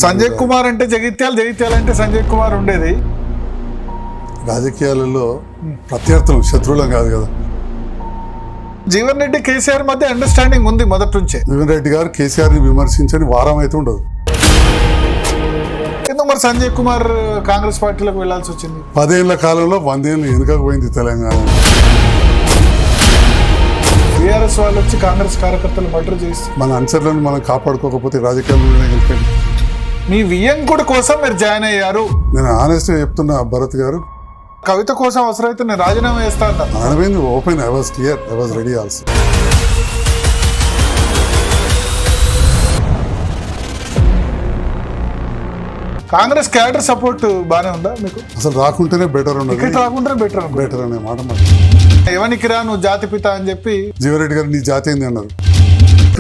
సంజయ్ కుమార్ అంటే జగిత్యాల అంటే సంజయ్ కుమార్ ఉండేది. రాజకీయాలలో ప్రత్యర్థులు శత్రువులం కాదు కదా. జీవన్ రెడ్డి కేసీఆర్ మధ్య అండర్స్టాండింగ్ ఉంది మొదటి నుంచే. జీవన్ రెడ్డి గారు కేసీఆర్ ని విమర్శించని వారం అయితే ఉండదు. ఎందుకు మరి సంజయ్ కుమార్ కాంగ్రెస్ పార్టీలోకి వెళ్లాల్సి వచ్చింది? 10 ఏళ్ల కాలంలో 100 ఏళ్ళు వెనుకకు పోయింది తెలంగాణ. టీఆర్ఎస్ వాళ్ళు వచ్చి కాంగ్రెస్ కార్యకర్తలు మర్డర్ చేస్తారు. మన అనుచరులను మనం కాపాడుకోకపోతే రాజకీయాల్లో గెలిపండి. మీ వియ్యంకుడి కోసం మీరు జాయిన్ అయ్యారు. నేను ఆనెస్ట్గా చెప్తున్నా భరత్ గారు, కవిత కోసం అవసరమైతే నేను రాజీనామా చేస్తాను. అనమైంది open. I was clear, I was ready also. Congress cadre support బానే ఉందా మీకు? అసలు రాకుంటేనే బెటర్ ఉండదు. టికెట్ రాకుంటే బెటర్ అనే మాట ఎవరికి రా నువ్వు జాతి పిత అని చెప్పి జీవన్ రెడ్డి గారు నీ జాతి ఏంది అన్నారు.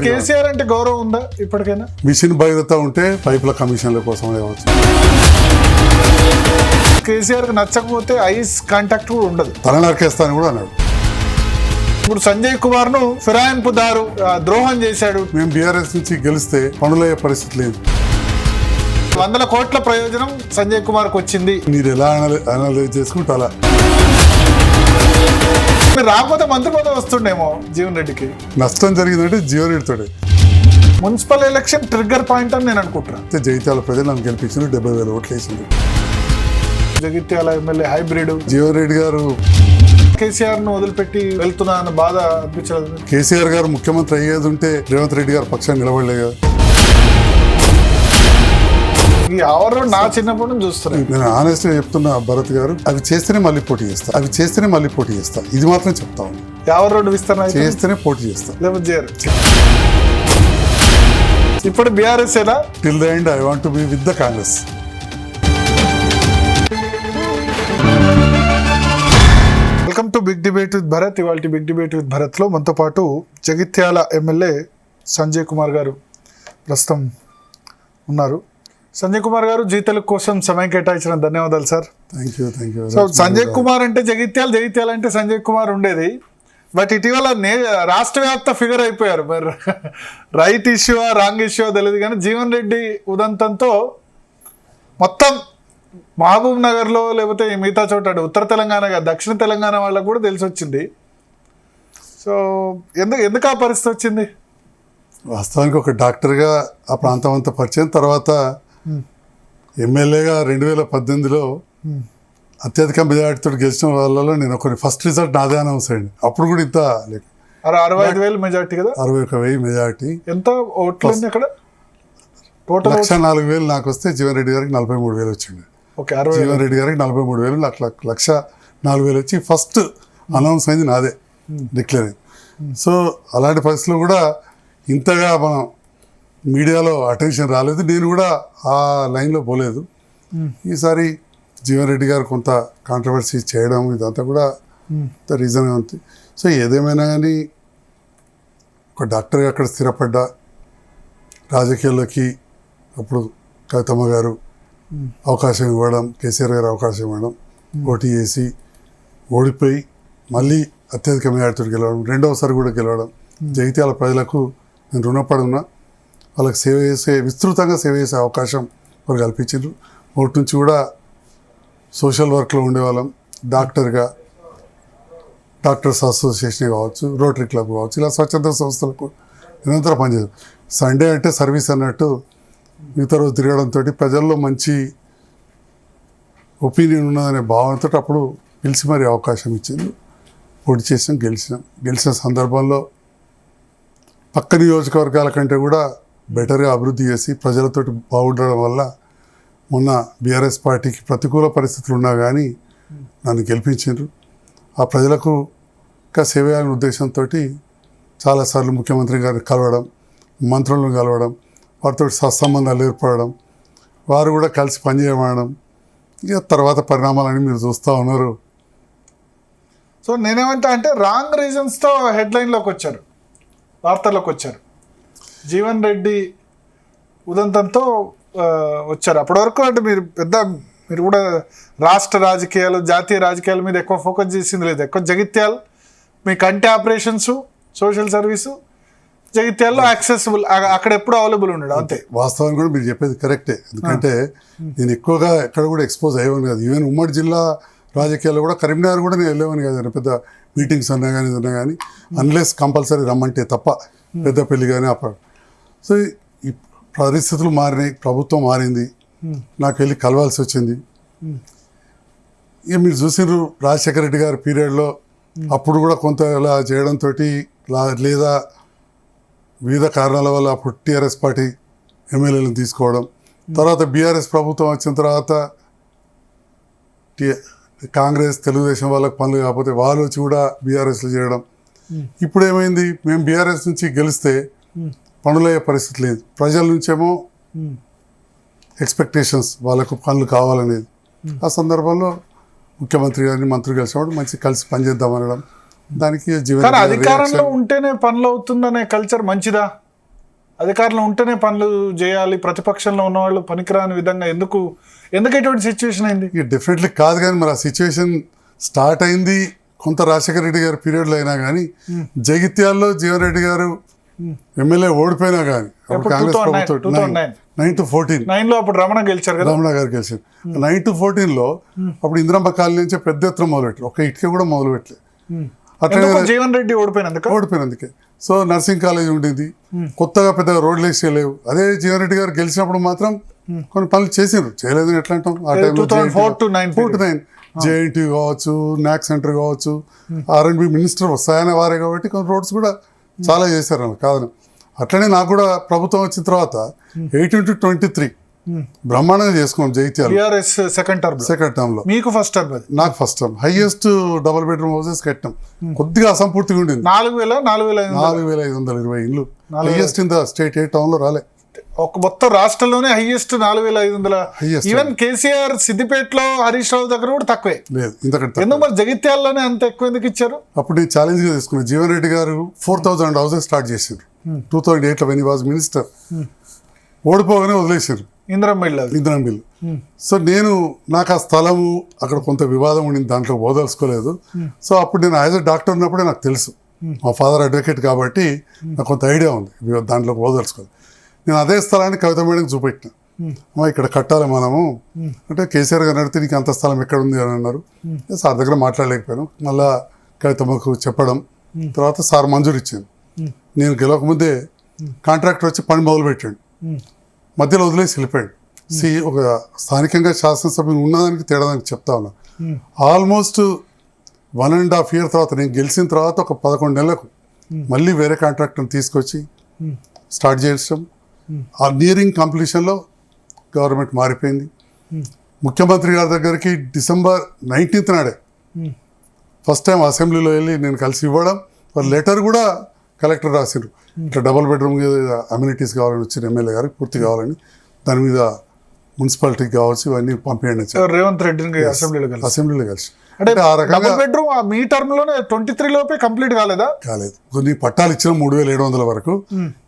కేసీఆర్ అంటే గౌరవం ఉందా ఇప్పటికైనా? మిషన్ భద్రత ఉంటే పైపుల కమిషన్ల కోసం అవ్వచ్చు. కేసీఆర్ కి నచ్చకపోతే ఐస్ కాంటాక్ట్ కూడా ఉండదు. తల నరికేస్తానని కూడా అన్నాడు. ఇప్పుడు సంజయ్ కుమార్ ను ఫిరాయింపుదారు ద్రోహం చేశాడు. మేము బీఆర్ఎస్ నుంచి గెలిస్తే పనులయ్యే పరిస్థితి లేదు. 100 కోట్ల ప్రయోజనం సంజయ్ కుమార్ కు వచ్చింది. మీరు ఎలా అనలైజ్ చేసుకుంటే అలా. మీరు రాకపోతే మంత్రి పదవి వస్తుండేమో జీవన్ రెడ్డికి. నష్టం జరిగిందంటే జీవన్ రెడ్డితో. మున్సిపల్ ఎలక్షన్ ట్రిగ్గర్ పాయింట్ అని నేను అనుకుంటున్నాను. జగిత్యాల ప్రజలు నన్ను గెలిపించారు, 70,000 ఓట్లు వేసింది. జగిత్యాల ఎమ్మెల్యే హైబ్రిడ్ జీవన్ రెడ్డి గారు కేసీఆర్ ను వదిలిపెట్టి వెళ్తున్నా అన్న బాధ అనిపించలేదు. కేసీఆర్ గారు ముఖ్యమంత్రి అయ్యేది ఉంటే రేవంత్ రెడ్డి గారు పక్షాన్ని నిలబడలే కదా. ఈ ఆవరణ నా చిన్నప్పటి నుంచి చూస్తున్నాను. నేను ఆనెస్ట్ గా చెప్తున్నా భరత్ గారు, అవి చేస్తేనే మళ్ళీ పోటీ చేస్తా. ఇది మాత్రం చెప్తా ఉన్నా. ఎవరు రోడ్డు విస్తరణ చేస్తేనే పోటీ చేస్తా, లేకపోతే చేయరు. ఇప్పుడు బీఆర్ఎస్ ఏనా? Till the end I want to be with the Congress. Welcome to big debate with Bharat. ఇవాళ బిగ్ డిబేట్ విత్ భరత్ లో మనతో పాటు జగిత్యాల ఎమ్మెల్యే సంజయ్ కుమార్ గారు ప్రస్తుతం ఉన్నారు. సంజయ్ కుమార్ గారు, జీ తెలుగు కోసం సమయం కేటాయించిన ధన్యవాదాలు sir. Thank you. So Sanjay Kumar అంటే జగిత్యాల అంటే సంజయ్ కుమార్ ఉండేది. బట్ ఇటీవల రాష్ట్ర వ్యాప్త ఫిగర్ అయిపోయారు. మరి రైట్ ఇష్యూ రాంగ్ ఇష్యూ తెలియదు కానీ జీవన్ రెడ్డి ఉదంతంతో మొత్తం మహబూబ్ నగర్లో లేకపోతే మిగతా చోట ఉత్తర తెలంగాణ దక్షిణ తెలంగాణ వాళ్ళకు కూడా తెలిసి వచ్చింది. సో ఎందుకు ఆ పరిస్థితి వచ్చింది? వాస్తవానికి ఒక డాక్టర్గా ఆ ప్రాంతం అంతా పరిచయం, తర్వాత ఎమ్మెల్యేగా 2018లో అత్యధిక మెజార్టీతో గెలిచిన వాళ్ళలో నేను కొన్ని ఫస్ట్ రిజల్ట్ నాదే అనౌన్స్ అయ్యింది. అప్పుడు కూడా ఇంత 65,000 మెజార్టీ కదా, 61,000 మెజార్టీ. ఎంత ఓట్లు అక్కడ? టోటల్ 104,000 నాకు వస్తే జీవన్ రెడ్డి గారికి 43,000 వచ్చింది. జీవన్ రెడ్డి గారికి 43,000, 104,000 వచ్చి ఫస్ట్ అనౌన్స్ అయింది నాదే, డిక్లేర్ అయింది. సో అలాంటి పరిస్థితుల్లో కూడా ఇంతగా మనం మీడియాలో అటెన్షన్ రాలేదు. నేను కూడా ఆ లైన్లో పోలేదు. ఈసారి జీవన్ రెడ్డి గారు కొంత కాంట్రవర్సీ చేయడం ఇదంతా కూడా రీజన్ ఉంది. సో ఏదేమైనా కానీ ఒక డాక్టర్గా అక్కడ స్థిరపడ్డా, రాజకీయాల్లోకి అప్పుడు కవితమ్మ గారు అవకాశం ఇవ్వడం, కేసీఆర్ గారు అవకాశం ఇవ్వడం, పోటీ చేసి ఓడిపోయి మళ్ళీ అత్యధిక మెజార్టీతో గెలవడం, రెండవసారి కూడా గెలవడం, జగిత్యాల ప్రజలకు నేను రుణపడి ఉన్నా. వాళ్ళకి విస్తృతంగా సేవ చేసే అవకాశం వారు కల్పించారు. ఒకటి నుంచి కూడా సోషల్ వర్క్లో ఉండేవాళ్ళం. డాక్టర్గా డాక్టర్స్ అసోసియేషన్ కావచ్చు, రోటరీ క్లబ్ కావచ్చు, ఇలా స్వచ్ఛంద సంస్థలకు నిరంతరం పనిచేయదు. సండే అంటే సర్వీస్ అన్నట్టు మిగతా రోజు తిరగడంతో ప్రజల్లో మంచి ఒపీనియన్ ఉన్నదనే భావనతో అప్పుడు పిలిచి మరీ అవకాశం ఇచ్చింది. పోటీ చేసాం, గెలిచిన సందర్భంలో పక్క నియోజకవర్గాల కంటే కూడా బెటర్గా అభివృద్ధి చేసి ప్రజలతోటి బాగుండడం వల్ల మొన్న బీఆర్ఎస్ పార్టీకి ప్రతికూల పరిస్థితులు ఉన్నా కానీ నన్ను గెలిపించారు. ఆ ప్రజలకు ఇంకా సేవ చేయాలనే ఉద్దేశంతో చాలాసార్లు ముఖ్యమంత్రి గారిని కలవడం, మంత్రులను కలవడం, వారితో సత్సంబంధాలు ఏర్పడడం, వారు కూడా కలిసి పనిచేయడం, ఇక తర్వాత పరిణామాలని మీరు చూస్తూ ఉన్నారు. సో నేనేమంటా అంటే రాంగ్ రీజన్స్తో హెడ్లైన్లోకి వచ్చారు, వార్తల్లోకి వచ్చారు. జీవన్ రెడ్డి ఉదంతంతో వచ్చారు. అప్పటి వరకు అంటే మీరు కూడా రాష్ట్ర రాజకీయాలు, జాతీయ రాజకీయాల మీద ఎక్కువ ఫోకస్ చేసింది లేదు. ఎక్కువ జగిత్యాల మీ కంటి ఆపరేషన్స్, సోషల్ సర్వీసు, జగిత్యాల్లో యాక్సెసిబుల్, అక్కడ ఎప్పుడు అవైలబుల్ ఉండడు అంతే. వాస్తవానికి కూడా మీరు చెప్పేది కరెక్టే, ఎందుకంటే నేను ఎక్కువగా ఎక్కడ కూడా ఎక్స్పోజ్ అయ్యేవాను కాదు. ఈవెన్ ఉమ్మడి జిల్లా రాజకీయాల్లో కూడా కరీంనగర్ కూడా నేను వెళ్ళేవాను కాదు, పెద్ద మీటింగ్స్ ఉన్నా కానీ ఉన్నా కానీ అన్లెస్ కంపల్సరీ రమ్మంటే తప్ప, పెద్ద పెళ్లి కానీ అప్పుడు. సో ఈ పరిస్థితులు మారినాయి, ప్రభుత్వం మారింది, నాకు వెళ్ళి కలవాల్సి వచ్చింది. ఇక మీరు చూసినారు రాజశేఖర రెడ్డి గారి పీరియడ్లో అప్పుడు కూడా కొంత ఇలా చేయడంతో లేదా వివిధ కారణాల వల్ల అప్పుడు టీఆర్ఎస్ పార్టీ ఎమ్మెల్యేలను తీసుకోవడం, తర్వాత బీఆర్ఎస్ ప్రభుత్వం వచ్చిన తర్వాత కాంగ్రెస్ తెలుగుదేశం వాళ్ళకి పనులు కాకపోతే వాళ్ళు వచ్చి కూడా బీఆర్ఎస్లు చేయడం. ఇప్పుడు ఏమైంది, మేము బీఆర్ఎస్ నుంచి గెలిస్తే పనులయ్యే పరిస్థితి లేదు, ప్రజల నుంచేమో ఎక్స్పెక్టేషన్స్, వాళ్ళకు పనులు కావాలనేది. ఆ సందర్భంలో ముఖ్యమంత్రి గారిని మంత్రులు కలిసినప్పుడు మంచి కలిసి పనిచేద్దాం అనడం, దానికి అధికారంలో ఉంటేనే పనులు అవుతుందనే కల్చర్ మంచిదా? అధికారంలో ఉంటేనే పనులు చేయాలి, ప్రతిపక్షంలో ఉన్నవాళ్ళు పనికిరాని విధంగా ఎందుకు ఎటువంటి సిచ్యువేషన్ అయింది? డెఫినెట్లీ కాదు, కానీ మరి ఆ సిచ్యువేషన్ స్టార్ట్ అయింది కొంత రాజశేఖర రెడ్డి గారి పీరియడ్లో అయినా కానీ, జగిత్యాల్లో జీవన్ రెడ్డి గారు ఎమ్మెల్యే ఓడిపోయినా కానీ కాంగ్రెస్ ప్రభుత్వం 9 to 14 అప్పుడు రమణ గెలిచారు కదా, రమణ గారు గెలిచారు. 9 to 14 అప్పుడు ఇందిరమ్మ కాలనీ నుంచి పెద్ద ఎత్తున మొదలుపెట్టారు, ఒక ఇటుక కూడా మొదలుపెట్టలేదు. అట్లనే జీవన్ రెడ్డి ఓడిపోయినందుకే. సో నర్సింగ్ కాలేజ్ ఉండింది, కొత్తగా పెద్దగా రోడ్లు వేసేయలేవు. అదే జీవన్ రెడ్డి గారు గెలిచినప్పుడు మాత్రం కొన్ని పనులు చేసిండ్రు, చేయలేదని ఎట్లా అంటాం. ఆ టైంలో 4 to 9 జేఎన్టీ కావచ్చు, నాక్ సెంటర్ కావచ్చు, R&B మినిస్టర్ వస్తాయనే వారే కాబట్టి కొన్ని రోడ్స్ కూడా చాలా చేశారు కాదని. అట్లనే నాకు కూడా ప్రభుత్వం వచ్చిన తర్వాత 18 to 23 బ్రహ్మాండంగా చేసుకున్నాం జగిత్యాల. సెకండ్ టర్మ్ లో మీకు ఫస్ట్ టర్మ్, నాకు first term highest double bedroom houses కట్టాం. కొద్దిగా అసంపూర్తిగా ఉండింది, 4,520 ఇల్లు, highest in the state. A town లో రాలే, ఒక మొత్తం రాష్ట్రంలోనే హైయెస్ట్ 4,500. ఈవెన్ కేసీఆర్ సిద్దిపేటలో హరీష్ రావు దగ్గర కూడా తక్కువే లేదు, ఇంతకంటే. ఎందుకు మరి జగిత్యాలలోనే అంత ఎక్కువ ఎందుకు ఇచ్చారు? అప్పుడు నేను ఛాలెంజ్ గా తీసుకున్నాను. జీవన్ రెడ్డి గారు 4,000 హౌసెస్ స్టార్ట్ చేశారు 2008 వెన్ హి వాజ్ మినిస్టర్. ఓడిపోగానే వదిలేశారు ఇందిరం బిల్లు. సో నాకు ఆ స్థలము అక్కడ కొంత వివాదం ఉండింది, దాంట్లో ఓదలుచుకోలేదు. సో అప్పుడు నేను యాజ్ అ డాక్టర్ ఉన్నప్పుడే నాకు తెలుసు, మా ఫాదర్ అడ్వకేట్ కాబట్టి నాకు కొంత ఐడియా ఉంది, దాంట్లో ఓదలుచుకోలేదు. నేను అదే స్థలాన్ని కవిత మేడంకి చూపెట్టిన, ఇక్కడ కట్టాలి మనము అంటే, కేసీఆర్ గారు అడిగితే నీకు అంత స్థలం ఎక్కడ ఉంది అని అన్నారు. సార్ దగ్గర మాట్లాడలేకపోయాను. మళ్ళా కవితమ్మకు చెప్పడం, తర్వాత సార్ మంజూరు ఇచ్చాను. నేను గెలవకముందే కాంట్రాక్టర్ వచ్చి పని మొదలు పెట్టాడు, మధ్యలో వదిలేసి వెళ్ళిపోయాడు. ఒక స్థానికంగా శాసనసభ్యులు ఉన్నదానికి తేడాదానికి చెప్తా ఉన్నా. ఆల్మోస్ట్ 1.5 year తర్వాత, నేను గెలిచిన తర్వాత ఒక 11 నెలలకు మళ్ళీ వేరే కాంట్రాక్టర్ని తీసుకొచ్చి స్టార్ట్ చేయడం. ఆ నియరింగ్ కంప్లీషన్లో గవర్నమెంట్ మారిపోయింది. ముఖ్యమంత్రి గారి దగ్గరికి December 19th నాడే ఫస్ట్ టైం అసెంబ్లీలో వెళ్ళి నేను కలిసి ఇవ్వడం, లెటర్ కూడా కలెక్టర్ రాశారు, ఇట్లా డబుల్ బెడ్రూమ్ అమ్యూనిటీస్ కావాలని వచ్చిన ఎమ్మెల్యే గారికి పూర్తి కావాలని, దాని మీద మున్సిపాలిటీకి కావచ్చు ఇవన్నీ పంపించండి. రేవంత్ రెడ్డిని అసెంబ్లీలో కలిసి అంటే ఆ రకంగా బెడ్రూమ్ మీ టర్మ్ లోనే 23 లోపే కంప్లీట్ కాలేదు. కొన్ని పట్టాలు ఇచ్చిన 3,700 వరకు,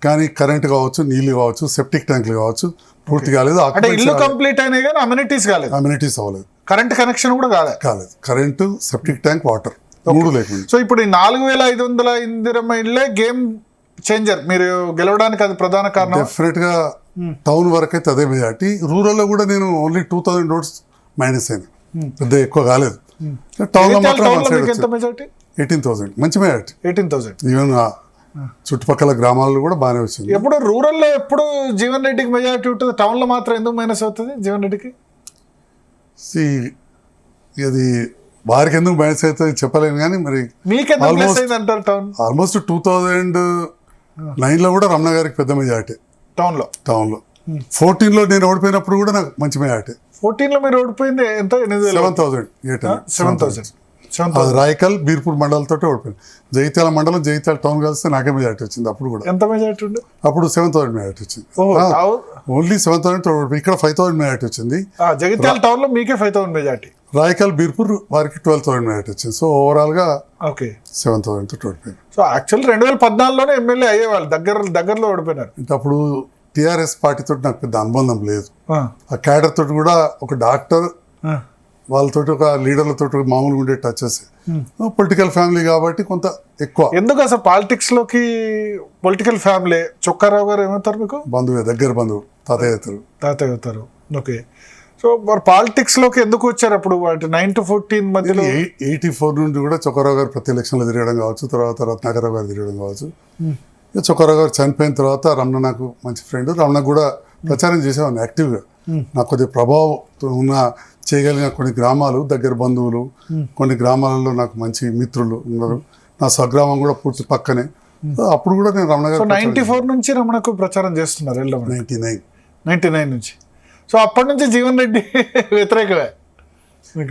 కానీ కరెంట్ కావచ్చు, నీళ్లు కావచ్చు, సెప్టిక్ ట్యాంకులు కావచ్చు పూర్తి కాలేదు. ఇల్లు కంప్లీట్ అయినా కానీ అమ్యూనిటీస్ అవ్వలేదు, కరెంట్ కనెక్షన్ కూడా కాలేదు. కరెంటు, సెప్టిక్ ట్యాంక్, వాటర్ 3 లేకుండా. సో ఇప్పుడు 4,500 ఇందిరమ్మ ఇళ్ళే గేమ్ చేంజర్, మీరు గెలవడానికి అది ప్రధాన కారణం. డెఫినెట్ గా టౌన్ వరకు అయితే అదే మెజార్టీ. రూరల్ లో కూడా నేను ఓన్లీ 2,000 votes మైనస్ అయినా, పెద్ద ఎక్కువ కాలేదు. టౌన్ లో మాత్రం 18,000 మంచి మెజార్టీ. 18,000 ఈవెన్ చుట్టుపక్కల గ్రామాల్లో కూడా బాగానే వచ్చింది. ఎప్పుడు రూరల్ లో ఎప్పుడు జీవన్ రెడ్డికి మెజార్టీ ఉంటుంది, టౌన్ లో మాత్రం ఎందుకు మైనస్ అవుతుంది జీవన్ రెడ్డికి? అది వారికి ఎందుకు మైనస్ అవుతుంది చెప్పలేను, కానీ మరి ఆల్మోస్ట్ 2009 కూడా రమణ గారికి పెద్ద మెజార్టీ టౌన్ లో. 14 నేను ఓడిపోయినప్పుడు కూడా నాకు మంచి మెజార్టీ. 14 మీరు ఓడిపోయింది ఎంత? 7,000. అది రాయకల్, బీర్పూర్ మండలంతో ఓడిపోయింది. జగిత్యాల మండలం, జగిత్యాల టౌన్ కలిస్తే నాకే మెజార్టీ వచ్చింది. అప్పుడు కూడా ఎంత మెజార్టీ ఉండే? అప్పుడు 7,000 మెజార్టీ వచ్చింది. ఓన్లీ 7,000. ఇక్కడ 5,000 మెజార్టీ వచ్చింది. జగిత్యాల టౌన్ లో మీకే 5,000 మెజార్టీ. రాయకల్, బీర్పూర్ వారికి 12,000 మెజార్టీ వచ్చింది. సో ఓవరాల్ గా 7,000 తోటి ఓడిపోయింది. సో యాక్చువల్ 2014లోనే ఎమ్మెల్యే అయ్యేవాళ్ళు, దగ్గరలో ఓడిపోయినారు. అంటే అప్పుడు టీఆర్ఎస్ పార్టీ తోటి నాకు పెద్ద అనుబంధం లేదు. ఆ క్యాడర్ తోటి కూడా ఒక డాక్టర్ వాళ్ళతోటి ఒక లీడర్లతో మామూలుగా ఉండే టచెస్. పొలిటికల్ ఫ్యామిలీ కాబట్టి కొంత ఎక్కువ. ఎందుకు అసలు పాలిటిక్స్ లోకి పొలిటికల్ ఫ్యామిలీ? చొక్కారావు గారు ఏమవుతారు మీకు? బంధువే, దగ్గర బంధువు, తాతయ్య అవుతారు. ఓకే. సో మరి పాలిటిక్స్ లోకి ఎందుకు వచ్చారు అప్పుడు? 9 to 14 మధ్యలో 84 నుండి కూడా చొక్కారావు గారు ప్రతి ఎలక్షన్లో తిరగడం కావచ్చు, తర్వాత రత్నాకరావు గారు తిరగడం కావచ్చు. ఇక చొక్కారావు గారు చనిపోయిన తర్వాత రమణ నాకు మంచి ఫ్రెండ్. రమణ కూడా ప్రచారం చేసేవాడిని యాక్టివ్గా. నాకు కొద్దిగా ప్రభావం ఉన్న చేయగలిగిన కొన్ని గ్రామాలు, దగ్గర బంధువులు, కొన్ని గ్రామాలలో నాకు మంచి మిత్రులు ఉన్నారు. నా స్వగ్రామం కూడా పూర్తి పక్కనే. అప్పుడు కూడా నేను రమణ గారు 94 నుంచి రమణకు ప్రచారం చేస్తున్నారు. 99 నుంచి. సో అప్పటి నుంచి జీవన్ రెడ్డి వ్యతిరేకమే.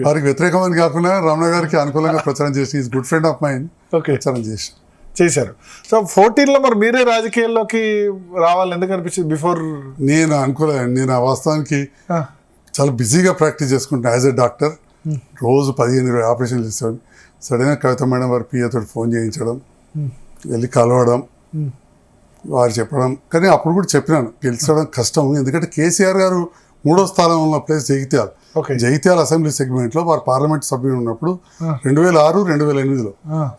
వారికి వ్యతిరేకమని కాకుండా రమణ గారికి అనుకూలంగా ప్రచారం చేసి, is good friend of mind, ప్రచారం చేశారు. సో 14లో మరి మీరే రాజకీయాల్లోకి రావాలని ఎందుకు అనిపించింది? బిఫోర్ నేను అనుకోలేదు. నేను వాస్తవానికి చాలా బిజీగా ప్రాక్టీస్ చేసుకుంటాను యాజ్ ఎ డాక్టర్. రోజు 15-20 ఆపరేషన్లు చేసేవాడిని. సడన్గా కవిత మేడం వారి పిఏతో ఫోన్ చేయించడం, వెళ్ళి కలవడం, వారు చెప్పడం. కానీ అప్పుడు కూడా చెప్పినాను గెలిచడం కష్టం, ఎందుకంటే కేసీఆర్ గారు 3వ స్థానంలో ఉన్న place Jagtial. Jagtial assembly segment లో వారు పార్లమెంట్ సభ్యులు ఉన్నప్పుడు 2006, 2008లో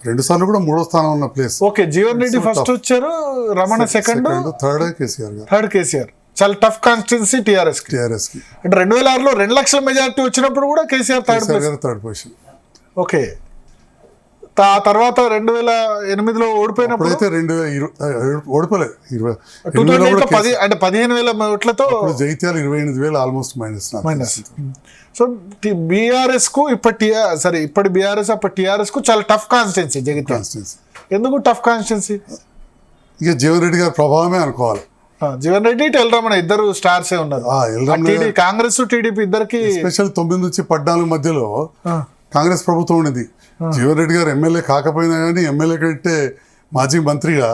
2 సార్లు కూడా 3వ స్థానం ఉన్న place. Okay. Jeevan Reddy first వచ్చారు, రమణ సెకండ్, థర్డ్ కేసీఆర్. చాలా టఫ్ కాన్స్టిట్యున్సీ టీఆర్ఎస్ కి. అంటే 2006లో 2 లక్షల మెజారిటీ వచ్చినప్పుడు కూడా కేసీఆర్ థర్డ్ పొజిషన్. ఓకే. తర్వాత 2008లో ఓడిపోయినప్పుడు అయితే 2020 ఓడిపోలేదు. 2008 అంటే 15,000 ఓట్లతో Jagtial 28,000 almost minus. So BRS కు ఇప్పటి బీఆర్ఎస్ అప్పటి టీఆర్ఎస్ కు చాలా టఫ్ కాన్స్టిట్యున్సీ జగిత్యాల. ఎందుకు టఫ్ కాన్స్టిట్యున్సీ? ఇక జీవన్ రెడ్డి గారి ప్రభావమే అనుకోవాలి. జీవన్ రెడ్డి, ఎల్రమణ ఇద్దరు స్టార్సే ఉన్నారు. కాంగ్రెస్ టీడీపీ ఇద్దరికి స్పెషల్ 9 నుంచి 14 మధ్యలో కాంగ్రెస్ ప్రభుత్వం ఉండేది. జీవన్ రెడ్డి గారు ఎమ్మెల్యే కాకపోయినా కానీ ఎమ్మెల్యే కంటే మాజీ మంత్రిగా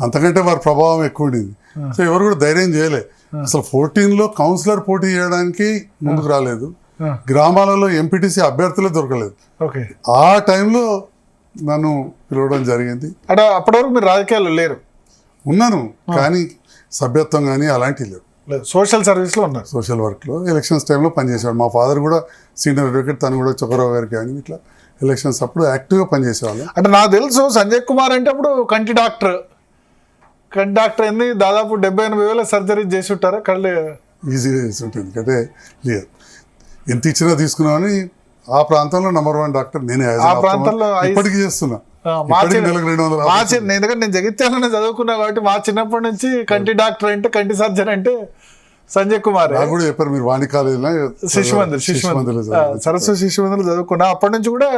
అంతకంటే వారి ప్రభావం ఎక్కువ ఉండేది. సో ఎవరు కూడా ధైర్యం చేయలే. అసలు 14లో కౌన్సిలర్ పోటీ చేయడానికి ముందుకు రాలేదు. గ్రామాలలో ఎంపీటీసీ అభ్యర్థులే దొరకలేదు. ఆ టైంలో నన్ను పిలవడం జరిగింది. అంటే అప్పటి వరకు మీరు రాజకీయాల్లో లేరు? ఉన్నాను, కానీ సభ్యత్వం కానీ అలాంటివి లేవు. సోషల్ సర్వీస్లో ఉన్నారు. సోషల్ వర్క్లో ఎలక్షన్స్ టైంలో పనిచేసేవాడు. మా ఫాదర్ కూడా సీనియర్ అడ్వకేట్, తను కూడా చొక్కరావు గారికి కానీ ఇట్లా ఎలక్షన్స్ అప్పుడు యాక్టివ్గా పనిచేసేవాళ్ళు. అంటే నాకు తెలుసు సంజయ్ కుమార్ అంటే అప్పుడు కంటి డాక్టర్ ఏంది, దాదాపు 70,000-80,000 సర్జరీ చేసి ఉంటారా కళ్ళు? ఈజీగా చేసి ఉంటుంది. ఎందుకంటే లేదు ఎంత ఇచ్చినా తీసుకున్నామని ఆ ప్రాంతంలో #1 డాక్టర్ నేనే. ఆ ప్రాంతంలో ఇప్పటికీ చేస్తున్నా. ఎందుకంటే నేను జగిత్యాలనే చదువుకున్నా కాబట్టి మా చిన్నప్పటి నుంచి కంటి డాక్టర్ అంటే, కంటి సర్జన్ అంటే సంజయ్ కుమార్. కూడా చెప్పారు మీరు వాణి కాలేజీలో సరస్వతి శిశు మందిలో చదువుకున్నా. అప్పటి నుంచి కూడా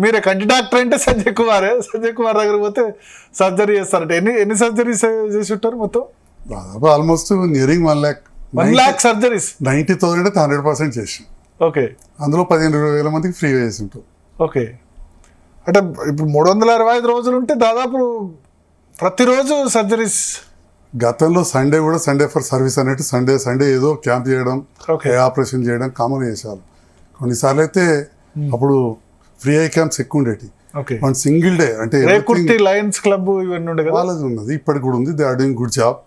మీరే కంటి డాక్టర్ అంటే సంజయ్ కుమార్ దగ్గర పోతే సర్జరీ చేస్తారంటే ఎన్ని సర్జరీస్ చేసి ఉంటారు మొత్తం? దాదాపు ఆల్మోస్ట్ నియరింగ్ 1 lakh సర్జరీస్. 90,000 అయితే 100% చేసి. ఓకే. అందులో 15,000 మందికి ఫ్రీగా చేసి ఉంటాం. ఓకే. అంటే ఇప్పుడు 365 రోజులు ఉంటే దాదాపు ప్రతిరోజు సర్జరీస్. గతంలో సండే కూడా సండే ఫర్ సర్వీస్ అన్నట్టు సండే ఏదో క్యాంప్ చేయడం, ఆపరేషన్ చేయడం కామన్ చేసేవాళ్ళు. కొన్నిసార్లు అయితే అప్పుడు ఫ్రీ ఐ క్యాంప్స్ ఎక్కువ ఉండేవి. వన్ సింగిల్ డే అంటే లయన్స్ క్లబ్ ఇవన్నీ ఉండే వాళ్ళది ఉన్నది, ఇప్పటికి కూడా ఉంది. They are doing good job.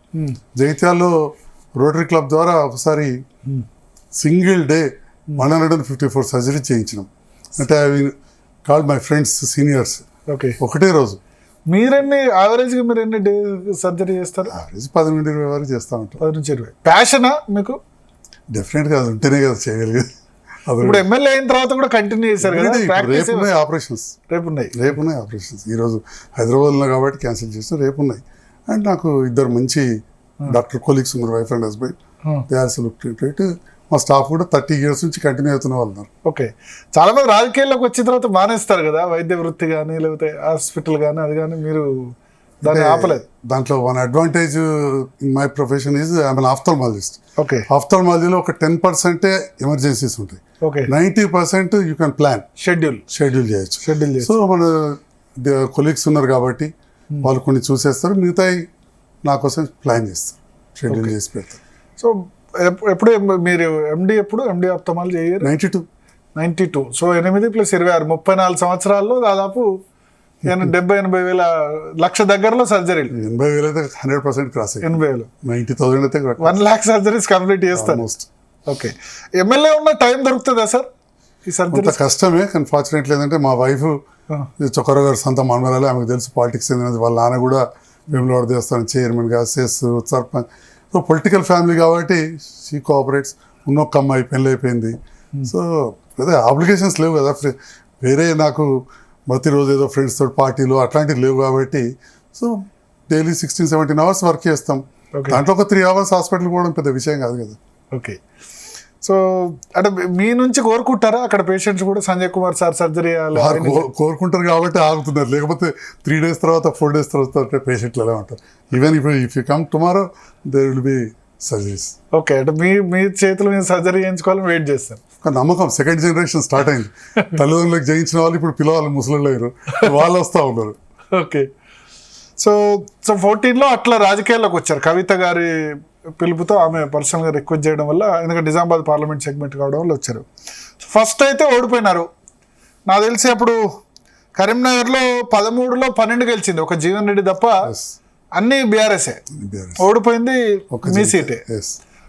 జగిత్యాలలో రోటరీ క్లబ్ ద్వారా ఒకసారి సింగిల్ డే 154 సర్జరీ చేయించినాం. అంటే అవి కాల్డ్ మై ఫ్రెండ్స్ సీనియర్స్. ఒకటే రోజు. మీరెన్ని యావరేజ్గా మీరు ఎన్ని డే సర్జరీ చేస్తారు? యావరేజ్ 10-20 వరకు చేస్తూ ఉంటాం. 10-20. ప్యాషనా మీకు? డెఫినెట్గా అది ఉంటేనే కదా చేయగలిగేది. ఇప్పుడు ఎమ్మెల్యే అయిన తర్వాత కూడా కంటిన్యూ చేశారు కదా? రేపు ఉన్నాయి ఆపరేషన్స్. రేపు ఉన్నాయి ఆపరేషన్స్. ఈరోజు హైదరాబాద్లో కాబట్టి క్యాన్సిల్ చేస్తాం. రేపు ఉన్నాయి. అండ్ నాకు 2 మంచి డాక్టర్ కొలీగ్స్ ఉన్నారు, wife and husband. They are selected. మా స్టాఫ్ కూడా 30 years నుంచి కంటిన్యూ అవుతున్న వాళ్ళు ఉన్నారు. ఓకే. చాలా మంది రాజకీయాల్లోకి వచ్చిన తర్వాత మానేస్తారు కదా, వైద్య వృత్తి కానీ లేకపోతే హాస్పిటల్ కానీ అది కానీ, మీరు దాన్ని ఆపలేదు. దాంట్లో one advantage in my profession is I'm an ophthalmologist. Okay. ఆఫ్థాల్మాలజీలో ఒక 10% ఎమర్జెన్సీస్ ఉంటాయి. Okay. 90% you can plan, schedule చేయొచ్చు. సో మన కొలీగ్స్ ఉన్నారు కాబట్టి వాళ్ళు కొన్ని చూసేస్తారు, మిగతాయి నా కోసం ప్లాన్ చేస్తారు, షెడ్యూల్ చేసి పెడతారు. సో ఎప్పుడు మీరు ఎండి ఆఫ్థాల్మాలజీ 92. సో 8 + 26 34 సంవత్సరాల్లో దాదాపు 70,000-80,000 లక్ష దగ్గరలో సర్జరీలు. 80,000 అయితే 100% క్రాస్. 80,000. 90,000 అయితే 1 lakh సర్జరీస్ కంప్లీట్ చేస్తారు. ఓకే. ఎమ్మెల్యే ఉన్న టైం దొరుకుతుందా సార్? ఈ సర్జరీ కొంత కష్టమే, కానీ ఫార్చునేట్లీ ఏంటంటే మా వైఫ్ చొక్కర గారు సొంత మనవరాలే, ఆమెకు తెలుసు పాలిటిక్స్ ఏంటంటే. వాళ్ళ నాన్న కూడా వేములవాడ దేవస్థానం చైర్మన్గా, cess, sarpanch. So political family కాబట్టి షీ కోఆపరేట్స్. ఉన్నొక్క అమ్మాయి పెళ్ళి అయిపోయింది. సో అదే అప్లికేషన్స్ లేవు కదా, వేరే నాకు ప్రతిరోజు ఏదో ఫ్రెండ్స్ తోటి పార్టీలు అట్లాంటివి లేవు కాబట్టి సో డైలీ 16-17 hours వర్క్ చేస్తాం. దాంట్లో ఒక 3 hours హాస్పిటల్ పోవడం పెద్ద విషయం కాదు కదా. ఓకే. సో అంటే మీ నుంచి కోరుకుంటారా అక్కడ పేషెంట్స్ కూడా సంజయ్ కుమార్ సార్ సర్జరీ కోరుకుంటారు కాబట్టి ఆగుతున్నారు, లేకపోతే 3 days తర్వాత 4 days తర్వాత పేషెంట్లు ఎలా ఉంటారు. Even if you come tomorrow there will be surgeries. Okay, అంటే మీ చేతులు మీద సర్జరీ చేయించుకోవాలని వెయిట్ చేస్తాను. నమ్మకం సెకండ్ జనరేషన్ స్టార్ట్ అయింది. తల్లిదండ్రులకు జయించిన వాళ్ళు ఇప్పుడు పిల్లవాళ్ళు ముసలు అయ్యారు, వాళ్ళు వస్తూ ఉన్నారు. ఓకే. సో 14లో అట్లా రాజకీయాల్లోకి వచ్చారు. కవిత గారి పిలుపుతో ఆమె పర్సనల్గా రిక్వెస్ట్ చేయడం వల్ల, ఎందుకంటే నిజామాబాద్ పార్లమెంట్ సెగ్మెంట్ కావడం వల్ల వచ్చారు. ఫస్ట్ అయితే ఓడిపోయినారు. నాకు తెలిసి అప్పుడు కరీంనగర్లో 13లో 12 గెలిచింది, ఒక జీవన్ రెడ్డి తప్ప అన్ని బీఆర్ఎస్ఏ. ఓడిపోయింది మీ సీటే.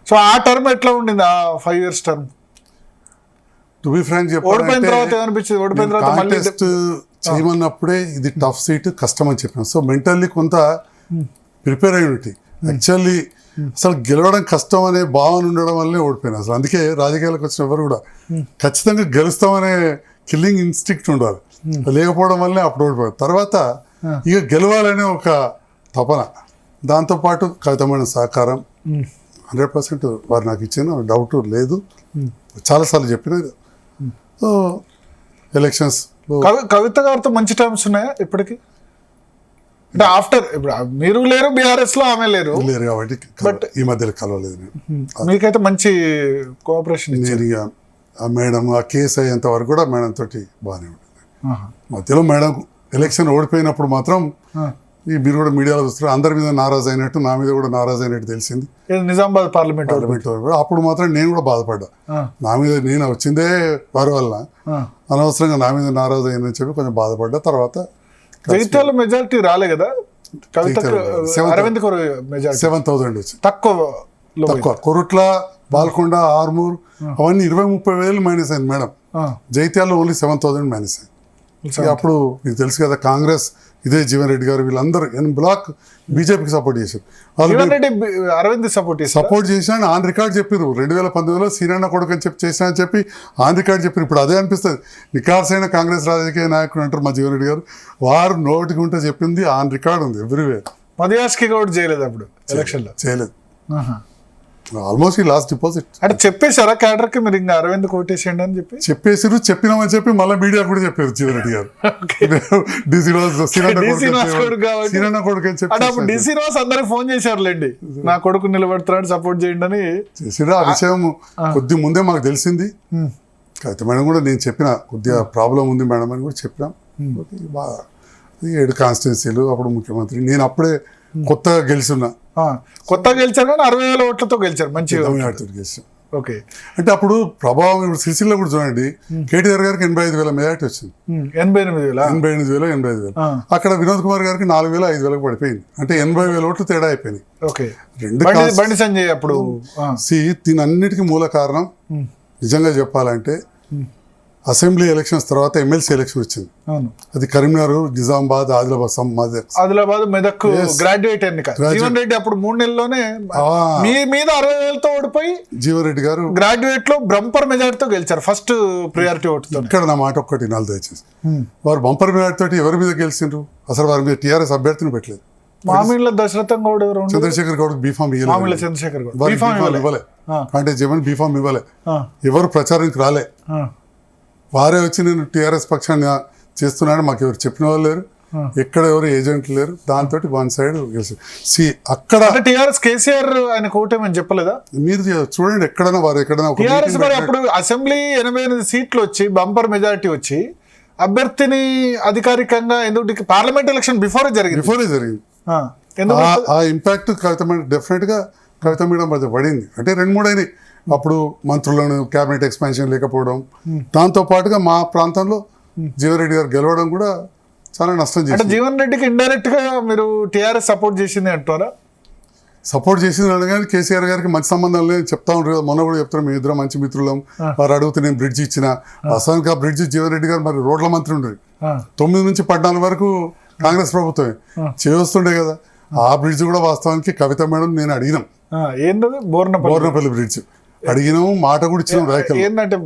సో ఆ టర్మ్ ఎట్లా ఉండింది, ఆ 5 years term? To be frank ఓడిపోయిన తర్వాత ఏమనిపించింది? ఓడిపోయిన తర్వాత మళ్ళీ చేయమన్నప్పుడే ఇది టఫ్ సీట్, కష్టం అని చెప్పిన. సో మెంటల్లీ కొంత ప్రిపేర్ అయి ఉంటే యాక్చువల్లీ అసలు గెలవడం కష్టం అనే భావన ఉండడం వల్లనే ఓడిపోయినా అసలు. అందుకే రాజకీయాలకు వచ్చిన ఎవరు కూడా ఖచ్చితంగా గెలుస్తామనే కిల్లింగ్ ఇన్స్టింక్ట్ ఉండాలి, లేకపోవడం వల్లనే అప్పుడు ఓడిపోయారు. తర్వాత ఇక గెలవాలనే ఒక తపన, దాంతోపాటు కవితమైన సహకారం 100% వారు నాకు ఇచ్చిన డౌట్ లేదు, చాలాసార్లు చెప్పిన. సో ఎలక్షన్స్ కవిత గారితో మంచి టర్మ్స్ ఉన్నాయా ఇప్పటికి? అంటే ఆఫ్టర్ ఇప్పుడు మీరు లేరు బీఆర్ఎస్ లో, ఆమె లేరు కాబట్టి బట్ ఈ మధ్యలో కలవలేదు నేను. మీకైతే మంచి కోఆపరేషన్ నేను ఇక ఆ మేడం ఆ కేసు అయ్యేంత వరకు కూడా మేడం తోటి బాగానే ఉంటుంది. మధ్యలో మేడం ఎలక్షన్ ఓడిపోయినప్పుడు మాత్రం మీరు కూడా మీడియాలో చూస్తారు, అందరి మీద నారాజు అయినట్టు నా మీద కూడా నారాజు అయినట్టు తెలిసింది. నిజామాబాద్ పార్లమెంట్ అప్పుడు మాత్రం నేను కూడా బాధపడ్డా, నా మీద నేను వచ్చిందే వారి వల్ల అనవసరంగా నా మీద నారాజు అయిందని చెప్పి కొంచెం బాధపడ్డా. తర్వాత జగిత్యాల మెజారిటీ రాలే కదా, అరవింద్ 7,000 వచ్చి తక్కువ. కొరుట్ల, బాల్కొండ, ఆర్మూర్ అవన్నీ 20-30 వేలు మైనస్ అయింది మేడం. జగిత్యాలలో ఓన్లీ 7,000 మైనస్ అయింది. అప్పుడు మీకు తెలుసు కదా, కాంగ్రెస్ ఇదే జీవన్ రెడ్డి గారు వీళ్ళందరూ బ్లాక్ బీజేపీకి సపోర్ట్ చేశారు. అరవింద్ సపోర్ట్ చేసిన ఆన్ రికార్డ్ చెప్పారు 2019లో సీనన్న కొడుకు అని చెప్పి చేసినా అని చెప్పి ఆన్ రికార్డ్ చెప్పారు. ఇప్పుడు అదే అనిపిస్తుంది, నికార్సైన కాంగ్రెస్ రాజకీయ నాయకుడు అంటారు మా జీవన్ రెడ్డి గారు, వారు నోటికి ఉంటే చెప్పింది ఆన్ రికార్డ్ ఉంది ఎవ్రీవేర్. మధుయాష్కి కూడా చేయలేదు అప్పుడు ఎలక్షన్ లో, చేయలేదు. ఆల్మోస్ట్ ఈ లాస్ట్ డిపాజిట్ అంటే చెప్పేశారా క్యాడర్ కి మీరు ఇంకా అరవింద్ కోటేసేయండి అని చెప్పి చెప్పేసారు. చెప్పినామని చెప్పి మళ్ళీ మీడియా కూడా చెప్పారు జీవన్ రెడ్డి గారు సీనన్న కొడుకు అని చెప్పి. డి శ్రీనివాస్ అందరికి ఫోన్ చేశారులేండి, నా కొడుకు నిలబెడతాడు సపోర్ట్ చేయండి అని చేసిరా. ఆ విషయం కొద్ది ముందే మాకు తెలిసింది. అయితే మేడం కూడా నేను చెప్పిన కొద్దిగా ప్రాబ్లం ఉంది మేడం అని కూడా చెప్పినాం. బాగా 7 కాన్స్టిట్యున్సీలు, అప్పుడు ముఖ్యమంత్రి నేను అప్పుడే కొత్తగా గెలిచున్నా. కొత్తగా గెలిచారు కానీ 60,000 ఓట్లతో గెలిచారు మంచిగా. గెలిచాం. ఓకే. అంటే అప్పుడు ప్రభావం ఇప్పుడు సిరిసిల్ల కూడా చూడండి, కేటీఆర్ గారికి 85,000 మెజార్టీ వచ్చింది. 88,000 అక్కడ వినోద్ కుమార్ గారికి 4,000 5,000 పడిపోయింది. అంటే 80,000 ఓట్లు తేడా అయిపోయింది. బండి సంజయ్ అప్పుడు దీని అన్నిటికీ మూల కారణం నిజంగా చెప్పాలంటే అసెంబ్లీ ఎలక్షన్స్ తర్వాత ఎమ్మెల్సీ ఎలక్షన్ వచ్చింది. అది కరీంనగర్, నిజామాబాద్, ఆదిలాబాద్, మెదక్ గ్రాడ్యుయేట్ ఎన్నిక. జీవన్ రెడ్డి అప్పుడు 3 నెలల్లోనే మీ మీద 60,000తో ఓడిపోయి జీవన్ రెడ్డి గారు గ్రాడ్యుయేట్ లో బంపర్ మెజార్టీతో గెలిచారు, ఫస్ట్ ప్రియారిటీ ఓటుతో. ఇక్కడ నా మాట ఒక్కటి నాలుగు దయచేసి, వారు బంపర్ మెజార్టీ తోటి ఎవరి మీద గెలిచిండ్రు? అసలు వారి మీద టీఆర్ఎస్ అభ్యర్థిని పెట్టలేదు. మామిళ్ళ దశరథం గౌడ్, చంద్రశేఖర్ గౌడ్ బీఫామ్ ఇవ్వలే, అంటే జగన్ బీఫామ్ ఇవ్వలే, ఎవరు ప్రచారానికి రాలే. వారే వచ్చి నేను టీఆర్ఎస్ పక్షాన్ని చేస్తున్నాను, మాకు ఎవరు చెప్పిన వాళ్ళు లేరు, ఎక్కడ ఎవరు ఏజెంట్లు లేరు. దాంతో 1 సైడ్ గెలిచి అక్కడ టీఆర్ఎస్ కేసీఆర్ ఆయన కోటేమని చెప్పలేదా? మీరు చూడండి, ఎక్కడైనా వారు ఎక్కడైనా టీఆర్ఎస్ మరి అప్పుడు అసెంబ్లీ 88 సీట్లు వచ్చి బంపర్ మెజారిటీ వచ్చి అభ్యర్థిని అధికారికంగా ఎందుకు పార్లమెంట్ ఎలక్షన్ బిఫోరే జరిగింది. ఆ ఇంపాక్ట్ కవిత డెఫినెట్ గా కవిత మేడం మధ్య పడింది. అంటే 2-3 అయినాయి అప్పుడు, మంత్రులను క్యాబినెట్ ఎక్స్పాన్షన్ లేకపోవడం, దాంతో పాటుగా మా ప్రాంతంలో జీవన్ రెడ్డి గారు గెలవడం కూడా చాలా నష్టం చేసింది. జీవన్ రెడ్డికి ఇండైరెక్ట్ గా మీరు టీఆర్ఎస్ సపోర్ట్ చేసింది అంటారా? సపోర్ట్ చేసింది అనగానే కేసీఆర్ గారికి మంచి సంబంధం లేదు చెప్తా ఉంటారు కదా. మొన్న కూడా చెప్తారు మేము ఇద్దరం మంచి మిత్రులం, వారు అడిగితే నేను బ్రిడ్జ్ ఇచ్చిన. అసలు ఆ బ్రిడ్జ్ జీవన్ రెడ్డి గారు మరి రోడ్ల మంత్రి ఉండేది 9 నుంచి 14 వరకు కాంగ్రెస్ ప్రభుత్వమే చేస్తుండే కదా. ఆ బ్రిడ్జ్ కూడా వాస్తవానికి కవిత మేడం నేను అడిగినాం, ఏంటది బోర్నపల్లి బ్రిడ్జ్ అడిగినాం, మాట కూడా ఇచ్చినాం. రాయకల్ ఏంటంటే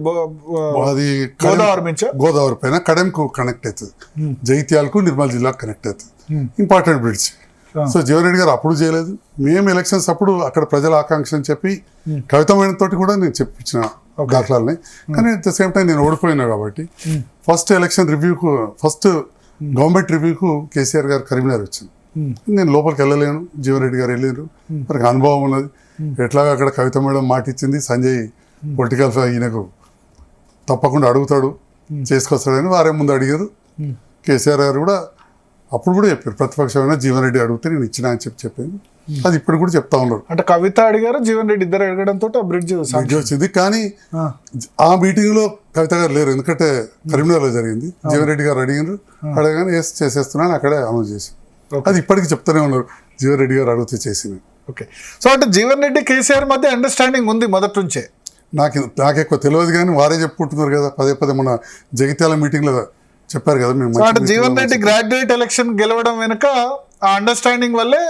అది గోదావరి పైన కడెంకు కనెక్ట్ అవుతుంది, జైత్యాలకు నిర్మల్ జిల్లాకు కనెక్ట్ అవుతుంది, important bridge. So Jeevan Reddy గారు అప్పుడు చేయలేదు. మేము ఎలక్షన్స్ అప్పుడు అక్కడ ప్రజల ఆకాంక్ష అని చెప్పి కవిత మేడం తోటి కూడా నేను చెప్పించిన దాఖలాలని. కానీ అట్ ద సేమ్ టైం నేను ఓడిపోయినా కాబట్టి ఫస్ట్ ఎలక్షన్ రివ్యూకు, ఫస్ట్ గవర్నమెంట్ రివ్యూకు కేసీఆర్ గారు కరీంనగర్ వచ్చింది. నేను లోపలికి వెళ్ళలేను, జీవన్ రెడ్డి గారు వెళ్ళారు, మనకు అనుభవం ఉన్నది. ఎట్లాగా అక్కడ కవిత మేడం మాట ఇచ్చింది, సంజయ్ పొలిటికల్ ఈయనకు తప్పకుండా అడుగుతాడు చేసుకొస్తాడని వారే ముందు అడిగారు. కేసీఆర్ గారు కూడా అప్పుడు కూడా చెప్పారు, ప్రతిపక్షమైన జీవన్ రెడ్డి అడిగితే నేను ఇచ్చినా అని చెప్పాను. అది ఇప్పుడు కూడా చెప్తా ఉన్నారు. అంటే కవిత అడిగారు, జీవన్ రెడ్డి ఇద్దరు అడగడంతో ఆ బ్రిడ్జ్ వచ్చింది. కానీ ఆ మీటింగ్ లో కవిత గారు లేరు, ఎందుకంటే కరీంనగర్లో జరిగింది. జీవన్ రెడ్డి గారు అడిగారు, అడగానే చేసేస్తున్నాను అక్కడే అనౌన్స్ చేసి. అది ఇప్పటికీ చెప్తూనే ఉన్నారు, జీవన్ రెడ్డి గారు అడిగితే చేసింది. ఓకే. సో అంటే జీవన్ రెడ్డి కేసీఆర్ మధ్య అండర్స్టాండింగ్ ఉంది మొదటి నుంచే. నాకు ఎక్కువ తెలియదు కానీ వారే చెప్పుకుంటున్నారు కదా, పదే మన జగిత్యాల మీటింగ్ లో చెప్పారు కదా. మేము అంటే జీవన్ రెడ్డి గ్రాడ్యుయేట్ ఎలక్షన్ గెలవడం వెనుక ఆ అండర్స్టాండింగ్ వల్లే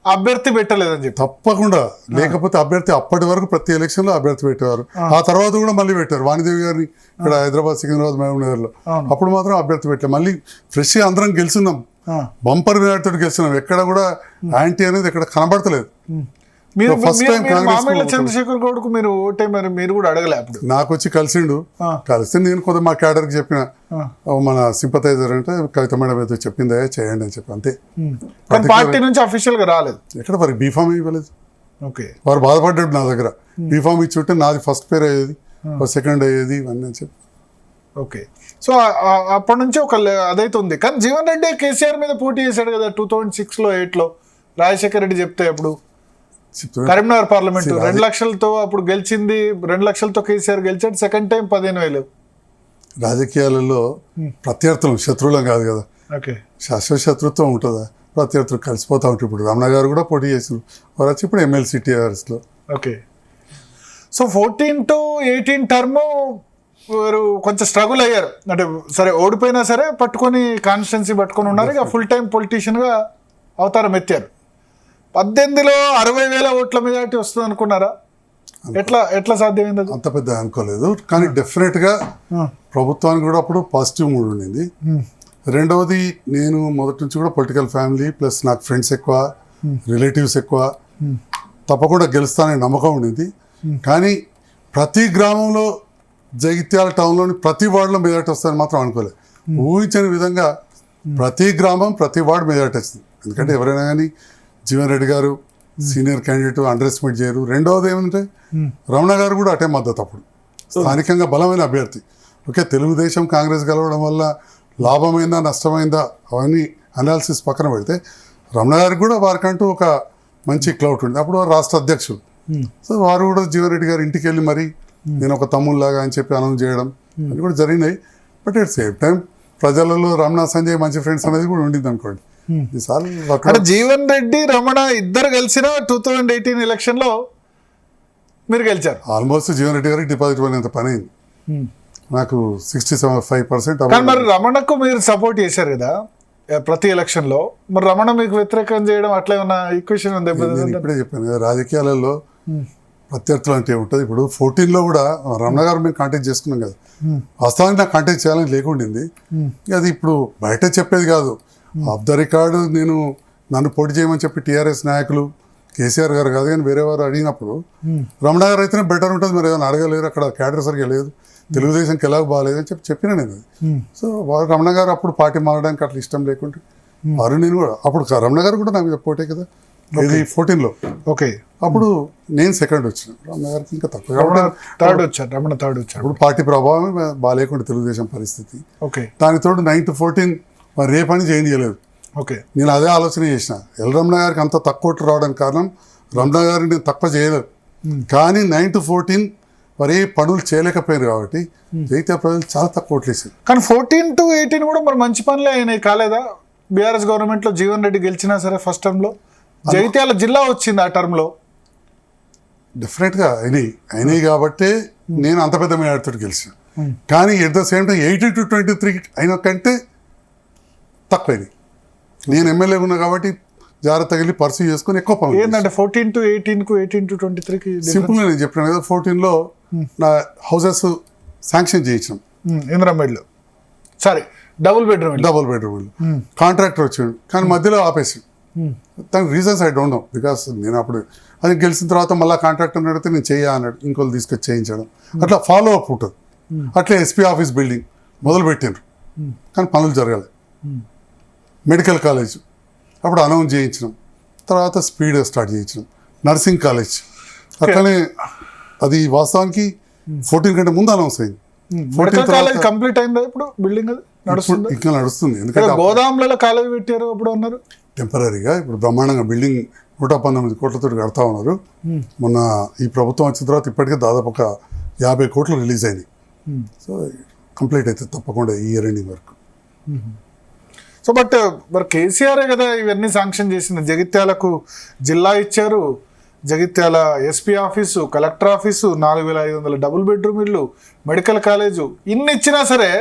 అభ్యర్థి పెట్టలేదని చెప్పి. తప్పకుండా, లేకపోతే అభ్యర్థి అప్పటి వరకు ప్రతి ఎలక్షన్ లో అభ్యర్థి పెట్టేవారు. ఆ తర్వాత కూడా మళ్ళీ పెట్టారు వాణిదేవి గారిని ఇక్కడ హైదరాబాద్, సికింద్రాబాద్, మహబూబ్ నగర్ లో. అప్పుడు మాత్రం అభ్యర్థి పెట్టారు. మళ్ళీ ఫ్రెష్ గా అందరం గెలుచున్నాం, బంపర్ వినాయకుడితో గెలుచున్నాం. ఎక్కడ కూడా యాంటీ అనేది ఎక్కడ కనబడతలేదు. ఫస్ట్ టైం మామిళ్ళ చంద్రశేఖర్ గౌడ్కు మీరు ఓటే మరి మీరు కూడా అడగలే అప్పుడు? నాకు వచ్చి కలిసిండు, కలిస్తే నేను కొద్దిగా మా క్యాడర్ కి చెప్పిన, మన సింపథైజర్ అంటే కవిత మేడం అయితే చెప్పిందే చేయండి అని చెప్పి, అంతే. పార్టీ నుంచి అఫీషియల్ గా రాలేదు ఎక్కడ, వారికి బీఫామ్ ఇవ్వలేదు. ఓకే. వారు బాధపడ్డాడు నా దగ్గర, బీఫామ్ ఇచ్చి ఉంటే నాది ఫస్ట్ పేరు అయ్యేది, సెకండ్ అయ్యేది, ఇవన్నీ అని చెప్పి. ఓకే. సో అప్పటి నుంచి ఒక అదైతే ఉంది. కానీ జీవన్ రెడ్డి కేసీఆర్ మీద పోటీ చేశాడు కదా 2006లో 8లో, రాజశేఖర రెడ్డి చెప్తే అప్పుడు కరీంనగర్ పార్లమెంట్ 2 లక్షలతో అప్పుడు గెలిచింది. 2 లక్షలతో కేసీఆర్ గెలిచాడు. Second time 15,000. రాజకీయాలలో ప్రత్యర్థులు శత్రువులం కాదు కదా, శాశ్వత శత్రుత్వం ఉంటుందా? ప్రత్యర్థులు కలిసిపోతా ఉంటారు. ఇప్పుడు రమణ గారు కూడా పోటీ చేశారు, వారు వచ్చి ఇప్పుడు ఎమ్మెల్సీ టీఆర్ఎస్ లో. ఓకే. సో 14 to 18 టర్మ్ వారు కొంచెం స్ట్రగుల్ అయ్యారు. అంటే సరే ఓడిపోయినా సరే పట్టుకొని కాన్స్టిట్యున్సీ పట్టుకొని ఉన్నారు. ఇక ఫుల్ టైం పొలిటీషియన్ గా అవతారం ఎత్తారు. 18లో 60,000 ఓట్ల మెజారిటీ వస్తుంది అనుకున్నారా? ఎట్లా సాధ్యమైంది? అంత పెద్ద అనుకోలేదు, కానీ డెఫినెట్ గా ప్రభుత్వానికి కూడా అప్పుడు పాజిటివ్ మూడ్ ఉండింది. రెండవది, నేను మొదటి నుంచి కూడా పొలిటికల్ ఫ్యామిలీ ప్లస్ నాకు ఫ్రెండ్స్ ఎక్కువ, రిలేటివ్స్ ఎక్కువ, తప్పకుండా గెలుస్తానని నమ్మకం ఉండింది. కానీ ప్రతి గ్రామంలో, జగిత్యాల టౌన్లోని ప్రతి వార్డులో మెజారిటీ వస్తుందని మాత్రం అనుకోలేదు. ఊహించని విధంగా ప్రతి గ్రామం, ప్రతి వార్డు మెజారిటీ వచ్చింది. ఎందుకంటే ఎవరైనా కానీ జీవన్ రెడ్డి గారు సీనియర్ క్యాండిడేట్, అండర్ ఎస్టిమేట్ చేయరు. రెండవది ఏమంటే రమణ గారు కూడా అటే మద్దతు, అప్పుడు స్థానికంగా బలమైన అభ్యర్థి. ఓకే, తెలుగుదేశం కాంగ్రెస్ కలవడం వల్ల లాభమైందా నష్టమైందా అవన్నీ అనాలిసిస్ పక్కన పెడితే, రమణ గారికి కూడా వారికంటూ ఒక మంచి క్లౌట్ ఉంది. అప్పుడు వారు రాష్ట్ర అధ్యక్షుడు. సో వారు కూడా జీవన్ రెడ్డి గారు ఇంటికి వెళ్ళి మరి నేను ఒక తమ్ముళ్ళలాగా అని చెప్పి అనౌన్స్ చేయడం అది కూడా జరిగినాయి. బట్ అట్ సేమ్ టైం ప్రజలలో రమణ, సంజయ్ మంచి ఫ్రెండ్స్ అనేది కూడా ఉండింది అనుకోండి. జీవన్ రెడ్డి, రమణ ఇద్దరు కలిసిన 2018 ఎలక్షన్ లో మీరు గెలిచారు. ఆల్మోస్ట్ జీవన్ రెడ్డి గారికి డిపాజిట్ పడినంత పని అయింది. నాకు 65%. మరి రమణకు మీరు సపోర్ట్ చేశారు కదా ప్రతి ఎలక్షన్ లో, మరి రమణ మీకు వ్యతిరేకం చేయడం అట్లా ఏమన్నా ఈక్వేషన్ ఉంది? ఇప్పుడే చెప్పాను కదా, రాజకీయాలలో ప్రత్యర్థులు అంటే ఉంటుంది. ఇప్పుడు 14లో కూడా రమణ గారు మేము కాంటాక్ట్ చేసుకున్నాం కదా, వాస్తవానికి నాకు కాంటాక్ట్ చేయాలని లేకుండింది. అది ఇప్పుడు బయట చెప్పేది కాదు, ఆఫ్ ద రికార్డు. నన్ను పోటీ చేయమని చెప్పి టీఆర్ఎస్ నాయకులు, కేసీఆర్ గారు కాదు కానీ వేరే వారు అడిగినప్పుడు రమణ గారు అయితేనే బెటర్ ఉంటుంది, మరి ఏమైనా అడగలేరు, అక్కడ క్యాడర్ సరిగ్గా లేదు, తెలుగుదేశంకి ఎలాగో బాగాలేదని చెప్పిన నేను. సో వారు రమణ గారు అప్పుడు పార్టీ మారడానికి అట్లా ఇష్టం లేకుంటే వారు నేను కూడా అప్పుడు రమణ గారు కూడా నాకు పోటీ కదా, ఇది 14లో. ఓకే. అప్పుడు నేను సెకండ్ వచ్చిన, రమణ గారికి ఇంకా తక్కువ, థర్డ్ వచ్చారు. రమణ థర్డ్ వచ్చారు. అప్పుడు పార్టీ ప్రభావం బాగాలేకుండా తెలుగుదేశం పరిస్థితి. ఓకే. దానితోడు 9 to 14 మరి రే పని చేయలేదు. ఓకే. నేను అదే ఆలోచన చేసిన. రమణ గారికి అంత తక్కువ ఓట్లు రావడానికి కారణం రమణ గారిని నేను తక్కువ చేయలేదు, కానీ 9 to 14 మరి పనులు చేయలేకపోయారు కాబట్టి జైత్యాల ప్రజలు చాలా తక్కువ ఓట్లు వేసారు. కానీ 14 to 18 కూడా మరి మంచి పనులే అయినాయి కాలేదా? బీఆర్ఎస్ గవర్నమెంట్లో జీవన్ రెడ్డి గెలిచినా సరే ఫస్ట్ టర్మ్లో జగిత్యాల జిల్లా వచ్చింది ఆ టర్మ్ లో. డెఫినెట్గా అయినాయి కాబట్టి నేను అంత పెద్ద మేడాడితో గెలిచాను. కానీ ఎట్ ద సేమ్ టైం 80-23 అయిన కంటే తక్కువైనాయి. నేను ఎమ్మెల్యే ఉన్నా కాబట్టి జాగ్రత్తగా వెళ్ళి పర్సూ చేసుకుని ఎక్కువ పనులు. ఏంటంటే 14 to 18 కు 18 to 23కి సింపుల్గా నేను చెప్పాను కదా, 14లో నా హౌసెస్ శాంక్షన్ చేయించాం. ఇంద్రమేడ్లో సారీ డబుల్ బెడ్రూమ్ కాంట్రాక్టర్ వచ్చాడు కానీ మధ్యలో ఆపేసి. దానికి reasons I don't know, because నేను అప్పుడు అది గెలిచిన తర్వాత మళ్ళీ కాంట్రాక్టర్ అడిగితే నేను అన్నాడు, ఇంకోళ్ళు తీసుకొచ్చి చేయించడం, అట్లా ఫాలో అప్ ఉంటుంది. అట్లే ఎస్పీ ఆఫీస్ బిల్డింగ్ మొదలు పెట్టినారు కానీ పనులు జరగాలి. మెడికల్ కాలేజ్ అప్పుడు అనౌన్స్ చేయించినాం, తర్వాత స్పీడ్ స్టార్ట్ చేయించినాం. నర్సింగ్ కాలేజ్ అట్లనే అది వాస్తవానికి 14 కంటే ముందు అనౌన్స్ అయింది. కంప్లీట్ అయిందా ఇప్పుడు బిల్డింగ్ ఇంకా నడుస్తుంది. ఎందుకంటే గోదాంలలో కాలేజ్ పెట్టారు అప్పుడు అన్నారు టెంపరీగా. ఇప్పుడు బ్రహ్మాండంగా బిల్డింగ్ 119 కోట్లతో కడతా ఉన్నారు. మొన్న ఈ ప్రభుత్వం వచ్చిన తర్వాత ఇప్పటికే దాదాపు ఒక 50 కోట్లు రిలీజ్ అయినాయి. సో కంప్లీట్ అవుతుంది తప్పకుండా ఈ ఇయర్ ఎండింగ్ వరకు. సో బట్ మరి కేసీఆరే కదా ఇవన్నీ శాంక్షన్ చేసింది. జగిత్యాలకు జిల్లా ఇచ్చారు, Jagtial SP office, collector office, 4500 double bedroom ఇల్లు, మెడికల్ కాలేజు, ఇన్ని ఇచ్చినా సరే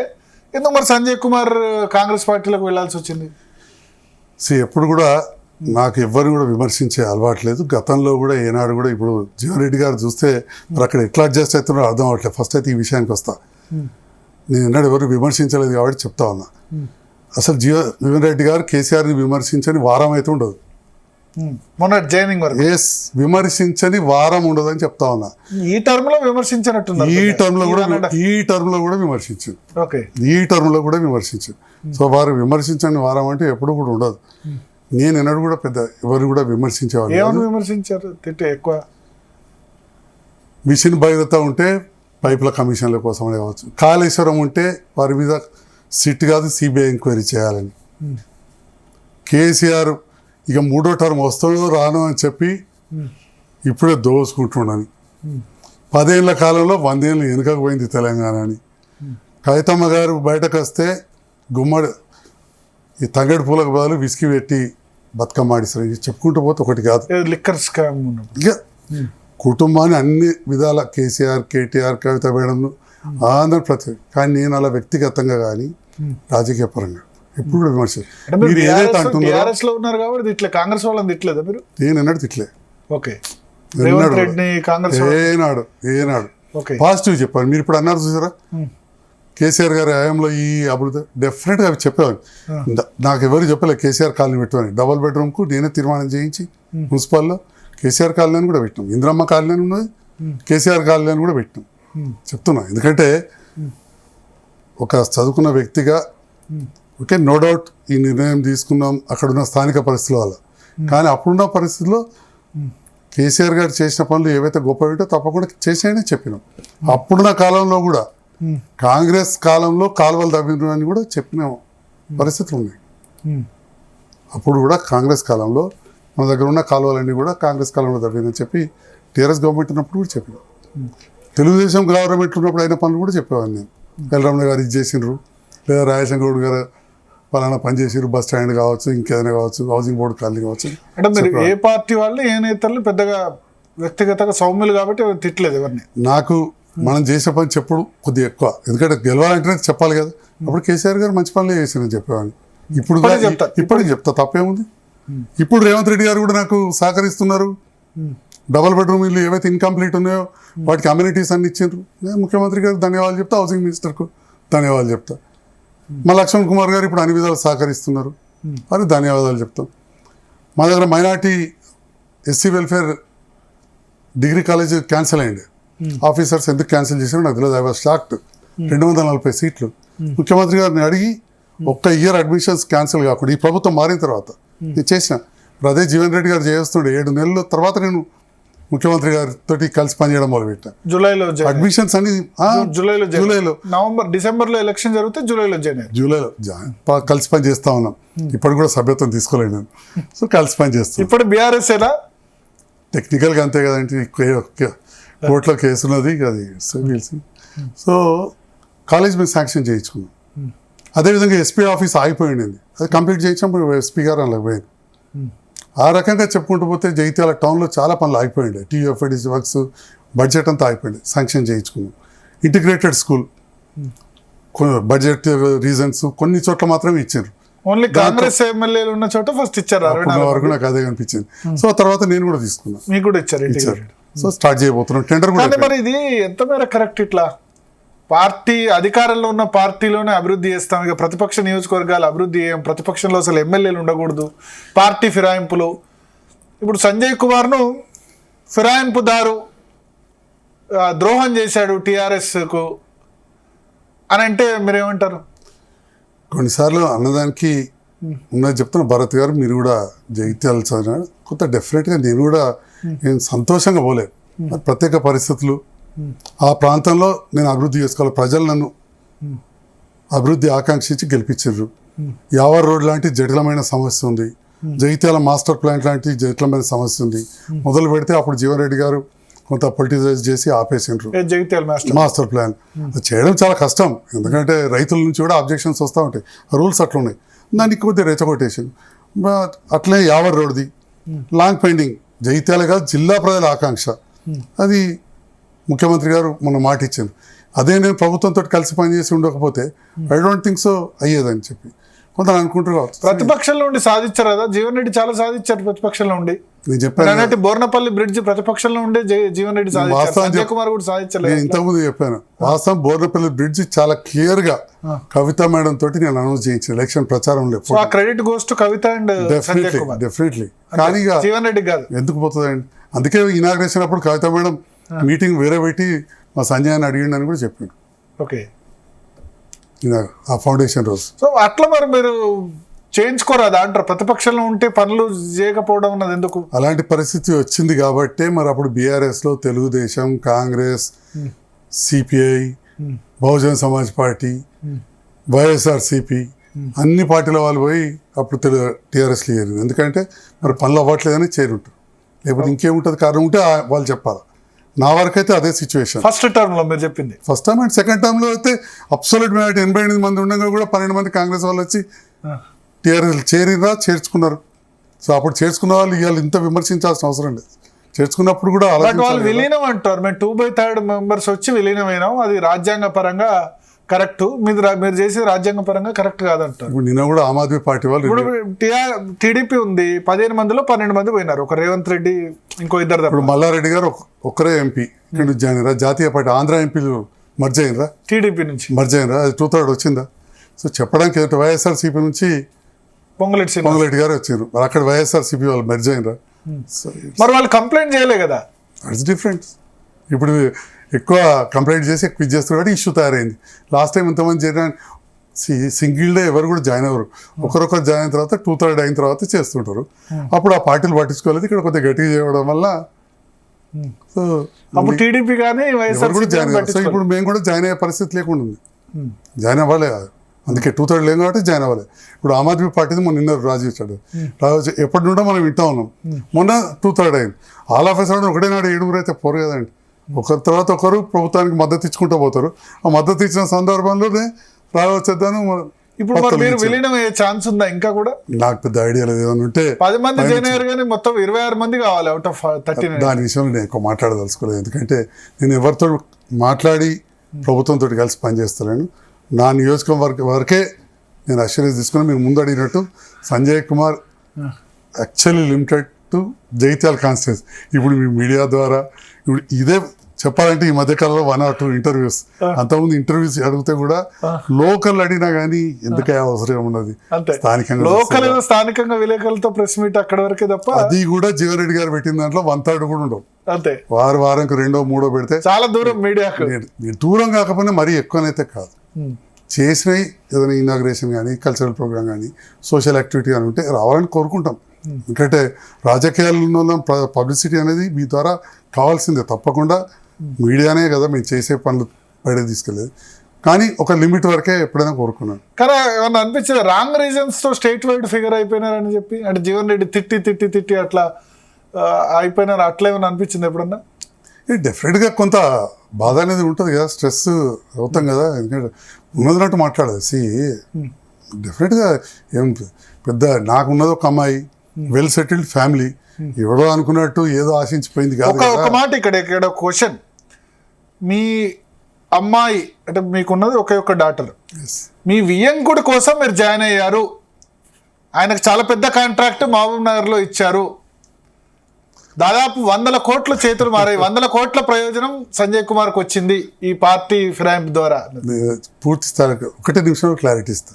ఎందుకు మరి సంజయ్ కుమార్ కాంగ్రెస్ పార్టీలోకి వెళ్లాల్సి వచ్చింది? ఎప్పుడు కూడా నాకు ఎవరిని కూడా విమర్శించే అలవాటు లేదు. గతంలో కూడా ఏనాడు కూడా, ఇప్పుడు జీవన్ రెడ్డి గారు చూస్తే మరి అక్కడ ఎట్లా అడ్జస్ట్ అవుతున్నారో అర్థం అవ్వట్లేదు. ఫస్ట్ అయితే ఈ విషయానికి వస్తా. నేను ఎన్నాడు ఎవరు విమర్శించలేదు కాబట్టి చెప్తా ఉన్నా. అసలు జీవన్ రెడ్డి గారు కేసీఆర్ని విమర్శించని వారం అయితే ఉండదు. మొన్న జైనింగ్ వరకు విమర్శించని వారం ఉండదు అని చెప్తా ఉన్నా. ఈ టర్మ్ లో విమర్శించినట్టున్నారు. ఈ టర్మ్ లో కూడా విమర్శించు. ఈ టర్మ్ లో కూడా విమర్శించు. సో వారు విమర్శించని వారం అంటే ఎప్పుడు కూడా ఉండదు. నేను ఎన్నడూ కూడా పెద్ద ఎవరు కూడా విమర్శించేవాళ్ళు. ఏమని విమర్శించారు? తిట్టే ఎక్కువ మిషన్ భద్రత ఉంటే పైపుల కమిషన్ల కోసం కావచ్చు, కాళేశ్వరం ఉంటే వారి మీద సిట్ కాదు సిబిఐ ఎంక్వైరీ చేయాలని, కేసీఆర్ ఇక 3వ టర్మ్ వస్తుందో రాను అని చెప్పి ఇప్పుడే దోసుకుంటున్నాను, 10 ఏళ్ల కాలంలో 100 ఏళ్ళు వెనుకకు పోయింది తెలంగాణ అని, కవితమ్మ గారు బయటకు వస్తే గుమ్మడి ఈ తంగడి పూలకు బదులు విసికి పెట్టి బతుకమ్మ ఆడిస్తారు. చెప్పుకుంటూ పోతే ఒకటి కాదు. లిక్కర్ స్కామ్ ఇక కుటుంబాన్ని అన్ని విధాల కేసీఆర్, కేటీఆర్, కవిత మేడం అందరూ ప్రతి, కానీ నేను అలా వ్యక్తిగతంగా కానీ రాజకీయ పరంగా ఎప్పుడు కూడా విమర్శ. మీరు ఏదైతే అంటున్నారో కాంగ్రెస్ వాళ్ళని తిట్టలేదా మీరు? నేను ఎన్నడూ తిట్టలే. ఓకే, ఏనాడు పాజిటివ్ చెప్పాను. మీరు ఇప్పుడు అన్నారు చూసారా కేసీఆర్ గారి హయాంలో ఈ అభివృద్ధి, డెఫినెట్గా అవి చెప్పేవాడిని. నాకు ఎవరు చెప్పలే కేసీఆర్ కాలనీ పెట్టమని. డబుల్ బెడ్రూమ్కు నేనే తీర్మానం చేయించి మున్సిపల్లో కేసీఆర్ కాలనీ కూడా పెట్టినాం, ఇంద్రమ్మ కాలనీ ఉన్నది, కేసీఆర్ కాలనీ కూడా పెట్టినాం. చెప్తున్నా ఎందుకంటే ఒక చదువుకున్న వ్యక్తిగా ఓకే, నో డౌట్ ఈ నిర్ణయం తీసుకున్నాం అక్కడున్న స్థానిక పరిస్థితుల వల్ల. కానీ అప్పుడున్న పరిస్థితుల్లో కేసీఆర్ గారు చేసిన పనులు ఏవైతే గొప్ప ఉంటో తప్పకుండా చేసేయని చెప్పినాం. అప్పుడున్న కాలంలో కూడా కాంగ్రెస్ కాలంలో కాలువలు తవ్విందని కూడా చెప్పిన పరిస్థితులు ఉన్నాయి. అప్పుడు కూడా కాంగ్రెస్ కాలంలో మన దగ్గర ఉన్న కాలువలన్నీ కూడా కాంగ్రెస్ కాలంలో తవ్విందని చెప్పి టీఆర్ఎస్ గవర్నమెంట్ ఉన్నప్పుడు కూడా చెప్పినాం. తెలుగుదేశం గవర్నమెంట్ ఉన్నప్పుడు అయిన పనులు కూడా చెప్పేవాడిని నేను. ఎల్రమణ గారు ఇది చేసిండ్రు, లేదా రాజశేఖర్ గారు పలానా పని చేసిరు, బస్ స్టాండ్ కావచ్చు, ఇంకేదైనా కావచ్చు, హౌసింగ్ బోర్డు కాలనీ కావచ్చు. అంటే మీరు ఏ పార్టీ వాళ్ళు ఏ నేతలు పెద్దగా వ్యక్తిగతంగా సౌమ్యులు కాబట్టి తిట్టలేదు ఎవరిని. నాకు మనం చేసే పని చెప్పుడు కొద్దిగా ఎక్కువ, ఎందుకంటే గెలవాలంటేనే చెప్పాలి కదా. అప్పుడు కేసీఆర్ గారు మంచి పనులే చేసిందని చెప్పేవాడిని. ఇప్పటికి చెప్తా తప్పేముంది. ఇప్పుడు రేవంత్ రెడ్డి గారు కూడా నాకు సహకరిస్తున్నారు. డబుల్ బెడ్రూమ్ ఇల్లు ఏవైతే ఇన్కంప్లీట్ ఉన్నాయో వాటికి అమ్యూనిటీస్ అన్ని ఇచ్చిండ్రు. నేను ముఖ్యమంత్రి గారు ధన్యవాదాలు చెప్తా, హౌసింగ్ మినిస్టర్కు ధన్యవాదాలు చెప్తా. మా లక్ష్మణ్ కుమార్ గారు ఇప్పుడు అన్ని విధాలు సహకరిస్తున్నారు, అని ధన్యవాదాలు చెప్తాం. మా దగ్గర minority SC welfare degree college cancel అయ్యింది. ఆఫీసర్స్ ఎందుకు క్యాన్సిల్ చేశారో నాకు తెలియదు. I was shocked. 240 సీట్లు ముఖ్యమంత్రి గారిని అడిగి ఒక్క ఇయర్ అడ్మిషన్స్ క్యాన్సిల్ కాకుండా ఈ ప్రభుత్వం మారిన తర్వాత నేను చేసిన. ఇప్పుడు అదే జీవన్ రెడ్డి గారు చేస్తుండే 7 నెలల తర్వాత నేను ముఖ్యమంత్రి గారితో కలిసి పనిచేయడం మొదలుపెట్టాను. జూలైలో అడ్మిషన్స్ అన్ని జూలైలో డిసెంబర్లో ఎలక్షన్ జరిగితే జూలైలో కలిసి పని చేస్తా ఉన్నాం. ఇప్పుడు కూడా సభ్యత్వం తీసుకోలేదు నేను. సో కలిసి పని చేస్తాను. ఇప్పుడు బీఆర్ఎస్ టెక్నికల్గా అంతే కదండి, కోర్టులో కేసు ఉన్నది అది. సో కాలేజ్ మీద శాంక్షన్ చేయించుకున్నాం. అదేవిధంగా ఎస్పీ ఆఫీస్ ఆగిపోయింది, అది కంప్లీట్ చేయించినప్పుడు ఎస్పీ గారు అలా పోయింది. ఆ రకంగా చెప్పుకుంటూ పోతే జగిత్యాల టౌన్లో చాలా పనులు ఆగిపోయింది. టీయూఎఫ్ఐడిసి వర్క్స్ బడ్జెట్ అంతా ఆగిపోయింది, శాంక్షన్ చేయించుకున్నాం. ఇంటిగ్రేటెడ్ స్కూల్ బడ్జెట్ రీజన్స్ కొన్ని చోట్ల మాత్రమే ఇచ్చారు. ఓన్లీ కాంగ్రెస్ ఎమ్మెల్యేలు ఉన్న చోట ఫస్ట్ ఇచ్చారు. వరకు నాకు అదే అనిపించింది. సో తర్వాత నేను కూడా తీసుకున్నాను. మీకు కూడా ఇచ్చారు. సో స్టార్ట్ చేయబోతున్నాం. టెండర్ కూడా. మరి ఇది ఎంత మేర కరెక్ట్? ఇట్లా పార్టీ అధికారంలో ఉన్న పార్టీలోనే అభివృద్ధి చేస్తాం, ఇక ప్రతిపక్ష నియోజకవర్గాలు అభివృద్ధి చేయం, ప్రతిపక్షంలో అసలు ఎమ్మెల్యేలు ఉండకూడదు, పార్టీ ఫిరాయింపులు. ఇప్పుడు సంజయ్ కుమార్ను ఫిరాయింపుదారు ద్రోహం చేశాడు టీఆర్ఎస్కు అని అంటే మీరేమంటారు? కొన్నిసార్లు అన్నదానికి ఉన్నది చెప్తున్న భరత్ గారు, మీరు కూడా జగిత్యాల చదివినారు కొంత. డెఫినెట్గా నేను కూడా నేను సంతోషంగా పోలేదు. ప్రత్యేక పరిస్థితులు, ఆ ప్రాంతంలో నేను అభివృద్ధి చేసుకోవాలి, ప్రజలు నన్ను అభివృద్ధి ఆకాంక్షించి గెలిపించారు. యావర్ రోడ్ లాంటి జటిలమైన సమస్య ఉంది, జగిత్యాల మాస్టర్ ప్లాన్ లాంటి జటిలమైన సమస్య ఉంది. మొదలు పెడితే అప్పుడు జీవన్ రెడ్డి గారు కొంత పొలిటిసైజ్ చేసి ఆపేసిండ్రు మాస్టర్ ప్లాన్. అది చేయడం చాలా కష్టం, ఎందుకంటే రైతుల నుంచి కూడా అబ్జెక్షన్స్ వస్తూ ఉంటాయి, రూల్స్ అట్లా ఉన్నాయి. దాన్ని కొద్దిగా రెచ్చగొట్టేసింది. అట్లే యావర్ రోడ్ది లాంగ్ పెండింగ్, జగిత్యాల కాదు జిల్లా ప్రజల ఆకాంక్ష. అది ముఖ్యమంత్రి గారు మొన్న మాట ఇచ్చారు. అదే నేను ప్రభుత్వంతో కలిసి పనిచేసి ఉండకపోతే ఐ డోంట్ థింక్ సో అయ్యేదని చెప్పి కొంత అనుకుంటారు కావచ్చు. ప్రతిపక్షంలో ఉండి సాధించారు కదా జీవన్ రెడ్డి, చాలా సాధించారు ప్రతిపక్షంలో ఉండి. నేను చెప్పాను బోర్నపల్లి బ్రిడ్జ్ ప్రతిపక్షంలో ఉండే జీవన్ రెడ్డి సాధించారు, సంజయ్ కుమార్ కూడా సాధించలేదు. నేను ఇంతకుముందు చెప్పాను వాస్తవం. బోర్నపల్లి బ్రిడ్జ్ చాలా క్లియర్ గా కవిత మేడం తోటి నేను అనౌన్స్ చేయించాను ఎలక్షన్ ప్రచారంలో. Credit goes to Kavitha and definitely. కానీ జీవన్ రెడ్డి కాదు, ఎందుకు పోతుందండి? అందుకే ఇనాగ్రేషన్ అప్పుడు కవిత మేడం మీటింగ్ వేరే పెట్టి మా సంజయ్ అని అడిగిండు అని కూడా చెప్పాడు. ఓకే, ఆ ఫౌండేషన్ రోజు. సో అట్లా మరి మీరు చేయించుకోరాదా అంటారు? ప్రతిపక్షంలో ఉంటే పనులు చేయకపోవడం అన్నది ఎందుకు? అలాంటి పరిస్థితి వచ్చింది కాబట్టే మరి అప్పుడు బీఆర్ఎస్లో తెలుగుదేశం, కాంగ్రెస్, సిపిఐ, బహుజన్ సమాజ్ పార్టీ, వైఎస్ఆర్సిపి అన్ని పార్టీల వాళ్ళు పోయి అప్పుడు టీఆర్ఎస్లో చేరింది. ఎందుకంటే మరి పనులు అవ్వట్లేదని చేరుంటారు, లేకపోతే ఇంకేముంటుంది కారణం ఉంటే వాళ్ళు చెప్పాలి. నా వరకు అయితే అదే సిచ్యువేషన్. ఫస్ట్ టర్మ్ లో మీరు చెప్పింది, first term and second term లో అయితే అబ్సల్యూట్ మెజారిటీ 88 మంది ఉండగా కూడా 12 మంది కాంగ్రెస్ వాళ్ళు వచ్చి టీఆర్ఎస్ చేరిరా, చేర్చుకున్నారు. సో అప్పుడు చేర్చుకున్న వాళ్ళు ఇవాళ ఇంత విమర్శించాల్సిన అవసరం లేదు. చేర్చుకున్నప్పుడు కూడా వాళ్ళు విలీనం అంటారు. మేము 2/3 మెంబర్స్ వచ్చి విలీనమైనాం, అది రాజ్యాంగ పరంగా కరెక్ట్, మీరు చేసేది రాజ్యాంగ పరంగా కరెక్ట్ కాదంటారు. ఇప్పుడు నిన్న కూడా ఆమ్ ఆద్మీ పార్టీ వాళ్ళు, ఇప్పుడు టీడీపీ ఉంది, 15 మందిలో 12 మంది పోయినారు, ఒక రేవంత్ రెడ్డి ఇంకో ఇద్దరు. ఇప్పుడు మల్లారెడ్డి గారు ఒక్కరే ఎంపీ ఇక్కడ నుంచి జాయిన్ అయ్యారా? జాతీయ పార్టీ ఆంధ్ర ఎంపీలు మర్జ్ అయినరా? టీడీపీ నుంచి మర్జ్ అయినరా? అది 2/3 వచ్చిందా? సో చెప్పడానికి వైఎస్ఆర్సీపీ నుంచి పొంగులేటి గారు వచ్చారు, మరి అక్కడ వైఎస్ఆర్సీపీ వాళ్ళు మెర్జ్ అయినరా? మరి వాళ్ళు కంప్లైంట్ చేయలే కదా, దట్స్ డిఫరెంట్. ఇప్పుడు ఎక్కువ కంప్లైంట్ చేసి ఎక్కువ ఇది చేస్తారు కాబట్టి ఇష్యూ తయారైంది. లాస్ట్ టైం ఎంతమంది చేరిన సింగిల్ డే ఎవరు కూడా జాయిన్ అవ్వరు, ఒకరొకరు జాయిన్ అయిన తర్వాత 2/3 అయిన తర్వాత చేస్తుంటారు. అప్పుడు ఆ పార్టీలు పట్టించుకోలేదు, ఇక్కడ కొద్దిగా గట్టిగా చేయడం వల్ల టీడీపీ కానీ వైఎస్ఆర్ కూడా జాయిన్ అయ్యారు. సో ఇప్పుడు మేము కూడా జాయిన్ అయ్యే పరిస్థితి లేకుండా ఉంది, జాయిన్ అవ్వాలి. అందుకే 2/3 లేం కాబట్టి జాయిన్ అవ్వాలి. ఇప్పుడు ఆమ్ ఆద్మీ పార్టీది మొన్న నిన్న రాజు వచ్చాడు, రాజు ఎప్పటి నుండో మనం వింటా ఉన్నాం. మొన్న 2/3 అయింది. ఆల్ ఆఫ్ ఎ సడన్ ఒకటే నాడు 7 అయితే పోరు కదండి. ఒకరి తర్వాత ఒకరు ప్రభుత్వానికి మద్దతు ఇచ్చుకుంటూ పోతారు. ఆ మద్దతు ఇచ్చిన సందర్భంలోనే రావచ్చేద్దాను. ఇప్పుడు మీరు విలీనం అయ్యే ఛాన్స్ ఉందా? ఇంకా కూడా నాకు పెద్ద ఐడియా లేదు. ఏమైనా ఉంటే 10 మంది జాయిన్ అయ్యారు కానీ మొత్తం 26 మంది కావాలి అవుట్ ఆఫ్ 39. దాని విషయంలో నేను ఎక్కువ మాట్లాడదలుచుకోలేదు, ఎందుకంటే నేను ఎవరితో మాట్లాడి ప్రభుత్వంతో కలిసి పనిచేస్తాను. నా నియోజకవర్గం వరకే నేను అష్యూరెన్స్ తీసుకుని మీరు ముందు అడిగినట్టు Sanjay Kumar actually limited to Jagtial constituency. ఇప్పుడు మీ మీడియా ద్వారా ఇప్పుడు ఇదే చెప్పాలంటే ఈ మధ్యకాలంలో 1 or 2 ఇంటర్వ్యూస్, అంతకుముందు ఇంటర్వ్యూస్ అడిగితే కూడా లోకల్ అడిగినా కానీ ఎందుకే అవసరం ఉన్నది, స్థానికంగా విలేకరులతో ప్రెస్ మీట్ అక్కడ వరకే తప్ప. అది కూడా జీవన్ రెడ్డి గారు పెట్టిన దాంట్లో 1/3 కూడా ఉండవు. అంతే, వారానికి 2 or 3 పెడితే చాలా దూరం మీడియాకు. దూరం కాకపోయినా మరీ ఎక్కువనైతే కాదు. చేసినవి ఏదైనా ఇనాగ్రేషన్ కానీ, కల్చరల్ ప్రోగ్రామ్ కానీ, సోషల్ యాక్టివిటీ కానీ ఉంటే రావాలని కోరుకుంటాం. ఎందుకంటే రాజకీయాల్లో పబ్లిసిటీ అనేది మీ ద్వారా కావాల్సిందే, తప్పకుండా. మీడియానే కదా మేము చేసే పనులు బయట తీసుకెళ్ళేది, కానీ ఒక లిమిట్ వరకే ఎప్పుడైనా కోరుకున్నాను. కానీ ఏమన్నా అనిపించింది రాంగ్ రీజన్స్ తో స్టేట్ వైడ్ ఫిగర్ అయిపోయినారని చెప్పి? అంటే జీవన్ రెడ్డి తిట్టి అట్లా అయిపోయినారు, అట్లా ఏమైనా అనిపించింది ఎప్పుడన్నా? డెఫినెట్గా కొంత బాధ అనేది ఉంటుంది కదా, స్ట్రెస్ అవుతాం కదా. ఎందుకంటే ఉన్నదినట్టు మాట్లాడదు. డెఫినెట్గా ఏం పెద్ద నాకున్నది ఒక అమ్మాయి, వెల్ సెటిల్డ్ ఫ్యామిలీ. ఎవడో అనుకున్నట్టు ఏదో ఆశించిపోయింది కాదు ఒక కదా. మాట ఇక్కడ క్వశ్చన్, మీ అమ్మాయి అంటే మీకున్నది ఒకే డాటర్, Yes. మీ వియ్యంకుడి కోసం మీరు జాయిన్ అయ్యారు, ఆయనకు చాలా పెద్ద కాంట్రాక్ట్ మహబూబ్ నగర్లో ఇచ్చారు, దాదాపు 100 కోట్ల చేతులు మారాయి, 100 కోట్ల ప్రయోజనం సంజయ్ కుమార్కి వచ్చింది ఈ పార్టీ ఫిరాయింపు ద్వారా. పూర్తి స్థాయికి ఒకటే నిమిషంలో క్లారిటీ ఇస్తా.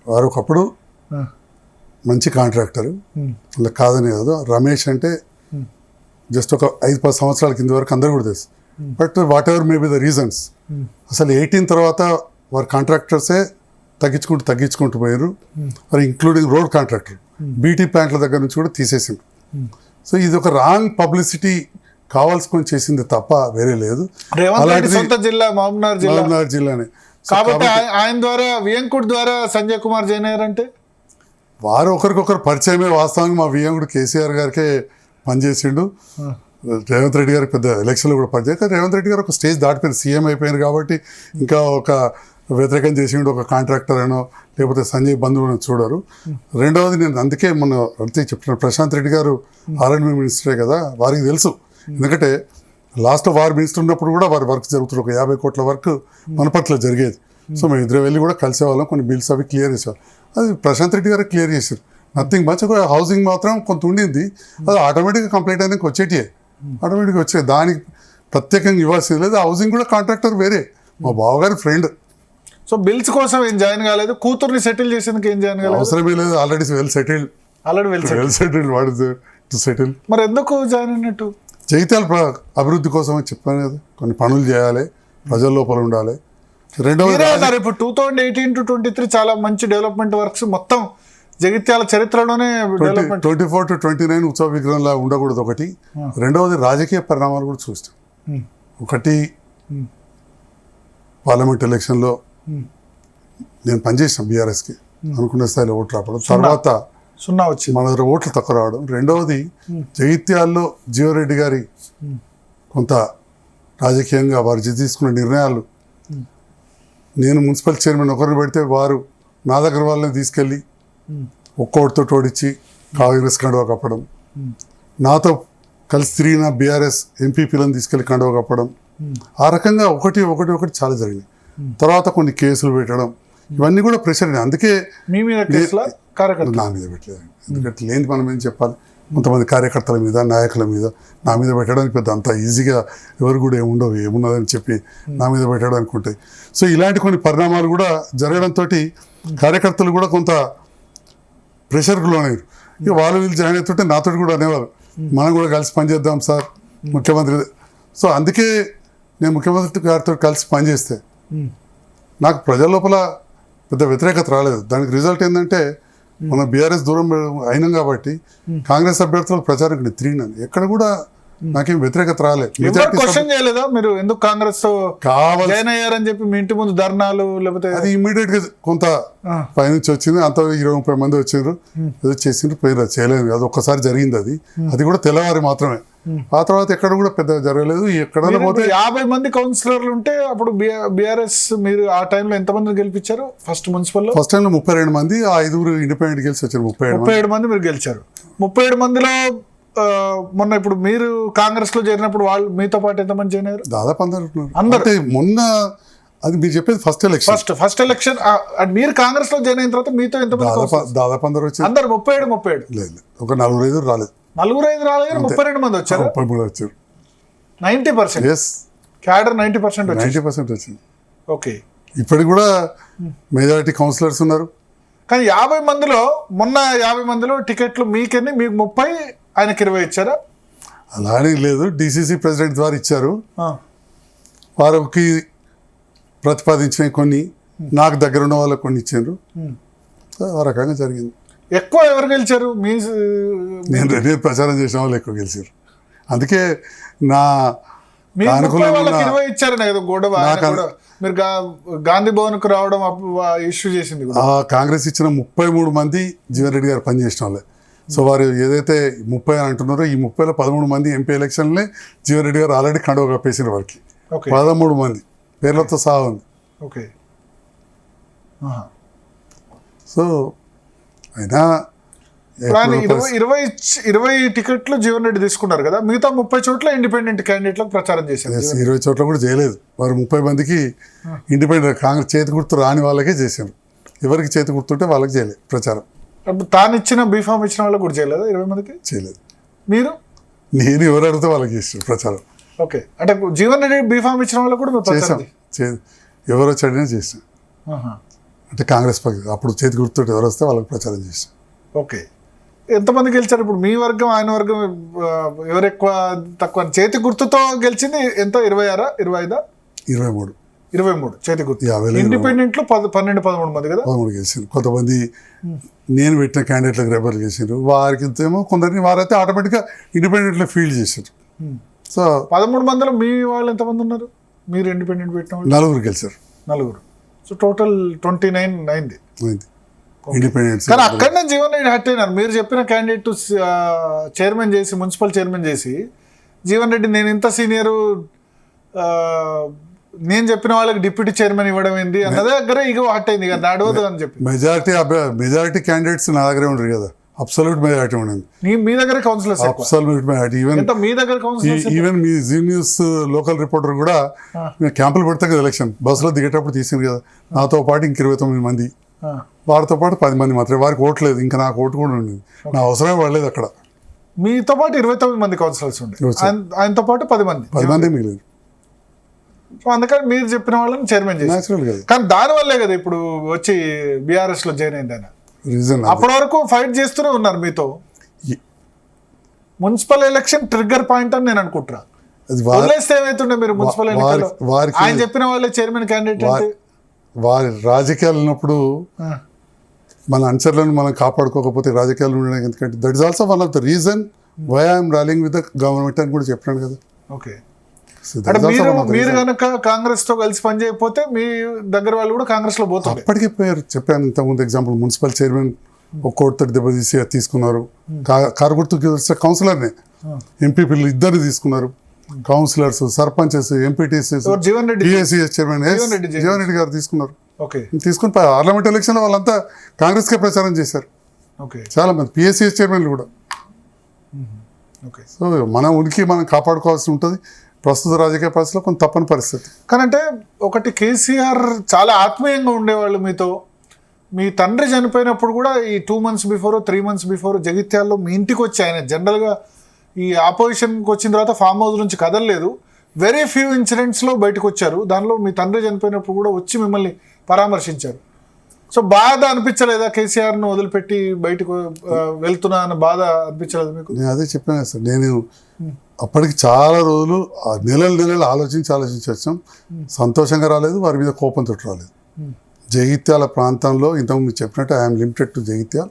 వారు ఒకప్పుడు మంచి కాంట్రాక్టర్, అలా కాదని కాదు. రమేష్ అంటే జస్ట్ ఒక 5-10 సంవత్సరాల కింద వరకు అందరూ కూడా తెలుసు. But what ever may be the reasons, అసలు 18 తర్వాత వారు కాంట్రాక్టర్సే తగ్గించుకుంటూ పోయారు. మరి ఇంక్లూడింగ్ రోడ్ కాంట్రాక్టర్, బీటీ ప్లాంట్ల దగ్గర నుంచి కూడా తీసేసింది. సో ఇది ఒక రాంగ్ పబ్లిసిటీ కావాల్సుకొని చేసింది తప్ప వేరే లేదు. రేవంత్ రెడ్డి సొంత జిల్లా మహబూబ్నగర్ జిల్లానే కాబట్టి ఆయన ద్వారా వియ్యంకుడి ద్వారా సంజయ్ కుమార్ జాయిన్ అయ్యారంటే వారు ఒకరికొకరు పరిచయమే. వాస్తవంగా మా వియ్యంకుడు కేసీఆర్ గారికే పనిచేసిండు. రేవంత్ రెడ్డి గారికి పెద్ద ఎలక్షన్లో కూడా పనిచేయక రేవంత్ రెడ్డి గారు ఒక స్టేజ్ దాటిపోయింది, సీఎం అయిపోయింది కాబట్టి ఇంకా ఒక వ్యతిరేకం చేసిండు ఒక కాంట్రాక్టర్ అనో లేకపోతే సంజయ్ బంధువులను చూడరు. రెండవది నేను అందుకే మొన్న అడితే చెప్తున్నాను, ప్రశాంత్ రెడ్డి గారు ఆర్ఎండ్బి మినిస్టరే కదా, వారికి తెలుసు. ఎందుకంటే లాస్ట్లో వారు మినిస్టర్ ఉన్నప్పుడు కూడా వారి వర్క్ జరుగుతుంది, ఒక 50 కోట్ల వర్క్ మనపట్ల జరిగేది. సో మేము ఇద్దరు వెళ్ళి కూడా కలిసేవాళ్ళం, కొన్ని బిల్స్ అవి క్లియర్ చేసాం. అది ప్రశాంత్ రెడ్డి గారు క్లియర్ చేశారు. Nothing much. ఒక హౌసింగ్ మాత్రం కొంత ఉండింది, అది ఆటోమేటిక్గా కంప్లీట్ అయినాక వచ్చేటియే, ఆటోమేటిక్గా వచ్చేది. దానికి ప్రత్యేకంగా ఇవ్వాల్సింది లేదు. హౌసింగ్ కూడా కాంట్రాక్టర్ వేరే, మా బావగారి ఫ్రెండ్. సో బిల్స్ కోసం ఏం జాయిన్ కాలేదు, కూతుర్ని సెటిల్ చేసేందుకు ఏం జాయిన్ కాలేదు, అవసరమే లేదు. ఆల్రెడీ వెల్ సెటిల్డ్ వాడు టు సెటిల్. మరి ఎందుకు జాయిన్ అయినట్టు? జగిత్యాల అభివృద్ధి కోసం అని చెప్పాను కదా, కొన్ని పనులు చేయాలి, ప్రజల లోపల ఉండాలి. రెండవది ఇప్పుడు 2018 to 23 చాలా మంచి డెవలప్మెంట్ వర్క్స్ మొత్తం జగిత్యాల చరిత్రలోనే 24 to 29 ఉత్సవ విగ్రహంలా ఉండకూడదు ఒకటి. రెండవది రాజకీయ పరిణామాలు కూడా చూస్తాం. ఒకటి పార్లమెంట్ ఎలక్షన్లో నేను పనిచేసాను బీఆర్ఎస్కి, అనుకున్న స్థాయిలో ఓట్లు రావడం, తర్వాత 0 వచ్చింది, మన దగ్గర ఓట్లు తక్కువ రావడం. రెండవది జగిత్యాల్లో జీవరెడ్డి గారి కొంత రాజకీయంగా వారు తీసుకున్న నిర్ణయాలు, నేను మున్సిపల్ చైర్మన్ ఒకరిని పెడితే వారు నా దగ్గర వాళ్ళని తీసుకెళ్ళి ఒక్కోటితో ఓడించి కాంగ్రెస్ కండువా కప్పడం, నాతో కలిసి తిరిగిన బీఆర్ఎస్ ఎంపీపీలను తీసుకెళ్ళి కండువా కప్పడం, ఆ రకంగా ఒకటి చాలా జరిగినాయి. తర్వాత కొన్ని కేసులు పెట్టడం, ఇవన్నీ కూడా ప్రెషర్. అందుకే మీ మీద నా మీద పెట్టలేదు. ఎందుకంటే లేని మనం ఏం చెప్పాలి, కొంతమంది కార్యకర్తల మీద నాయకుల మీద నా మీద పెట్టడానికి పెద్ద అంత ఈజీగా ఎవరు కూడా ఏముండవు, ఏమున్నదని చెప్పి నా మీద పెట్టడానికి ఉంటాయి. సో ఇలాంటి కొన్ని పరిణామాలు కూడా జరగడంతో కార్యకర్తలు కూడా కొంత ప్రెషర్కి లోనయ్యారు. ఇక వాళ్ళు వీళ్ళు జాయిన్ అవుతుంటే నాతో కూడా అనేవారు, మనం కూడా కలిసి పనిచేద్దాం సార్ ముఖ్యమంత్రి. సో అందుకే నేను ముఖ్యమంత్రి గారితో కలిసి పనిచేస్తే నాకు ప్రజల లోపల పెద్ద వ్యతిరేకత రాలేదు. దానికి రిజల్ట్ ఏంటంటే మన బీఆర్ఎస్ దూరం అయినాం కాబట్టి కాంగ్రెస్ అభ్యర్థులకు ప్రచారం తిరిగినాను, ఎక్కడ కూడా నాకేం వ్యతిరేకత రాలేదు. క్వశ్చన్ చేయలేదా మీరు ఎందుకు కాంగ్రెస్ జాయిన్ అయ్యారని చెప్పి మీ ఇంటి ముందు ధర్నాలు? లేకపోతే అది ఇమ్మీడియట్ గా కొంత పైనుంచి వచ్చింది, అంత 20-30 మంది వచ్చిండ్రు, ఏదో చేసిండ్రు, పోయిన చేయలేదు. అది ఒక్కసారి జరిగింది, అది కూడా తెల్లవారి మాత్రమే. ఆ తర్వాత ఎక్కడ కూడా పెద్దగా జరగలేదు. ఎక్కడ 50 మంది కౌన్సిలర్లు ఉంటే అప్పుడు బీఆర్ఎస్ మీరు ఆ టైంలో ఎంత మందిని గెలిపించారు? ఫస్ట్ మున్సిపల్ ఫస్ట్ టైంలో 32 మంది, 5 ఇండిపెండెంట్ గెలిచి వచ్చారు. 37 మంది మీరు గెలిచారు. 37 మందిలో మొన్న ఇప్పుడు మీరు కాంగ్రెస్ లో చేరినప్పుడు వాళ్ళు మీతో పాటు ఎంతమంది జాయిన్ అయ్యారు? దాదాపు అందరూ. మొన్న అది మీరు చెప్పేది ఫస్ట్ ఎలక్షన్ మీరు కాంగ్రెస్ లో జాయిన్ అయిన తర్వాత మీతో ఎంతమంది? దాదాపు అందరూ వచ్చారు. అందరు 37 లేదు, ఒక 4-5 రాలేదు. 4-5 రాలేదు, 32 మంది వచ్చారు. 33 వచ్చారు. 90%. క్యాడర్ 90% వచ్చింది. ఓకే. ఇప్పటికి కూడా మెజారిటీ కౌన్సిలర్స్ ఉన్నారు. కానీ 50 మందిలో మొన్న 50 మందిలో టికెట్లు మీకెన్ని? మీకు 30, ఆయనకి 20 ఇచ్చారా? అలానే లేదు, డిసిసి ప్రెసిడెంట్ ద్వారా ఇచ్చారు. వారికి ప్రతిపాదించిన కొన్ని, నాకు దగ్గర ఉన్న వాళ్ళకి కొన్ని ఇచ్చారు. ఆ రకంగా జరిగింది. ఎక్కువ ఎవరు గెలిచారు? నేను ప్రచారం చేసిన వాళ్ళు ఎక్కువ గెలిచారు. అందుకే నా ఇచ్చారనే కదా గొడవ. మీరు గాంధీ భవన్ కు రావడం ఇష్యూ చేసింది. కాంగ్రెస్ ఇచ్చిన 33 మంది జీవన్ రెడ్డి గారు పనిచేసిన వాళ్ళే. సో వారు ఏదైతే 30 అని అంటున్నారో, ఈ 30లో 13 మంది ఎంపీ ఎలక్షన్లే జీవన్ రెడ్డి గారు ఆల్రెడీ కండువ కప్పేసిన వారికి. 13 మంది పేర్లతో సహా ఉంది. ఓకే. సో అయినా కానీ 20 టికెట్లు జీవన్ రెడ్డి తీసుకున్నారు కదా, మిగతా 30 చోట్ల ఇండిపెండెంట్ క్యాండిడేట్లకు ప్రచారం చేశారు. 20 చోట్ల కూడా చేయలేదు. వారు 30 మందికి ఇండిపెండెంట్ కాంగ్రెస్ చేతి గుర్తు రాని వాళ్ళకే చేశారు. ఎవరికి చేతి గుర్తుంటే వాళ్ళకి చేయలేదు ప్రచారం. అప్పుడు తాను ఇచ్చిన బీఫామ్ ఇచ్చిన వాళ్ళకి కూడా చేయలేదు 20 మందికి. చేయలేదు. మీరు నేను ఎవరు అడిగితే వాళ్ళకి చేసాను ప్రచారం. ఓకే, అంటే జీవన్ రెడ్డి బీఫామ్ ఇచ్చిన వాళ్ళకి కూడా చేసాం. ఎవరు వచ్చి అడిగినా చేసాం. అంటే కాంగ్రెస్ అప్పుడు చేతి గుర్తుంటే ఎవరు వస్తే వాళ్ళకి ప్రచారం చేసాం. ఓకే, ఎంతమంది గెలిచారు ఇప్పుడు మీ వర్గం ఆయన వర్గం? ఎవరు ఎక్కువ తక్కువ? చేతి గుర్తుతో గెలిచింది ఎంత? 26, 25, 23 చేతి గుర్తు. ఇండిపెండెంట్ లో 12-13 మంది కదా 13 గెలిచారు. కొంతమంది నేను పెట్టిన క్యాండిడేట్లకు రెబర్ చేశారు. వారికి ఏమో కొందరిని వారైతే ఆటోమేటిక్గా ఇండిపెండెంట్లో ఫీల్డ్ చేశారు. సో 13 మందిలో మీ వాళ్ళు ఎంతమంది ఉన్నారు? మీరు ఇండిపెండెంట్ పెట్టిన వాళ్ళు 4 గెలిచారు. 4. సో టోటల్ 29 అయింది ఇండిపెండెంట్. కానీ అక్కడనే జీవన్ రెడ్డి హట్ అయినారు. మీరు చెప్పిన క్యాండిడేట్ చైర్మన్ చేసి, మున్సిపల్ చైర్మన్ చేసి, జీవన్ రెడ్డి నేను ఇంత సీనియర్, నేను చెప్పిన వాళ్ళకి డిప్యూటీ చైర్మన్ ఇవ్వడం ఏంటి అన్నదే దగ్గర ఇగో హట్ అయింది కదా, నడవదు అని చెప్పి. మెజారిటీ క్యాండిడేట్స్ నా దగ్గరే ఉండరు కదా, అబ్సల్యూట్ మెజారిటీ ఉండదు. మీ దగ్గర కౌన్సిలర్స్ అబ్సల్యూట్ మెజారిటీ. మీ దగ్గర కౌన్సిలర్స్ ఈవెన్ మీ జీ న్యూస్ లోకల్ రిపోర్టర్ కూడా క్యాంపులు పెడతా కదా ఎలక్షన్, బస్సులో దిగేటప్పుడు తీసింది కదా, నాతో పాటు ఇంక 29 మంది, వారితో పాటు 10 మంది మాత్రమే. వారికి ఓటు లేదు, ఇంకా నాకు ఓటు కూడా ఉండేది, నా అవసరమే పడలేదు అక్కడ. మీతో పాటు 29 మంది కౌన్సిలర్స్ ఉండే, ఆయనతో పాటు 10 మంది మిగిలేదు. సో అందుకని మీరు చెప్పిన వాళ్ళని చైర్మన్ చేసి, కానీ దాని వల్లే కదా ఇప్పుడు వచ్చి బీఆర్ఎస్ లో జాయిన్ అయింది ఆయన. రీజన్ అప్పటి వరకు ఫైట్ చేస్తూనే ఉన్నారు మీతో. మున్సిపల్ ఎలక్షన్ ట్రిగ్గర్ పాయింట్ అని నేను అనుకుంటున్నా. వదిలేస్తే ఏమైతుండే మీరు మున్సిపల్ ఎన్నికల్లో ఆయన చెప్పిన వాళ్ళే చైర్మన్ క్యాండిడేట్ అంటే. వారి రాజకీయాలు ఉన్నప్పుడు మన అనుచరులను మనం కాపాడుకోకపోతే రాజకీయాలు ఉండడానికి ఎందుకంటే that is also one of the reason why I'm rallying with the government అని కూడా చెప్పాను కదా. ఓకే, మీరు కనుక కాంగ్రెస్ తో కలిసి పనిచేయకపోతే మీ దగ్గర వాళ్ళు కూడా కాంగ్రెస్ లో పోతారు. అప్పటికే పోయారు. చెప్పాను ఇంతకుముందు ఎగ్జాంపుల్, మున్సిపల్ చైర్మన్ ఒక కోటితోటి దెబ్బతీసి తీసుకున్నారు. కారు గుర్తుకి కౌన్సిలర్ని, ఎంపీపీలు ఇద్దరిని తీసుకున్నారు. Councillors, sarpanches, MPTCs, PSCS chairman Jeevan Reddy garu తీసుకున్నారు. తీసుకుని పార్లమెంట్ ఎలక్షన్ లో వాళ్ళంతా కాంగ్రెస్కే ప్రచారం చేశారు. చాలా మంది పిఎస్సిఎస్ చైర్మన్లు కూడా. సో మన ఉనికి మనం కాపాడుకోవాల్సి ఉంటుంది ప్రస్తుత రాజకీయ పరిస్థితిలో, కొంత తప్పని పరిస్థితి. కానంటే ఒకటి, కేసీఆర్ చాలా ఆత్మీయంగా ఉండేవాళ్ళు మీతో. మీ తండ్రి చనిపోయినప్పుడు కూడా ఈ 2 months బిఫోర్ 3 months బిఫోర్ జగిత్యాల్లో మీ ఇంటికి వచ్చి ఆయన జనరల్గా ఈ ఆపోజిషన్కి వచ్చిన తర్వాత ఫామ్ హౌస్ నుంచి కదలలేదు. వెరీ ఫ్యూ ఇన్సిడెంట్స్లో బయటకు వచ్చారు. దానిలో మీ తండ్రి చనిపోయినప్పుడు కూడా వచ్చి మిమ్మల్ని పరామర్శించారు. సో బాధ అనిపించలేదా కేసీఆర్ను వదిలిపెట్టి బయటకు వెళ్తున్నా అన్న బాధ అనిపించలేదు మీకు? నేను అదే చెప్పాను సార్, నేను అప్పటికి చాలా రోజులు నెలలు ఆలోచించి వచ్చాం. సంతోషంగా రాలేదు, వారి మీద కోపంతో రాలేదు. జగిత్యాల ప్రాంతంలో ఇంతకుముందు చెప్పినట్టు ఐఎమ్ లిమిటెడ్ టు జగిత్యాల.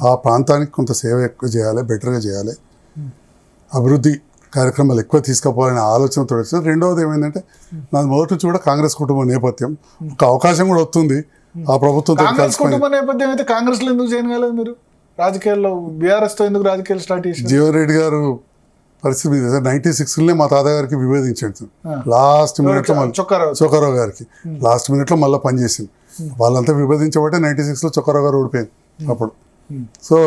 ఆ ప్రాంతానికి కొంత సేవ ఎక్కువ చేయాలి, బెటర్గా చేయాలి, అభివృద్ధి కార్యక్రమాలు ఎక్కువ తీసుకుపోవాలనే ఆలోచనతో వచ్చిన. రెండవది ఏమైందంటే, నాది మొదటి నుంచి కూడా కాంగ్రెస్ కుటుంబ నేపథ్యం, ఒక అవకాశం కూడా వస్తుంది ఆ ప్రభుత్వం. కుటుంబ నేపథ్యం అయితే కాంగ్రెస్ లో ఎందుకు జాయిన్ కాలేదు మీరు? రాజకీయాల్లో బీఆర్ఎస్ తో ఎందుకు రాజకీయాలు స్టార్ట్ చేశారు? జీవన్ రెడ్డి గారు పరిస్థితి మీద 96 మా తాతగారికి విభేదించాడు. లాస్ట్ మినిట్ లో చొక్కారావు గారికి లాస్ట్ మినిట్ లో మళ్ళీ పనిచేసింది. వాళ్ళంతా విభేదించబట్టే 96 చొక్కారావు గారు ఓడిపోయింది అప్పుడు. సో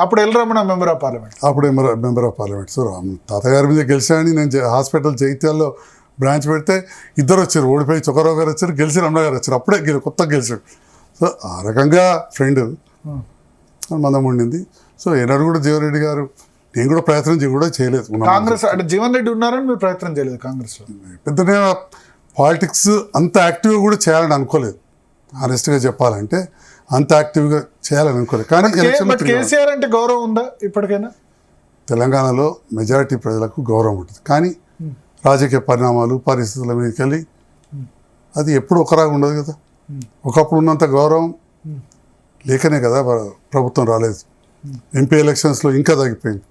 అప్పుడు ఎల్రమణ మెంబర్ ఆఫ్ పార్లమెంట్. అప్పుడు మెంబర్ ఆఫ్ పార్లమెంట్. సో తాతగారి మీద గెలిచానని నేను హాస్పిటల్ జగిత్యాల్లో బ్రాంచ్ పెడితే ఇద్దరు వచ్చారు, ఓడిపోయి చొక్కారావు గారు వచ్చారు, గెలిచి రమణ గారు వచ్చారు. అప్పుడే కొత్తగా గెలిచాడు. సో ఆ రకంగా ఫ్రెండ్ మనం ఉండింది. సో ఏనాడు కూడా జీవన్ రెడ్డి గారు, నేను కూడా ప్రయత్నం కూడా చేయలేదు. కాంగ్రెస్ అంటే జీవన్ రెడ్డి ఉన్నారని మీరు ప్రయత్నం చేయలేదు కాంగ్రెస్ లో? పెద్దగా పాలిటిక్స్ అంత యాక్టివ్గా కూడా చేయాలని అనుకోలేదు. ఆనెస్ట్గా చెప్పాలంటే అంత యాక్టివ్గా చేయాలని అనుకోలేదు. కానీ కేసీఆర్ అంటే గౌరవం ఉందా ఇప్పటికైనా? తెలంగాణలో మెజారిటీ ప్రజలకు గౌరవం ఉంటుంది. కానీ రాజకీయ పరిణామాలు, పరిస్థితుల మీదకి వెళ్ళి అది ఎప్పుడు ఒకలాగా ఉండదు కదా. ఒకప్పుడు ఉన్నంత గౌరవం లేకనే కదా ప్రభుత్వం రాలేదు. ఎంపీ ఎలక్షన్స్లో ఇంకా తగ్గిపోయింది.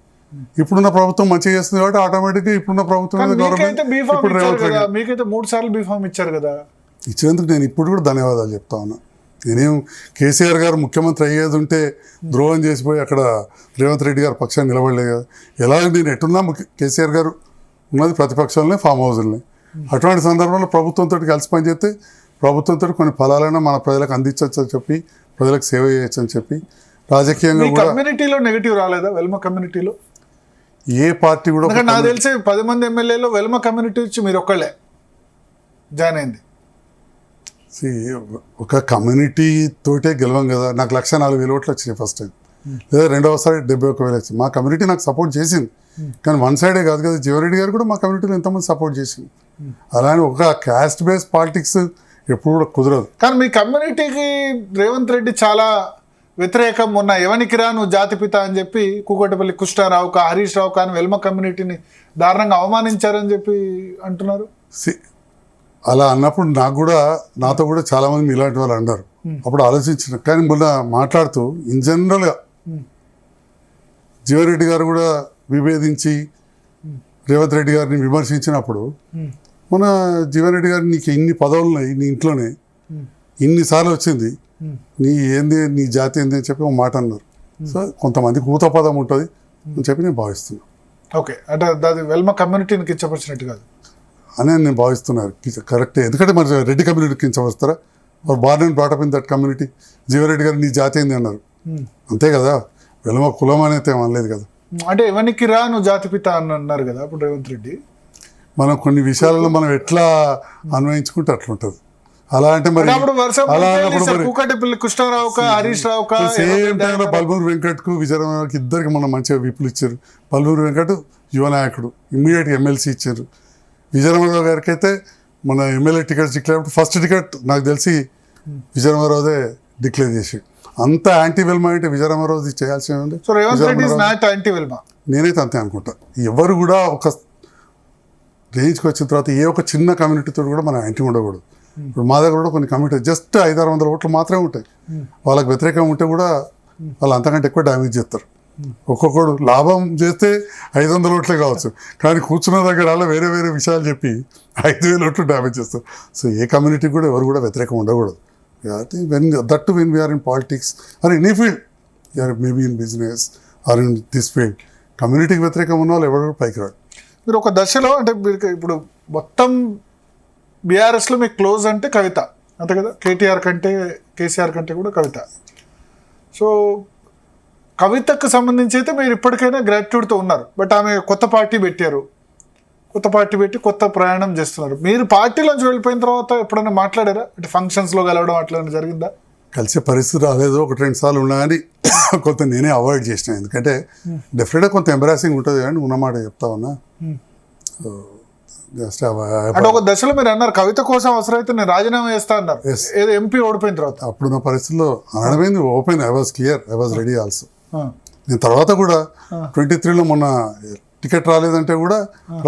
ఇప్పుడున్న ప్రభుత్వం మంచిగా చేస్తుంది కాబట్టి ఆటోమేటిక్గా ఇప్పుడున్న ప్రభుత్వం మీకైతే 3 సార్లు బీఫామ్ ఇచ్చారు కదా. ఇచ్చినందుకు నేను ఇప్పుడు కూడా ధన్యవాదాలు చెప్తా ఉన్నా. నేనేం కేసీఆర్ గారు ముఖ్యమంత్రి అయ్యేది ఉంటే ద్రోహం చేసిపోయి అక్కడ రేవంత్ రెడ్డి గారు పక్షాన్ని నిలబడలేదు కదా. ఎలాగ నేను ఎట్టున్నా కేసీఆర్ గారు ఉన్నది ప్రతిపక్షంలోనే, ఫామ్ హౌస్లోనే. అటువంటి సందర్భంలో ప్రభుత్వంతో కలిసి పనిచేస్తే ప్రభుత్వంతో కొన్ని ఫలాలైనా మన ప్రజలకు అందించవచ్చు అని చెప్పి, ప్రజలకు సేవ చేయొచ్చు అని చెప్పి రాజకీయంగా మీ కూడా కమ్యూనిటీలో నెగిటివ్ రాలేదా వెల్మ కమ్యూనిటీలో? ఏ పార్టీ కూడా ఎందుకంటే నాకు తెలిసి 10 మంది ఎమ్మెల్యేలో వెల్మ కమ్యూనిటీ వచ్చి మీరు ఒక్కళ్ళే జాయిన్ అయింది. ఒక కమ్యూనిటీ తోటే గెలవం కదా. నాకు 1,04,000 ఓట్లు వచ్చినాయి ఫస్ట్ టైం, లేదా రెండవసారి 71,000 వచ్చింది. మా కమ్యూనిటీ నాకు సపోర్ట్ చేసింది, కానీ వన్ సైడే కాదు కదా. జీవన్రెడ్డి గారు కూడా మా కమ్యూనిటీలో ఎంతమంది సపోర్ట్ చేసింది. అలానే ఒక క్యాస్ట్ బేస్డ్ పాలిటిక్స్ ఎప్పుడు కూడా కుదరదు. కానీ మీ కమ్యూనిటీకి రేవంత్ రెడ్డి చాలా వ్యతిరేకం. మొన్న ఎవనికి రా నువ్వు జాతిపిత అని చెప్పి కూకటపల్లి కృష్ణారావు హరీష్ రావు కానీ వెల్మ కమ్యూనిటీని దారుణంగా అవమానించారని చెప్పి అంటున్నారు. అలా అన్నప్పుడు నాతో కూడా చాలా మంది ఇలాంటి వాళ్ళు అన్నారు. అప్పుడు ఆలోచించిన, కానీ మొన్న మాట్లాడుతూ ఇన్ జనరల్గా జీవన్రెడ్డి గారు కూడా విభేదించి రేవంత్ రెడ్డి గారిని విమర్శించినప్పుడు, మన జీవన్రెడ్డి గారు నీకు ఇన్ని పదవులు ఉన్నాయి నీ ఇంట్లోనే, ఇన్నిసార్లు వచ్చింది, నీ జాతి ఏంది అని చెప్పి ఒక మాట అన్నారు. సో కొంతమందికి ఊత పదం ఉంటుంది అని చెప్పి నేను భావిస్తున్నాను. ఓకే, అంటే అది వెల్మ కమ్యూనిటీని కించపరిచినట్టు కాదు అని నేను భావిస్తున్నాను. కరెక్టే, ఎందుకంటే మరి Reddy community కించపరుస్తారా? Born and brought up in that community. Jeevan Reddy గారు నీ జాతి ఏంది అన్నారు, అంతే కదా. వెల్మ కులం అనేది అనలేదు కదా. అంటే ఎవరికి రా నువ్వు జాతిపిత అని అన్నారు కదా అప్పుడు రేవంత్ రెడ్డి. మనం కొన్ని విషయాలలో మనం ఎట్లా అన్వయించుకుంటే అట్లుంటుంది. అలా అంటే మరి కూకటపల్లి కృష్ణారావు హరీష్ రావు సేమ్ టైంలో బల్మూరు వెంకట్కు విజయరామకి ఇద్దరికి మనం మంచిగా విప్పులు ఇచ్చారు. బల్మూరు వెంకట్ యువ నాయకుడు, ఇమ్మీడియట్గా ఎమ్మెల్సీ ఇచ్చారు. విజయరామరావు గారికి అయితే మన MLA ticket declare first ticket నాకు తెలిసి విజయరామరావుదే డిక్లేర్ చేసి. అంత యాంటీ వెల్మా అంటే విజయరామరావు చేయాల్సి ఉంది. నేనైతే అంతే అనుకుంటా. ఎవరు కూడా ఒక రేంజ్కి వచ్చిన తర్వాత ఏ ఒక చిన్న కమ్యూనిటీతో కూడా మనం యాంటీ ఉండకూడదు. ఇప్పుడు మా దగ్గర కూడా కొన్ని కమ్యూనిటీ జస్ట్ 500-600 ఓట్లు మాత్రమే ఉంటాయి. వాళ్ళకి వ్యతిరేకంగా ఉంటే కూడా వాళ్ళు అంతకంటే ఎక్కువ డ్యామేజ్ చేస్తారు. ఒక్కొక్కడు లాభం చేస్తే 500 ఓట్లే కావచ్చు, కానీ కూర్చున్న దగ్గర అలా వేరే వేరే విషయాలు చెప్పి 5,000 ఓట్లు డ్యామేజ్ చేస్తారు. సో ఏ కమ్యూనిటీ కూడా ఎవరు కూడా వ్యతిరేకం ఉండకూడదు. That when we're in politics or any field, you're maybe in business or in this field, కమ్యూనిటీకి వ్యతిరేకం ఉన్న వాళ్ళు ఎవరు పైకి రాడు. మీరు ఒక దశలో అంటే మీరు ఇప్పుడు మొత్తం బీఆర్ఎస్లో మీకు క్లోజ్ అంటే కవిత అంతే కదా, కేసీఆర్ కంటే కూడా కవిత. సో కవితకు సంబంధించి అయితే మీరు ఇప్పటికైనా గ్రాట్యూడ్తో ఉన్నారు. బట్ ఆమె కొత్త పార్టీ పెట్టి కొత్త ప్రయాణం చేస్తున్నారు. మీరు పార్టీలోంచి వెళ్ళిపోయిన తర్వాత ఎప్పుడైనా మాట్లాడారా? అంటే ఫంక్షన్స్లో కలవడం అట్లా జరిగిందా? కలిసే పరిస్థితి రాలేదు, 1-2 సార్లు ఉన్నా కానీ కొంత నేనే అవాయిడ్ చేసిన. ఎందుకంటే డెఫినెట్గా కొంత ఎంబరాసింగ్ ఉంటుంది కానీ ఉన్నమాట చెప్తా ఉన్నా. అంటే ఒక దశలో మీరు అన్నారు కవిత కోసం అవసరమైతే నేను రాజీనామా చేస్తా అన్నారు, ఏదో ఎంపీ ఓడిపోయిన తర్వాత. అప్పుడున్న పరిస్థితిలో అనడమైంది open, I was clear, I was ready also. నేను తర్వాత కూడా 23లో మొన్న టికెట్ రాలేదంటే కూడా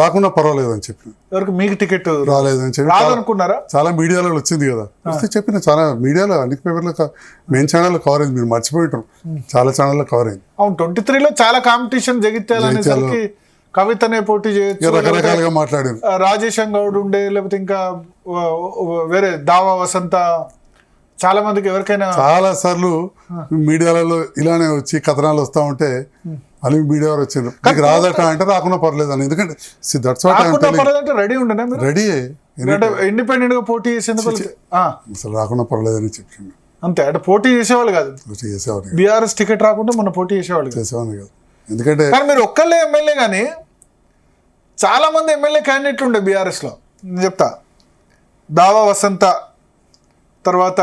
రాకుండా పర్వాలేదు అని చెప్పిన. ఎవరికి? మీకు టికెట్ రాలేదని చెప్పి అనుకున్నారా? చాలా మీడియాలో వచ్చింది కదా, వస్తే చెప్పిన చాలా మీడియాలో అన్ని పేపర్లో మెయిన్ ఛానల్లో కవర్ అయింది. మీరు మర్చిపోయింటారు, చాలా ఛానల్లో కవర్ అయింది. అవును, 23లో చాలా కాంపిటీషన్ జగిత్యాలనేసరికి కవితనే పోటీ చేయొచ్చు, రకరకాలుగా మాట్లాడారు. రాజేశం గౌడ్ ఉండే, లేకపోతే ఇంకా వేరే దావా వసంత, చాలా మందికి ఎవరికైనా చాలా సార్లు మీడియాలలో ఇలానే వచ్చి కథనాలు వస్తా ఉంటే అని మీడియా వారు వచ్చారు, నీకు రాదట అంటే రాకుండా పర్లేదు అని. ఎందుకంటే రెడీ ఉండేనా? రెడీ ఇండిపెండెంట్ గా పోటీ చేసేందుకు అసలు రాకుండా పర్లేదని చెప్పింది. అంతే, అంటే పోటీ చేసేవాళ్ళు కాదు, బీఆర్ఎస్ టికెట్ రాకుండా మన పోటీ చేసేవాళ్ళు కాదు. ఎందుకంటే మీరు ఒక్కళ్ళే ఎమ్మెల్యే కానీ చాలా మంది ఎమ్మెల్యే క్యాండిడేట్లు ఉండే బీఆర్ఎస్ లో. నేను చెప్తా, దావా వసంత, తర్వాత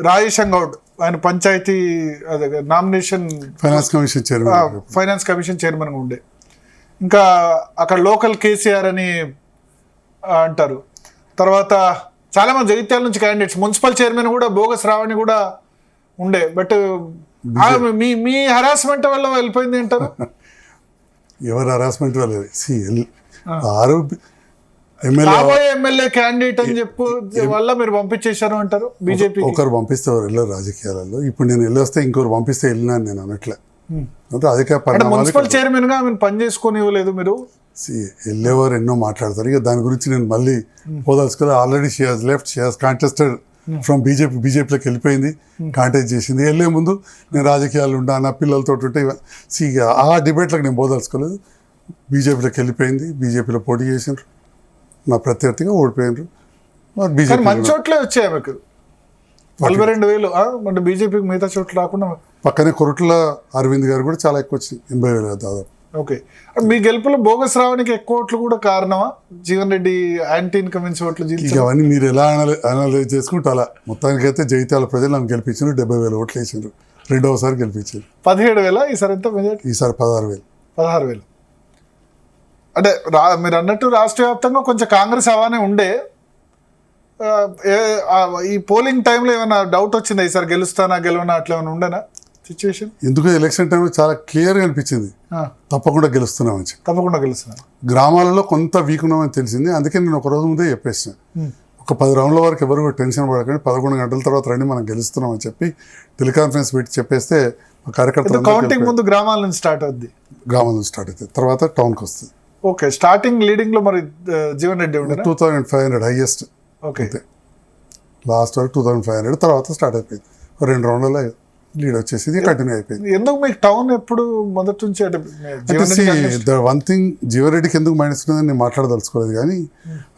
రాజేశం గౌడ్, ఆయన panchayati nomination finance commission chairman గా ఉండే. ఇంకా అక్కడ లోకల్ కేసీఆర్ అని అంటారు. తర్వాత చాలా మంది జగిత్యాల నుంచి క్యాండిడేట్స్, మున్సిపల్ చైర్మన్ కూడా బోగస్ రావని కూడా ఉండే. బట్ మీ హరాస్మెంట్ వల్ల వెళ్ళిపోయింది అంటారు. ఎవరు హరాస్మెంట్ వల్ల? ఎమ్మెల్యే క్యాండిడేట్ అని చెప్పు వల్ల మీరు పంపించేశారు అంటారు బీజేపీ. ఒకరు పంపిస్తే ఎవరు వెళ్ళారు రాజకీయాలలో. ఇప్పుడు నేను వెళ్ళొస్తే ఇంకొకరు పంపిస్తే వెళ్ళినాను నేను అనట్లే. మున్సిపల్ చైర్మన్ గా పని చేసుకొని ఇవ్వలేదు మీరు. వెళ్ళేవారు ఎన్నో మాట్లాడతారు, ఇక దాని గురించి నేను మళ్ళీ పోదలుచుకోలేదు. Already she has left, she has contested from బీజేపీలోకి వెళ్ళిపోయింది, కాంటాక్ట్ చేసింది. వెళ్ళే ముందు నేను రాజకీయాలు ఉంటా, నా పిల్లలతో ఉంటే ఆ డిబేట్లకు నేను పోదలుచుకోలేదు. బీజేపీలోకి వెళ్ళిపోయింది, బీజేపీలో పోటీ చేసినారు, నా ప్రత్యర్థిగా ఓడిపోయినారు. మంచి చోట్లే వచ్చాయి ఆమెకు 42,000. బీజేపీకి మిగతా చోట్ల రాకుండా పక్కనే కొరట్ల అరవింద్ గారు కూడా చాలా ఎక్కువ వచ్చింది, 80,000 దాదాపు. ఓకే, మీ గెలుపులో బోగస్ రావడానికి ఎక్కువ ఓట్లు కూడా కారణమా? జీవన్ రెడ్డి యాంటీ ఇన్కమిన్స్ ఓట్లు ఇక అవన్నీ మీరు ఎలా అనలైజ్ చేసుకుంటే అలా. మొత్తానికైతే జగిత్యాల ప్రజలు నన్ను గెలిపించారు, 70,000 ఓట్లు వేసారు, రెండవసారి గెలిపించారు. 17,000 ఈసారి ఎంత మెజార్టీ? ఈసారి 16,000. 16,000 అంటే మీరు అన్నట్టు రాష్ట్ర వ్యాప్తంగా కొంచెం కాంగ్రెస్ హవానే ఉండే. ఈ పోలింగ్ టైంలో ఏమైనా డౌట్ వచ్చిందా ఈసారి గెలుస్తానా గెలవనా అట్లా ఏమైనా ఉండేనా సిచ్యువేషన్? ఎందుకు ఎలక్షన్ టైంలో చాలా క్లియర్గా అనిపించింది, తప్పకుండా గెలుస్తున్నామని చెప్పి. తప్పకుండా గెలుస్తున్నా. గ్రామాలలో కొంత వీక్ ఉన్నామని తెలిసింది, అందుకే నేను ఒక రోజు ముందే చెప్పేసాను, ఒక 10 రౌండ్ల వరకు ఎవరు కూడా టెన్షన్ పడకండి, 11 గంటల తర్వాత రండి మనం గెలుస్తున్నామని చెప్పి టెలికాన్ఫరెన్స్ పెట్టి చెప్పేస్తే కార్యకర్తలు కౌంటింగ్ ముందు గ్రామాల నుంచి స్టార్ట్ అవుద్ది, గ్రామాల నుంచి స్టార్ట్ అవుతుంది, తర్వాత టౌన్కి వస్తుంది. ఓకే, స్టార్టింగ్ లీడింగ్ లో మరి జీవన్ రెడ్డి ఉండే 2,500 హైయెస్ట్. ఓకే, లాస్ట్ వరకు 2,500, తర్వాత స్టార్ట్ అయిపోయింది. 2 రౌండ్లలో లీడ్ వచ్చేసి కంటిన్యూ అయిపోయింది. ఎందుకు మీకు టౌన్ ఎప్పుడు మొదటి నుంచి వన్ థింగ్, జీవన్ రెడ్డికి ఎందుకు మైనస్ ఉందని నేను మాట్లాడదలుచుకోలేదు, కానీ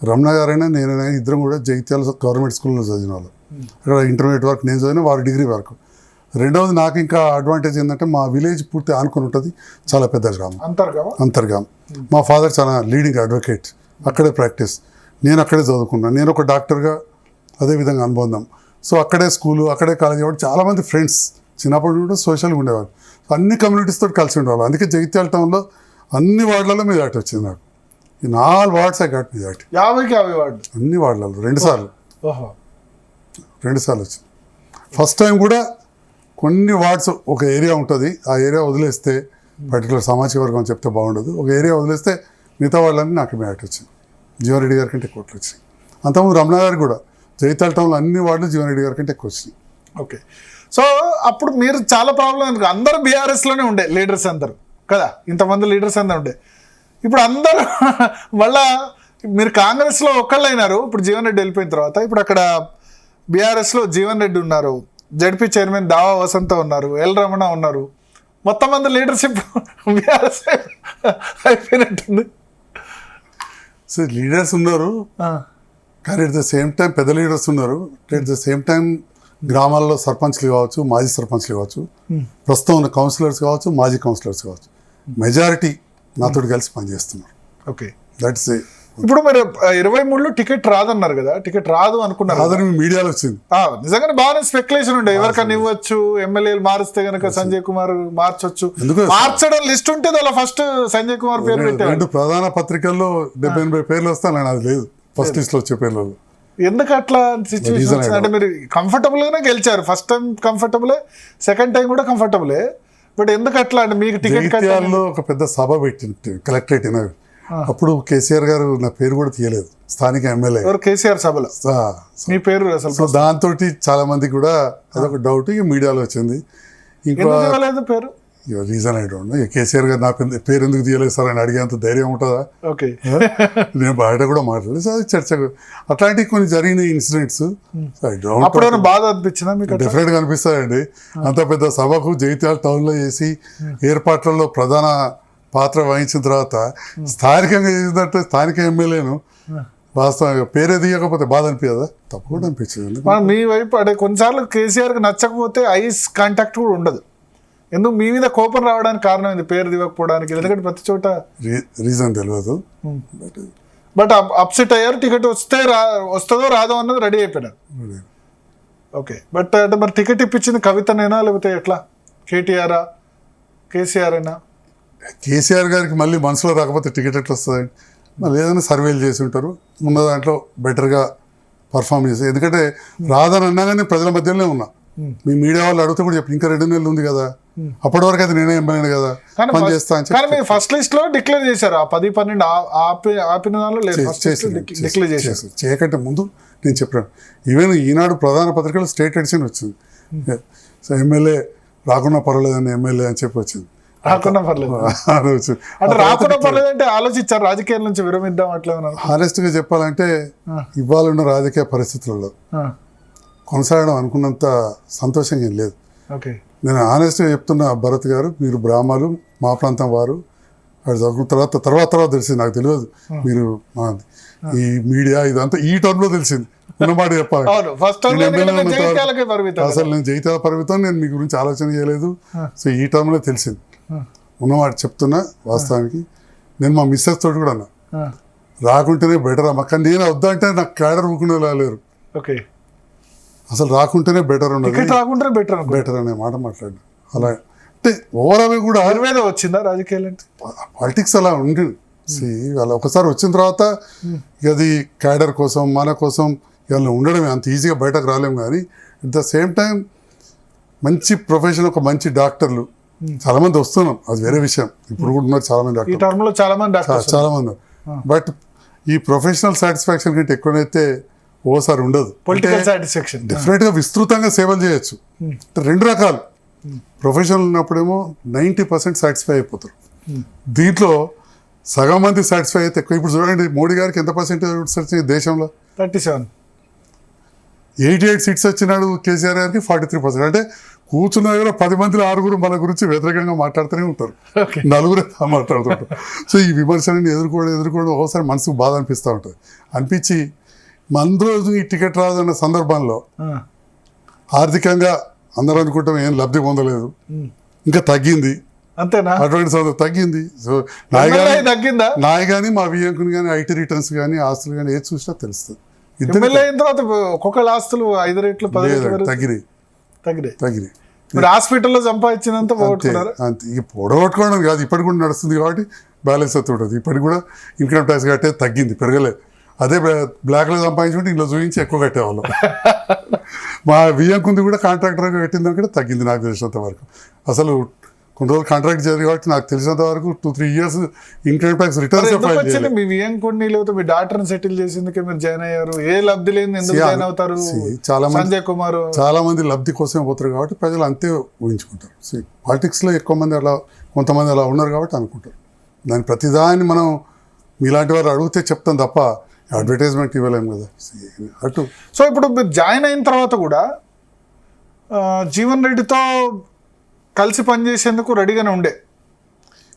రమణ గారైనా నేనైనా ఇద్దరం కూడా జగిత్యాల గవర్నమెంట్ స్కూల్లో చదివిన వాళ్ళు. అక్కడ ఇంటర్మీడియట్ వరకు నేను చదివిన, వారు డిగ్రీ వరకు. రెండవది నాకు ఇంకా అడ్వాంటేజ్ ఏంటంటే మా విలేజ్ పూర్తి ఆనుకొని ఉంటుంది, చాలా పెద్ద గ్రామం, అంతర్గామం. మా ఫాదర్ చాలా లీడింగ్ అడ్వకేట్, అక్కడే ప్రాక్టీస్, నేను అక్కడే చదువుకున్నాను, నేను ఒక డాక్టర్గా అదేవిధంగా అనుబంధం. సో అక్కడే స్కూలు, అక్కడే కాలేజీ, కాబట్టి చాలామంది ఫ్రెండ్స్ చిన్నప్పటి నుండి సోషల్గా ఉండేవాళ్ళు, అన్ని కమ్యూనిటీస్తో కలిసి ఉండేవాళ్ళు. అందుకే జగిత్యాల టౌన్లో అన్ని వార్డులలో మెజార్టీ వచ్చింది నాకు. ఈ 4 వార్డ్స్ ఘాట్ మెజార్టీ, 50 వార్డు, అన్ని వార్డులలో 2 సార్లు వచ్చింది. ఫస్ట్ టైం కూడా కొన్ని వార్డ్స్ ఒక ఏరియా ఉంటుంది, ఆ ఏరియా వదిలేస్తే పర్టికులర్ సామాజిక వర్గం చెప్తే బాగుండదు, ఒక ఏరియా వదిలేస్తే మిగతా వాళ్ళని నాకు మెజార్టీ వచ్చింది. జీవన్ రెడ్డి గారి కంటే ఎక్కువ ఓట్లు వచ్చింది. అంతకుముందు రమణ గారు కూడా జగిత్యాల టౌన్లో అన్ని వార్డులు జీవన్ రెడ్డి గారి కంటే ఎక్కువ వచ్చినాయి. ఓకే, సో అప్పుడు మీరు చాలా ప్రాబ్లం ఎందుకు, అందరూ బీఆర్ఎస్లోనే ఉండే లీడర్స్ అందరు కదా, ఇంతమంది లీడర్స్ అందరు ఉండే. ఇప్పుడు అందరూ మళ్ళా మీరు కాంగ్రెస్లో ఒక్కళ్ళు అయినారు, ఇప్పుడు జీవన్ రెడ్డి వెళ్ళిపోయిన తర్వాత. ఇప్పుడు అక్కడ బీఆర్ఎస్లో జీవన్ రెడ్డి ఉన్నారు, జడ్పీ చైర్మన్ దావా వసంత ఉన్నారు, ఎల్ రమణ ఉన్నారు, మొత్తం మంది లీడర్షిప్ బీఆర్ఎస్ అయిపోయినట్టుంది. సో లీడర్స్ ఉన్నారు, కానీ అట్ ద సేమ్ టైం పెద్ద లీడర్స్ ఉన్నారు, అట్ ద సేమ్ టైం గ్రామాల్లో సర్పంచ్లు కావచ్చు, మాజీ సర్పంచ్లు కావచ్చు, ప్రస్తుతం ఉన్న కౌన్సిలర్స్ కావచ్చు, మాజీ కౌన్సిలర్స్ కావచ్చు, మెజారిటీ నాతో కలిసి పనిచేస్తున్నారు. ఓకే, దట్స్ ఇప్పుడు మీరు 23లో టికెట్ రాదన్నారు కదా, టికెట్ రాదు అనుకున్నారు, రాదని మీడియాలో వచ్చింది. నిజంగానే బాగానే స్పెక్యులేషన్ ఉండే, ఎవరికైనా ఇవ్వచ్చు, ఎమ్మెల్యేలు మారిస్తే కనుక సంజయ్ కుమార్ మార్చొచ్చు, మార్చడం లిస్ట్ ఉంటే అలా ఫస్ట్ సంజయ్ కుమార్ పేరు పెట్టారు. 2 ప్రధాన పత్రికల్లో 70-80 పేర్లు వస్తాను, అది లేదు ఫస్ట్ లిస్ట్ లో వచ్చే పేర్లలో. ఎందుకు అట్లా సిచ్యువేషన్ అంటే మీరు కంఫర్టబుల్ గానే గెలిచారు, ఫస్ట్ టైం కంఫర్టబులే, సెకండ్ టైం కూడా కంఫర్టబులే, బట్ ఎందుకు అట్లా అంటే మీకు టికెట్ ఒక పెద్ద సభ పెట్టి కలెక్టరేట్ అయినారు, అప్పుడు కేసీఆర్ గారు నా పేరు కూడా తీయలేదు, స్థానిక ఎమ్మెల్యే కేసీఆర్ సభలో మీ పేరు అసలు. దాంతో చాలా మంది కూడా అదొక డౌట్ మీడియాలో వచ్చింది. ఇంకా పేరు reason I don't know. KCR గారు నా పేరు ఎందుకు తీయలేదు సార్ అని అడిగేంత ధైర్యం ఉంటుందా? ఓకే, నేను బయట కూడా మాట్లాడలేదు సార్, చర్చకు అట్లాంటివి కొన్ని జరిగిన ఇన్సిడెంట్స్ బాధ అనిపించిందా మీకు? డెఫినెట్ గా అనిపిస్తాయండి. అంత పెద్ద సభకు జగిత్యాల టౌన్ లో చేసి ఏర్పాట్లలో ప్రధాన పాత్ర వహించిన తర్వాత స్థానికంగా చేసినట్టు స్థానిక ఎమ్మెల్యేను వాస్తవంగా పేరే తీయకపోతే బాధ అనిపించదా? తప్పకుండా అనిపించింది. మీ వైపు అంటే కొన్నిసార్లు కేసీఆర్కి నచ్చకపోతే ఐస్ కాంటాక్ట్ కూడా ఉండదు, ఎందుకు మీ మీద కోపం రావడానికి కారణం ఏంది పేరు దివ్వకపోవడానికి? ఎందుకంటే ప్రతి చోట రీజన్ తెలియదు, బట్ అప్సెట్ అయ్యారు. టికెట్ వస్తుందో రాదో అన్నది రెడీ అయిపోయినారు. ఓకే, బట్ అంటే మరి టికెట్ ఇప్పించింది కవితనేనా లేకపోతే ఎట్లా, కేటీఆరా కేసీఆర్ అయినా? కేసీఆర్ గారికి మళ్ళీ మనసులో రాకపోతే టికెట్ ఎట్లా వస్తుంది? మళ్ళీ ఏదైనా సర్వేలు చేసి ఉంటారు, ఉన్న దాంట్లో బెటర్గా పర్ఫామ్ చేసి. ఎందుకంటే రాదని అన్నా కానీ ప్రజల మధ్యలోనే ఉన్నా, మీ మీడియా వాళ్ళు అడిగితే కూడా చెప్పి ఇంకా 2 నెలలు ఉంది కదా, అప్పటి వరకు అయితే నేనే ఎమ్మెల్యే కదా పని చేస్తా అని చెప్పి ఫస్ట్ లిస్ట్ లో డిక్లేర్ చేశారు. ఆ 10-12 ఆపిన దానిలో డిక్లేర్ చేశారు. చేయకంటే ముందు నేను చెప్పాను, ఈవెన్ ఈనాడు ప్రధాన పత్రికలో స్టేట్ ఎడిషన్ వచ్చింది, సో ఎమ్మెల్యే రాకుండా పర్వాలేదని ఎమ్మెల్యే అని చెప్పి వచ్చింది. రాకుండా పర్లేదు అంటే రాకుండా పర్లేదు అంటే ఆలోచించారు రాజకీయాల నుంచి విరమిద్దాం అట్లా? హానెస్ట్ గా చెప్పాలంటే ఇవాళ ఉన్న రాజకీయ పరిస్థితులలో కొనసాగడం అనుకున్నంత సంతోషంగా ఏం లేదు. నేను హానెస్ట్గా చెప్తున్నా భరత్ గారు, మీరు బ్రాహ్మలు, మా ప్రాంతం వారు, అది చదువుకున్న తర్వాత తెలిసింది, నాకు తెలియదు మీరు ఈ మీడియా ఇదంతా ఈ టర్మ్లో తెలిసింది. ఉన్నమాట చెప్పాలి. అవును, ఫస్ట్ నేను ఎమ్మెల్యే ఉన్నంత వరకు జగిత్యాలకే పరిమితం అసలు నేను జైత్యాల పరిమితం, నేను మీ గురించి ఆలోచన చేయలేదు. సో ఈ టర్మ్లో తెలిసింది. ఉన్నమాట చెప్తున్నా. వాస్తవానికి నేను మా మిస్సెస్ తోటి కూడా అన్నా, రాకుంటేనే బెటర్ అమ్మ. కానీ నేను వద్దంటే నాకు క్యాడర్ ఊకుండా లేరు. ఓకే, అసలు రాకుంటేనే బెటర్ ఉన్నది, టికెట్ రాకుంటే బెటర్ బెటర్ అనే మాట మాట్లాడినా. అలా అంటే ఓవరాల్ కూడా ఆయుర్వేదం వచ్చిందా రాజకీయాలు అంటే? పాలిటిక్స్ అలా ఉంది. వాళ్ళ ఒకసారి వచ్చిన తర్వాత అది క్యాడర్ కోసం మన కోసం ఇవాళ ఉండడమే, అంత ఈజీగా బయటకు రాలేము. కానీ అట్ ద సేమ్ టైం మంచి ప్రొఫెషన్, ఒక మంచి డాక్టర్లు చాలా మంది వస్తున్నాం, అది వేరే విషయం. ఇప్పుడు కూడా ఉన్నారు చాలా మంది ఈ డాక్టర్లు, టర్మ్ లో చాలా మంది చాలా మంది. బట్ ఈ ప్రొఫెషనల్ సాటిస్ఫాక్షన్ కంటే ఎక్కువనైతే ఓసారి ఉండదు. పొలిటికల్ సాటిస్ఫాక్షన్ డెఫినెట్ గా విస్తృతంగా సేవలు చేయొచ్చు. రెండు రకాలు. ప్రొఫెషనల్ ఉన్నప్పుడేమో 90% సాటిస్ఫై అయిపోతారు. దీంట్లో సగం మంది సాటిస్ఫై అయితే ఎక్కువ. ఇప్పుడు చూడండి మోడీ గారికి ఎంత పర్సెంటేజ్ వచ్చింది దేశంలో? 37. 88 సీట్స్ వచ్చినాడు. కేసీఆర్ గారికి 43%. అంటే కూర్చున్న దగ్గర 10 మందిలో 6 మన గురించి వ్యతిరేకంగా మాట్లాడుతూనే ఉంటారు, 4 మాట్లాడుతుంటారు. సో ఈ విమర్శలని ఎదుర్కోవడం ఒకసారి మనసుకు బాధ అనిపిస్తూ ఉంటుంది. అనిపించి మన రోజు ఈ టికెట్ రాదన్న సందర్భంలో ఆర్థికంగా అందరూ అనుకుంటాం ఏం లబ్ధి పొందలేదు, ఇంకా తగ్గింది, అంతేనా? అటువంటి సందర్భం తగ్గింది. సో తగ్గిందా? నాయ కానీ మా వియ్యంకుని కానీ ఐటీ రిటర్న్స్ కానీ ఆస్తులు కానీ ఏది చూసినా తెలుస్తుంది. ఎమ్మెల్యే అయిన తర్వాత ఒక్కొక్క ఆస్తులు 5 రెట్లు 10 రెట్లు తగ్గినాయి. మీరు హాస్పిటల్లో సంపాదించినంత పోగొట్టుకున్నారు. అంతే. ఇక పొడగొట్టుకోవడం కాదు, ఇప్పటికి కూడా నడుస్తుంది కాబట్టి బ్యాలెన్స్ అవుతూ ఉంటుంది. ఇప్పటికి కూడా ఇన్కమ్ ట్యాక్స్ కట్టే తగ్గింది, పెరగలేదు. అదే బ్లాక్లో సంపాదించుకుంటే ఇంట్లో చూపించి ఎక్కువ కట్టేవాళ్ళం. మా వియ్యంకుంది కూడా కాంట్రాక్టర్గా కట్టిందని కూడా తగ్గింది నాకు తెలిసినంత వరకు. అసలు కొన్ని రోజులు కాంట్రాక్ట్ జరిగింది కాబట్టి నాకు తెలిసినంత వరకు 2-3 years income tax returns file చేయాలి. మీ వియ్యంకుడిని లేకపోతే మీ డాక్టర్ని సెటిల్ చేసేందుకే మీరు జాయిన్ అయ్యారు. ఏ లబ్ధి లేని ఎందుకు జాయిన్ అవుతారు? సంజయ్ కుమార్ చాలా మంది లబ్ధి కోసమే పోతారు కాబట్టి ప్రజలు అంతే ఊహించుకుంటారు. పాలిటిక్స్లో ఎక్కువ మంది అలా, కొంతమంది అలా ఉన్నారు కాబట్టి అనుకుంటారు. దాని ప్రతిదాన్ని మనం మీలాంటి వారు అడిగితే చెప్తాం తప్ప అడ్వర్టైజ్మెంట్ ఇవ్వలేము కదా అటు. సో ఇప్పుడు మీరు జాయిన్ అయిన తర్వాత కూడా జీవన్ రెడ్డితో కలిసి పనిచేసేందుకు రెడీగానే ఉండే.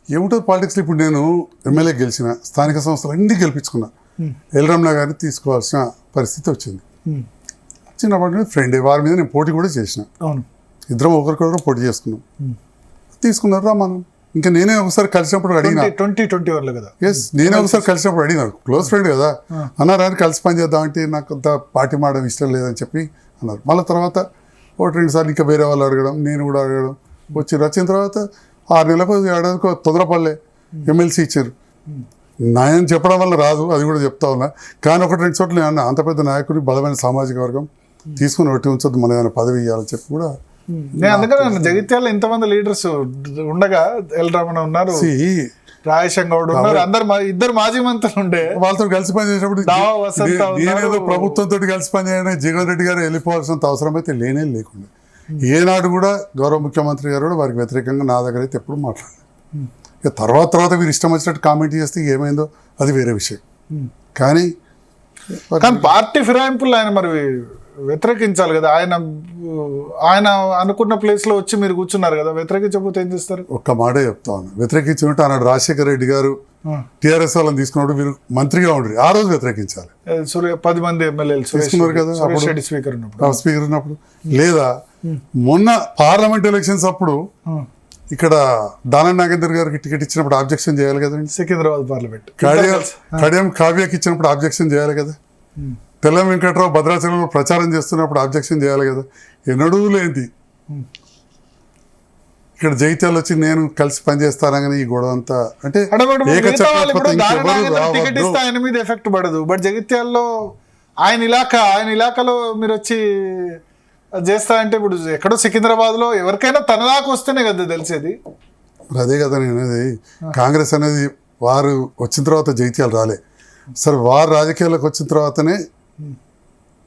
ఏముంటుంది పాలిటిక్స్లో? ఇప్పుడు నేను ఎమ్మెల్యే గెలిచిన, స్థానిక సంస్థలు అన్ని గెలిపించుకున్నా, ఎల్రమణ గారిని తీసుకోవాల్సిన పరిస్థితి వచ్చింది. చిన్నప్పటి నుంచి ఫ్రెండ్, వారి మీద నేను పోటీ కూడా చేసిన. ఇద్దరం ఒకరికొకరు పోటీ చేసుకున్నాం. తీసుకున్నారు రా మనం. ఇంకా నేనే ఒకసారి కలిసినప్పుడు అడిగినా, 2021 కదా. ఎస్, నేనే ఒకసారి కలిసినప్పుడు అడిగినారు, క్లోజ్ ఫ్రెండ్ కదా అన్నారు. అని కలిసి పని చేద్దాం అంటే నాకు అంత పార్టీ మాడడం ఇష్టం లేదని చెప్పి అన్నారు. మళ్ళీ తర్వాత 1-2 సార్లు ఇంకా వేరే వాళ్ళు అడగడం, నేను కూడా అడగడం వచ్చిన తర్వాత 6 నెలలకు ఏడాదికి తొందరపడలే ఎమ్మెల్సీ ఇచ్చారు. న్యాయం చెప్పడం వల్ల రాదు, అది కూడా చెప్తా ఉన్నా. కానీ 1-2 చోట్ల నేను అంత పెద్ద నాయకుడిని, బలమైన సామాజిక వర్గం తీసుకుని ఒకటి ఉంచొద్దు, మన ఏమైనా పదవి ఇవ్వాలని చెప్పి కూడా. నేను అందుకని జగిత్యాల ఇంతమంది లీడర్స్ ఉండగా ఎల్ రమణ ఉన్నారు, రాజేశం గౌడ్ ఉన్నారు, ఇద్దరు మాజీ మంత్రులు ఉండే. వాళ్ళతో కలిసి పని చేసినప్పుడు నేనేదో ప్రభుత్వంతో కలిసి పని చేయడం, జగన్ రెడ్డి గారు వెళ్ళిపోవాల్సినంత అవసరం అయితే లేకుండా. ఏనాడు కూడా గౌరవ ముఖ్యమంత్రి గారు కూడా వారికి వ్యతిరేకంగా నా దగ్గర అయితే ఎప్పుడు మాట్లాడలేదు. ఇక తర్వాత వీరు ఇష్టం వచ్చినట్టు కామెంట్ చేస్తే ఏమైందో అది వేరే విషయం. కానీ పార్టీ ఫిరాయింపులు ఆయన మరి వ్యతిరేకించాలి కదా. ఆయన అనుకున్న ప్లేస్ లో వచ్చి మీరు కూర్చున్నారు కదా, వ్యతిరేకించకపోతే ఏం చేస్తారు? ఒక్క మాటే చెప్తా ఉన్నా, వ్యతిరేకించినట్టు ఆనాడు రాజశేఖర రెడ్డి గారు టీఆర్ఎస్ వాళ్ళని తీసుకున్నప్పుడు వీరు మంత్రిగా ఉండ్రి, ఆ రోజు వ్యతిరేకించాలి. 10 మంది ఎమ్మెల్యేలు తీసుకున్నారు కదా స్పీకర్ ఉన్నప్పుడు. లేదా మొన్న పార్లమెంట్ ఎలక్షన్స్ అప్పుడు ఇక్కడ దానం నాగేందర్ గారికి టికెట్ ఇచ్చినప్పుడు ఆబ్జెక్షన్ చేయాలి కదండి. సికింద్రాబాద్ పార్లమెంట్ కడియం కావ్యకి ఇచ్చినప్పుడు ఆబ్జెక్షన్ చేయాలి కదా. తెల్లం వెంకట్రావు భద్రాచలంలో ప్రచారం చేస్తున్నప్పుడు ఆబ్జెక్షన్ చేయాలి కదా. ఎన్నడూ లేనిది ఇక్కడ జైత్యాలు వచ్చి నేను కలిసి పనిచేస్తానని ఈ గొడవ అంతా అంటే ఆయన మీద ఎఫెక్ట్ పడదు. బట్ జగిత్యాల్లో ఆయన ఇలాకాలో మీరు వచ్చి చేస్తా అంటే ఇప్పుడు ఎక్కడో సికింద్రాబాద్ లో ఎవరికైనా తనలాగా వస్తేనే కదా తెలిసేది. అదే కదా నేను అనేది. కాంగ్రెస్ అనేది వారు వచ్చిన తర్వాత జైత్యాలు రాలే. సరే, వారు రాజకీయాల్లోకి వచ్చిన తర్వాతనే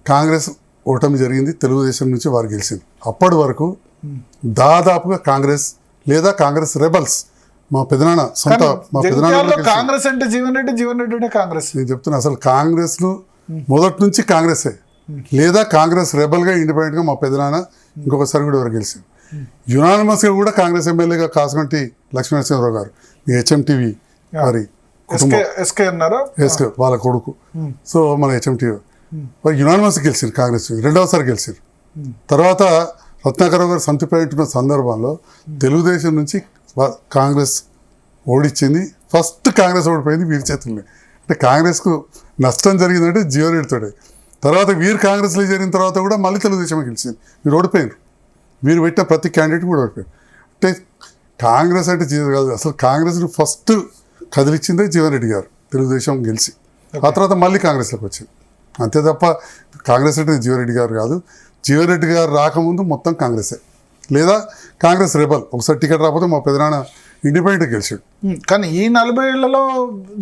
కాంగ్రెస్ ఓటమి జరిగింది, తెలుగుదేశం నుంచి వారు గెలిచింది. అప్పటి వరకు దాదాపుగా కాంగ్రెస్ లేదా కాంగ్రెస్ రెబల్స్, మా పెదనాన్న సొంత కాంగ్రెస్ అంటే జీవన్ రెడ్డి కాంగ్రెస్. నేను చెప్తున్నా, అసలు కాంగ్రెస్ మొదటి నుంచి కాంగ్రెసే, లేదా కాంగ్రెస్ రెబల్గా ఇండిపెండెంట్గా మా పెదనాన్న ఇంకొకసారి కూడా ఎవరు గెలిచారు. యునానిమస్గా కూడా కాంగ్రెస్ ఎమ్మెల్యేగా కాసుగంటి లక్ష్మీనరసింహరావు గారు, మీ హెచ్ఎంటీవీ వారి ఎస్కే వాళ్ళ కొడుకు. సో మన హెచ్ఎంటీవీ వారు యునానిమస్ గెలిచారు కాంగ్రెస్, రెండవసారి గెలిచారు. తర్వాత రత్నాకర్ గారు సంతృప్తి సందర్భంలో తెలుగుదేశం నుంచి కాంగ్రెస్ ఓడించింది. ఫస్ట్ కాంగ్రెస్ ఓడిపోయింది వీరి చేతుల్ని. అంటే కాంగ్రెస్కు నష్టం జరిగిందంటే జీవన్ రెడ్డితోటే. తర్వాత వీరు కాంగ్రెస్లో చేరిన తర్వాత కూడా మళ్ళీ తెలుగుదేశం గెలిచింది. వీరు ఓడిపోయారు. వీరు పెట్టిన ప్రతి క్యాండిడేట్ కూడా ఓడిపోయారు. అంటే కాంగ్రెస్ అంటే జీవన్ కాదు, అసలు కాంగ్రెస్ని ఫస్ట్ కదిలిచ్చిందే జీవన్ రెడ్డి గారు తెలుగుదేశం గెలిచి. ఆ తర్వాత మళ్ళీ కాంగ్రెస్లోకి వచ్చింది. అంతే తప్ప కాంగ్రెస్ అంటే జీవన్ రెడ్డి గారు కాదు. జీవన్ రెడ్డి గారు రాకముందు మొత్తం కాంగ్రెసే, లేదా కాంగ్రెస్ రెబల్. ఒకసారి టికెట్ రాకపోతే మా పెదనాన్న ఇండిపెండెంట్ గెలిచాడు. కానీ ఈ 40 ఏళ్లలో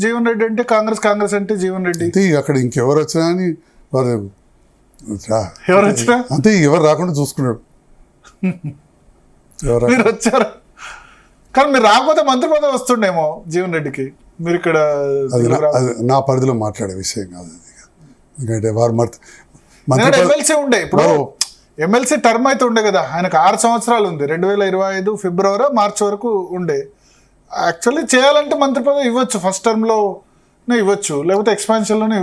జీవన్ రెడ్డి అంటే కాంగ్రెస్, కాంగ్రెస్ అంటే జీవన్ రెడ్డి. అయితే అక్కడ ఇంకెవరు వచ్చినా అని వారు ఎవరు వచ్చినా అంతే, ఎవరు రాకుండా చూసుకున్నాడు. మీరు వచ్చారు కానీ మీరు రాకపోతే మంత్రి పదవి వస్తుండేమో జీవన్ రెడ్డికి. మీరు ఇక్కడ అది నా పరిధిలో మాట్లాడే విషయం కాదు. ఎందుకంటే వారు ఎమ్మెల్సీ ఉండే, ఇప్పుడు ఎమ్మెల్సీ టర్మ్ అయితే ఉండే కదా, ఆయనకు 6 సంవత్సరాలు ఉంది. 2025 ఫిబ్రవరి మార్చి వరకు ఉండే. యాక్చువల్లీ చేయాలంటే మంత్రి పదవి ఇవ్వచ్చు, ఫస్ట్ టర్మ్లోనే ఇవ్వచ్చు, లేకపోతే ఎక్స్పాన్షన్లోనే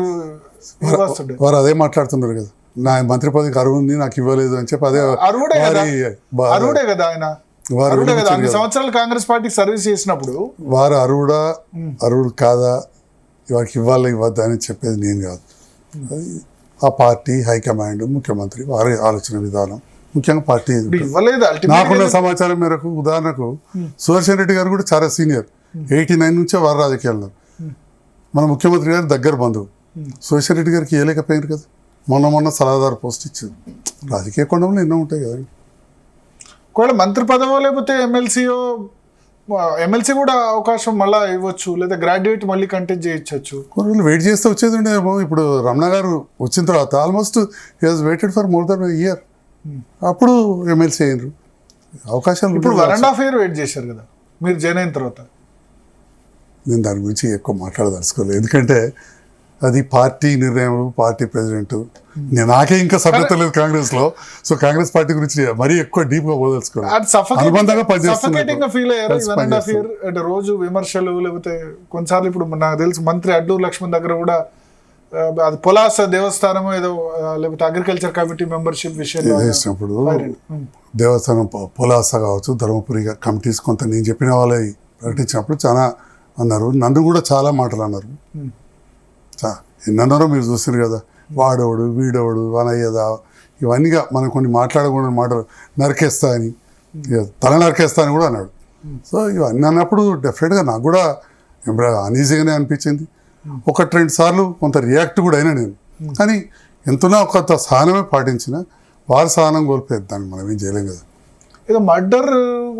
ఇవ్వాల్సిండే. వారు అదే మాట్లాడుతున్నారు కదా, నా మంత్రి పదవికి అరువు ఉంది నాకు ఇవ్వలేదు అని చెప్పి. అదే అరువుడే కదా ఆయన, అరువుడే కదా. అన్ని సంవత్సరాలు కాంగ్రెస్ పార్టీకి సర్వీస్ చేసినప్పుడు వారు అరువుడు కాదా, వారికి ఇవ్వాలి ఇవ్వద్దా అని చెప్పేది నేను కాదు. ఆ పార్టీ హైకమాండ్, ముఖ్యమంత్రి వారి ఆలోచన విధానం, ముఖ్యంగా పార్టీ. నాకున్న సమాచారం మేరకు ఉదాహరణకు సుదర్శన్ రెడ్డి గారు కూడా చాలా సీనియర్, 89 నుంచే వారు రాజకీయాల్లో. మన ముఖ్యమంత్రి గారు దగ్గర బంధువు. సుదర్శన్ రెడ్డి గారికి ఇవ్వలేకపోయారు కదా, మొన్న సలహాదారు పోస్ట్ ఇచ్చింది. రాజకీయ కొండంలో ఎన్నో ఉంటాయి కదండి. ఒకవేళ మంత్రి పదవో లేకపోతే ఎమ్మెల్సీ కూడా అవకాశం మళ్ళీ ఇవ్వచ్చు, లేదా గ్రాడ్యుయేట్ మళ్ళీ కంటెస్ట్ చేయొచ్చు. కొన్ని రోజులు వెయిట్ చేస్తే వచ్చేది ఉండేమో. ఇప్పుడు రమణ గారు వచ్చిన తర్వాత almost he has waited for more than year. అప్పుడు ఎమ్మెల్సీ అయినరు, అవకాశాలు. ఇప్పుడు 1.5 year వెయిట్ చేశారు కదా మీరు జాయిన్ అయిన తర్వాత. నేను దాని గురించి ఎక్కువ మాట్లాడదలుచుకోలేదు, ఎందుకంటే అది పార్టీ నిర్ణయం, పార్టీ ప్రెసిడెంట్. నాకే ఇంకా సభ్యత లేదు కాంగ్రెస్ లో. సో కాంగ్రెస్ పార్టీ గురించి మరీ ఎక్కువ డీప్ గా పోదలుచుకోలేదు. అనుబంధంగా అంటే రోజు విమర్శలు, లేకపోతే కొన్నిసార్లు ఇప్పుడు నాకు తెలిసి మంత్రి అడ్డూరు లక్ష్మణ్ దగ్గర కూడా అది పొలాస దేవస్థానం ఏదో, లేకపోతే అగ్రికల్చర్ కమిటీ మెంబర్షిప్ విషయంలో చేసినప్పుడు దేవస్థానం పొలాస కావచ్చు, ధర్మపురి కమిటీస్ కొంత నేను చెప్పిన వాళ్ళవి ప్రకటించినప్పుడు చాలా అన్నారు. నన్ను కూడా చాలా మాటలు అన్నారు. ఎన్నన్నారో మీరు చూస్తారు కదా, వాడోడు వీడోడు వనయ్యదా, ఇవన్నీగా మనం కొన్ని మాట్లాడకూడని మాటలు, నరికేస్తా అని, తల నరికేస్తా అని కూడా అన్నాడు. సో ఇవన్నీ అన్నప్పుడు డెఫినెట్గా నాకు కూడా అనీజీగానే అనిపించింది. 1-2 సార్లు కొంత రియాక్ట్ కూడా అయినా నేను. కానీ ఎంతనా కొంత సహనమే పాటించిన, వారి సహనం కోల్పోయేది, దాన్ని మనం ఏం చేయలేం కదా. ఏదో మర్డర్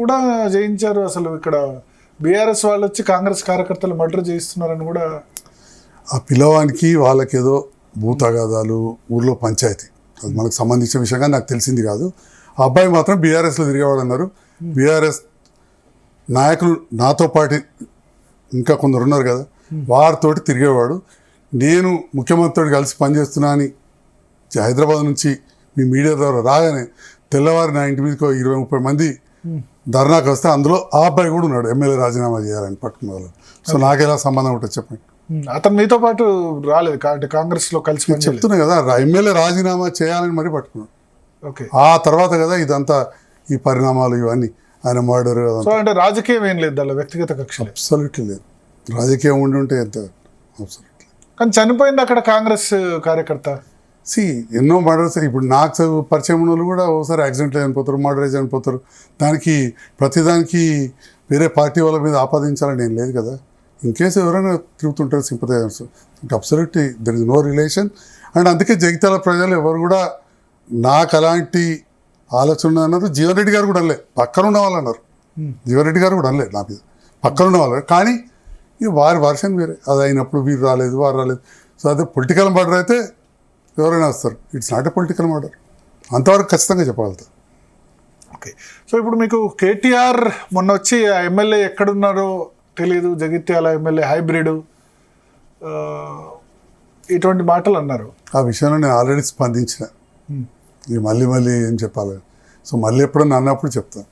కూడా చేయించారు. అసలు ఇక్కడ బీఆర్ఎస్ వాళ్ళు వచ్చి కాంగ్రెస్ కార్యకర్తలు మర్డర్ చేయిస్తున్నారని కూడా. ఆ పిల్లవానికి వాళ్ళకి ఏదో భూతగాదాలు, ఊర్లో పంచాయతీ, అది మనకు సంబంధించిన విషయంగా నాకు తెలిసింది కాదు. ఆ అబ్బాయి మాత్రం బీఆర్ఎస్లో తిరిగేవాడు అన్నారు. బీఆర్ఎస్ నాయకులు నాతో పాటు ఇంకా కొందరు ఉన్నారు కదా, వారితోటి తిరిగేవాడు. నేను ముఖ్యమంత్రితో కలిసి పనిచేస్తున్నా అని హైదరాబాద్ నుంచి మీ మీడియా ద్వారా రాగానే తెల్లవారి నా ఇంటి మీదకి 20-30 మంది ధర్నాకు వస్తే అందులో ఆ అబ్బాయి కూడా ఉన్నాడు, ఎమ్మెల్యే రాజీనామా చేయాలని పట్టుకున్న వాళ్ళు. సో నాకు ఎలా సంబంధం ఉంటుంది చెప్పండి. అతను మీతో పాటు రాలేదు కాంగ్రెస్ లో కలిసి చెప్తున్నా కదా, ఎమ్మెల్యే రాజీనామా చేయాలని మరీ పట్టుకున్నాడు. ఓకే, ఆ తర్వాత కదా ఇదంతా ఈ పరిణామాలు ఇవన్నీ, ఆయన మర్డర్. అంటే రాజకీయం ఏం లేదు అలా, వ్యక్తిగత కక్ష అబ్సల్యూట్లీ లేదు. రాజకీయం ఉండి ఉంటే ఎంత అబ్సల్యూట్లీ. కానీ చనిపోయింది అక్కడ కాంగ్రెస్ కార్యకర్త. ఎన్నో మర్డర్స్. ఇప్పుడు నాకు పరిచయం ఉన్న వాళ్ళు కూడా ఒకసారి యాక్సిడెంట్లో చనిపోతారు, మర్డర్ చనిపోతారు. దానికి ప్రతిదానికి వేరే పార్టీ వాళ్ళ మీద ఆపాదించాలని ఏం లేదు కదా. ఇన్ కేసు ఎవరైనా తిరుగుతుంటారు sympathizers, absolutely there is no relation. And అందుకే జగిత్యాల ప్రజలు ఎవరు కూడా నాకు అలాంటి ఆలోచన అన్నారు. జీవన్ రెడ్డి గారు కూడా అనలే, పక్కన ఉన్న వాళ్ళు అన్నారు. జీవన్ రెడ్డి గారు కూడా అనలే నా మీద, పక్కన ఉన్న వాళ్ళు. కానీ వారి వర్షన్ వేరే, అది అయినప్పుడు వీరు రాలేదు, వారు రాలేదు. సో అదే పొలిటికల్ మర్డర్ అయితే ఎవరైనా వస్తారు. It's not a political murder, అంతవరకు ఖచ్చితంగా చెప్పగలుగుతారు. ఓకే, సో ఇప్పుడు మీకు కేటీఆర్ మొన్న వచ్చి ఆ ఎమ్మెల్యే ఎక్కడున్నారో తెలియదు, జగిత్యాల ఎమ్మెల్యే హైబ్రిడ్, ఇటువంటి మాటలు అన్నారు. ఆ విషయంలో నేను ఆల్రెడీ స్పందించిన. ఇక మళ్ళీ ఏం చెప్పాలి. సో మళ్ళీ ఎప్పుడన్నా అన్నప్పుడు చెప్తాను.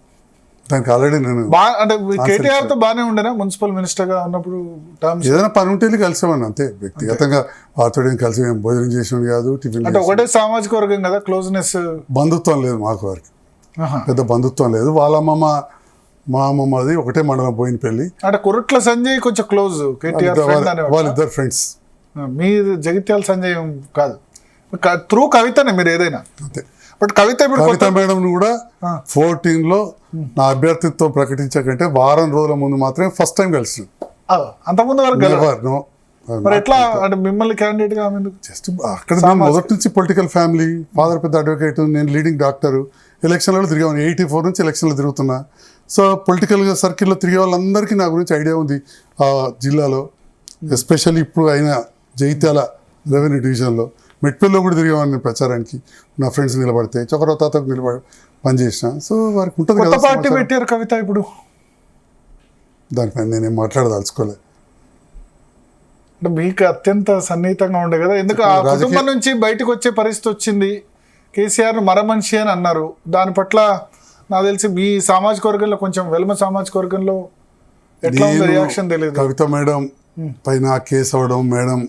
దానికి ఆల్రెడీ నేను అంటే కేటీఆర్ తో బాగానే ఉండేనా మున్సిపల్ మినిస్టర్ గా ఉన్నప్పుడు టర్మ్స్? ఏదైనా పని ఉంటే వెళ్ళి కలిసామని అంతే, వ్యక్తిగతంగా వారితో ఏం కలిసి ఏం భోజనం చేసిన కాదు, టిఫిన్ అంటే ఒకటే సామాజిక వర్గం కదా, క్లోజ్నెస్. బంధుత్వం లేదు మాకు వారికి, పెద్ద బంధుత్వం లేదు. వాళ్ళ అమ్మమ్మ మా అమ్మమ్మది ఒకటే మండలం పోయిన పెళ్లి. అంటే కురుట్ల సంజయ్ కొంచెం క్లోజ్ కేటీఆర్, వాళ్ళిద్దరు ఫ్రెండ్స్. మీరు జగిత్యాల సంజయ్ కాదు, త్రూ కవితనే మీరు ఏదైనా అంతే. బట్ కవిత ఇప్పుడు కవిత మేడం కూడా 14లో నా అభ్యర్థిత్వం ప్రకటించకంటే వారం రోజుల ముందు మాత్రమే ఫస్ట్ టైం కలిసి. అంతకుముందు వరకు మరి ఎట్లా అంటే మిమ్మల్ని క్యాండిడేట్ గా జస్ట్ అక్కడ నేను మొదటి నుంచి పొలిటికల్ ఫ్యామిలీ, ఫాదర్ పెద్ద అడ్వకేట్, నేను లీడింగ్ డాక్టర్. ఎలక్షన్లలో తిరిగాను, 84 నుంచి ఎలక్షన్లో తిరుగుతున్నా. సో పొలిటికల్ సర్కిల్లో తిరిగే వాళ్ళందరికీ నా గురించి ఐడియా ఉంది ఆ జిల్లాలో. ఎస్పెషల్లీ ఇప్పుడు అయిన జగిత్యాల రెవెన్యూ డివిజన్లో మెట్పల్లిలో కూడా తిరిగేవాడిని ప్రచారానికి. నా ఫ్రెండ్స్ నిలబడితే చొకరో తాతకు నిలబడి పనిచేసిన. సో వారికి ఉంటుంది కదా. పార్టీ పెట్టారు కవిత ఇప్పుడు, దానిపైన నేనేం మాట్లాడదలుచుకోలేదు. అంటే మీకు అత్యంత సన్నిహితంగా ఉండే కదా, ఎందుకు ఆ కుటుంబం నుంచి బయటకు వచ్చే పరిస్థితి వచ్చింది. కేసీఆర్ మరమనిషి అని అన్నారు. దాని పట్ల నాకు తెలిసి మీ సామాజిక వర్గంలో కొంచెం వెలుమ సామాజిక వర్గంలో ఎట్లా ఉంది రియాక్షన్ తెలియదు. కవిత మేడం పైన కేసు అవ్వడం, మేడం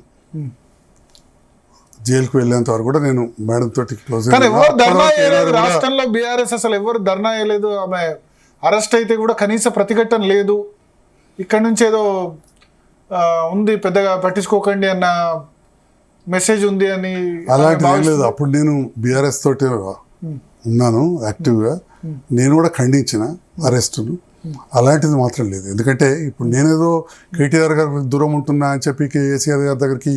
జైలుకు వెళ్ళేంత వరకు కూడా నేను మేడం తోటి క్లోజ్. కానీ ఎవరు ధర్నా చేయలేదు రాష్ట్రంలో, బీఆర్ఎస్ అసలు ఎవరు ధర్నా చేయలేదు. ఆమె అరెస్ట్ అయితే కూడా కనీస ప్రతిఘటన లేదు. ఇక్కడ నుంచి ఏదో ఉంది, పెద్దగా పట్టించుకోకండి అన్న మెసేజ్ ఉంది అని. అలాంటిది లేదు. అప్పుడు నేను బీఆర్ఎస్ తోటి ఉన్నాను యాక్టివ్గా. నేను కూడా ఖండించిన అరెస్టును. అలాంటిది మాత్రం లేదు. ఎందుకంటే ఇప్పుడు నేనేదో కేటీఆర్ గారికి దూరం ఉంటున్నా అని చెప్పి కేసీఆర్ గారి దగ్గరికి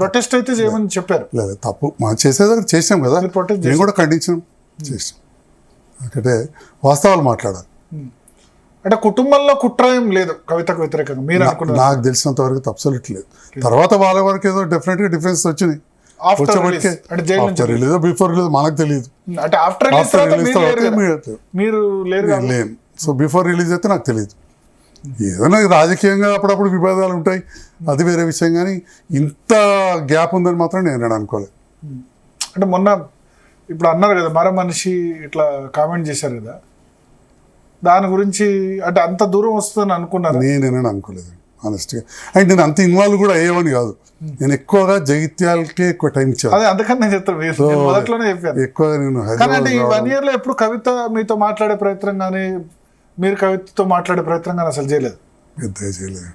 ప్రొటెస్ట్ అయితే చేయమని చెప్పారు. లేదు, తప్పు మనం చేసే దగ్గర చేసినాం కదా, నేను కూడా ఖండించాం, చేసినాం. ఎందుకంటే వాస్తవాలు మాట్లాడాలి. అంటే కుటుంబంలో కుట్ర ఏం లేదు కవితకు వ్యతిరేకంగా మీరు అనుకున్నారు? నాకు తెలిసినంత వరకు అబ్సల్యూట్ లేదు. తర్వాత వాళ్ళ వరకు ఏదో డెఫినెట్ గా డిఫరెన్స్ వచ్చినాయి. బిఫోర్ రిలీజ్ మనకు తెలియదు. మీరు లేరు. సో బిఫోర్ రిలీజ్ అయితే నాకు తెలియదు. ఏదైనా రాజకీయంగా అప్పుడప్పుడు విభేదాలు ఉంటాయి, అది వేరే విషయం. కానీ ఇంత గ్యాప్ ఉందని మాత్రం నేను అనుకోలేదు. అంటే మొన్న ఇప్పుడు అన్నారు కదా మరో మనిషి ఇట్లా కామెంట్ చేశారు కదా, దాని గురించి అంటే అంత దూరం వస్తుందని అనుకున్నారు? నేనేనని అనుకోలేదు ఆనెస్ట్గా. అండ్ నేను అంత ఇన్వాల్వ్ కూడా అయ్యేవని కాదు. నేను ఎక్కువగా జగిత్యాలకే ఎక్కువ టైం ఇచ్చాను. అదే అందుకని నేను చెప్తాను, మొదట్లోనే చెప్పాను. ఎక్కువగా నేను అంటే ఈ 1 year లో ఎప్పుడు కవిత మీతో మాట్లాడే ప్రయత్నం కానీ మీరు కవితతో మాట్లాడే ప్రయత్నం కానీ అసలు చేయలేదు? పెద్దగా చేయలేదు.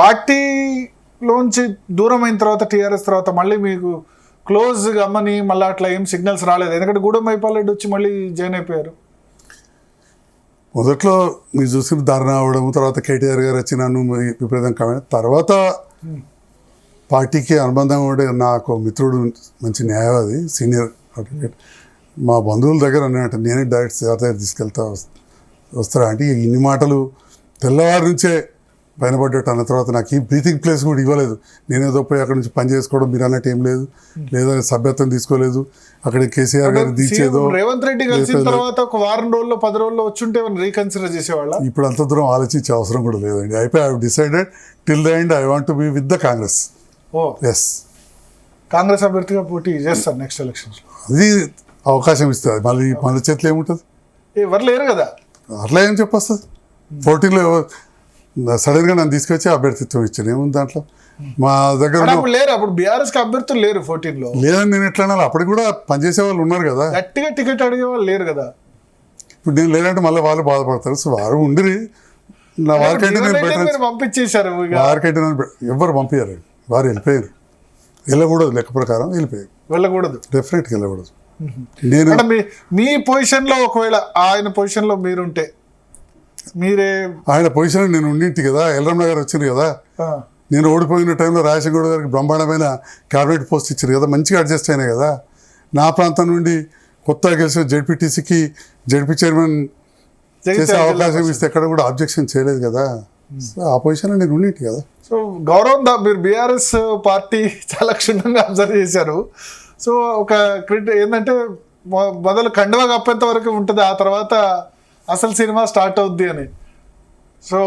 పార్టీలోంచి దూరం అయిన తర్వాత టీఆర్ఎస్ తర్వాత మళ్ళీ మీకు క్లోజ్ అమ్మని మళ్ళీ అట్లా ఏం సిగ్నల్స్ రాలేదు? ఎందుకంటే గూడెం మైపాల్ రెడ్డి వచ్చి మళ్ళీ జాయిన్ అయిపోయారు. మొదట్లో మీరు చూసిన ధర్నా అవ్వడం, తర్వాత కేటీఆర్ గారు వచ్చి నన్ను విపరీతం కామెంట్, తర్వాత పార్టీకి అనుబంధంగా ఉండే నాకు మిత్రుడు మంచి న్యాయవాది, సీనియర్ అడ్వకేట్, మా బంధువుల దగ్గర అన్నట్టు నేనే డైరెక్ట్ సార్ దగ్గర తీసుకెళ్తా వస్తారా అంటే ఇన్ని మాటలు తెల్లవారి నుంచే పైన పడ్డట్టు అన్న తర్వాత నాకు ఈ బ్రీతింగ్ ప్లేస్ కూడా ఇవ్వలేదు. నేనేదో పోయి అక్కడ నుంచి పని చేసుకోవడం మీరు అన్నట్టు ఏం లేదు, లేదా సభ్యత్వం తీసుకోలేదు. అక్కడ కేసీఆర్ గారు దించేదో రేవంత్ రెడ్డి కలిసిన తర్వాత ఒక వారం రోజుల్లో 10 రోజుల్లో వచ్చుంటే రీకన్సిడర్ చేసేవాళ్ళ. ఇప్పుడు అంత దూరం ఆలోచించే అవసరం కూడా లేదండి. I have decided till the end I want to be with the Congress. Yes, Congress అభ్యర్థిగా పోటీ చేస్తారు నెక్స్ట్ ఎలక్షన్స్. అది అవకాశం ఇస్తుంది. మళ్ళీ మన చేతిలో ఏముంటుంది? ఎవరు లేరు కదా, అట్లా ఏం చెప్పొస్తుంది. 14లో సడన్గా నన్ను తీసుకొచ్చి అభ్యర్థిత్వం ఇచ్చాను, ఏముంది దాంట్లో? మా దగ్గర లేరు, అప్పుడు బీఆర్ఎస్ కి అభ్యర్థులు లేరు 14లో. లేదని నేను ఎట్లా అనాలి? అప్పటికి కూడా పనిచేసే వాళ్ళు ఉన్నారు కదా, గట్టిగా టికెట్ అడిగే వాళ్ళు లేరు కదా. ఇప్పుడు నేను లేదంటే మళ్ళీ వాళ్ళు బాధపడతారు. సో వారు ఉండిరి నా వారికైతే నేను పంపించేశారు. వారికైతే ఎవరు పంపించారు? వారు వెళ్ళిపోయారు. వెళ్ళకూడదు, లెక్క ప్రకారం వెళ్ళిపోయారు. వెళ్ళకూడదు, డెఫినెట్గా వెళ్ళకూడదు. నేను మీ పొజిషన్ లో ఒకవేళ ఆయన పొజిషన్ లో మీరుంటే మీరే? ఆయన పొజిషన్ నేను ఉండింటి కదా, ఎల్రమ్మ గారు వచ్చింది కదా, నేను ఓడిపోయిన టైంలో రాజశేఖర గారికి బ్రహ్మాండమైన క్యాబినెట్ పోస్ట్ ఇచ్చారు కదా, మంచిగా అడ్జస్ట్ అయినాయి కదా. నా ప్రాంతం నుండి కొత్తగా గెలిచిన జెడ్పీటీసీకి జెడ్పీ చైర్మన్ చేసే అవకాశం ఇస్తే ఎక్కడ కూడా అబ్జెక్షన్ చేయలేదు కదా. ఆ పొజిషన్ నేను ఉండింటి కదా. సో గౌరవం మీరు బీఆర్ఎస్ పార్టీ చాలా క్షుణ్ణంగా అబ్జర్వ్ చేశారు. సో ఒక ఏంటంటే మొదలు కండువా కప్పేంత వరకు ఉంటుంది, ఆ తర్వాత అసలు సినిమా స్టార్ట్ అవుద్ది అని. సో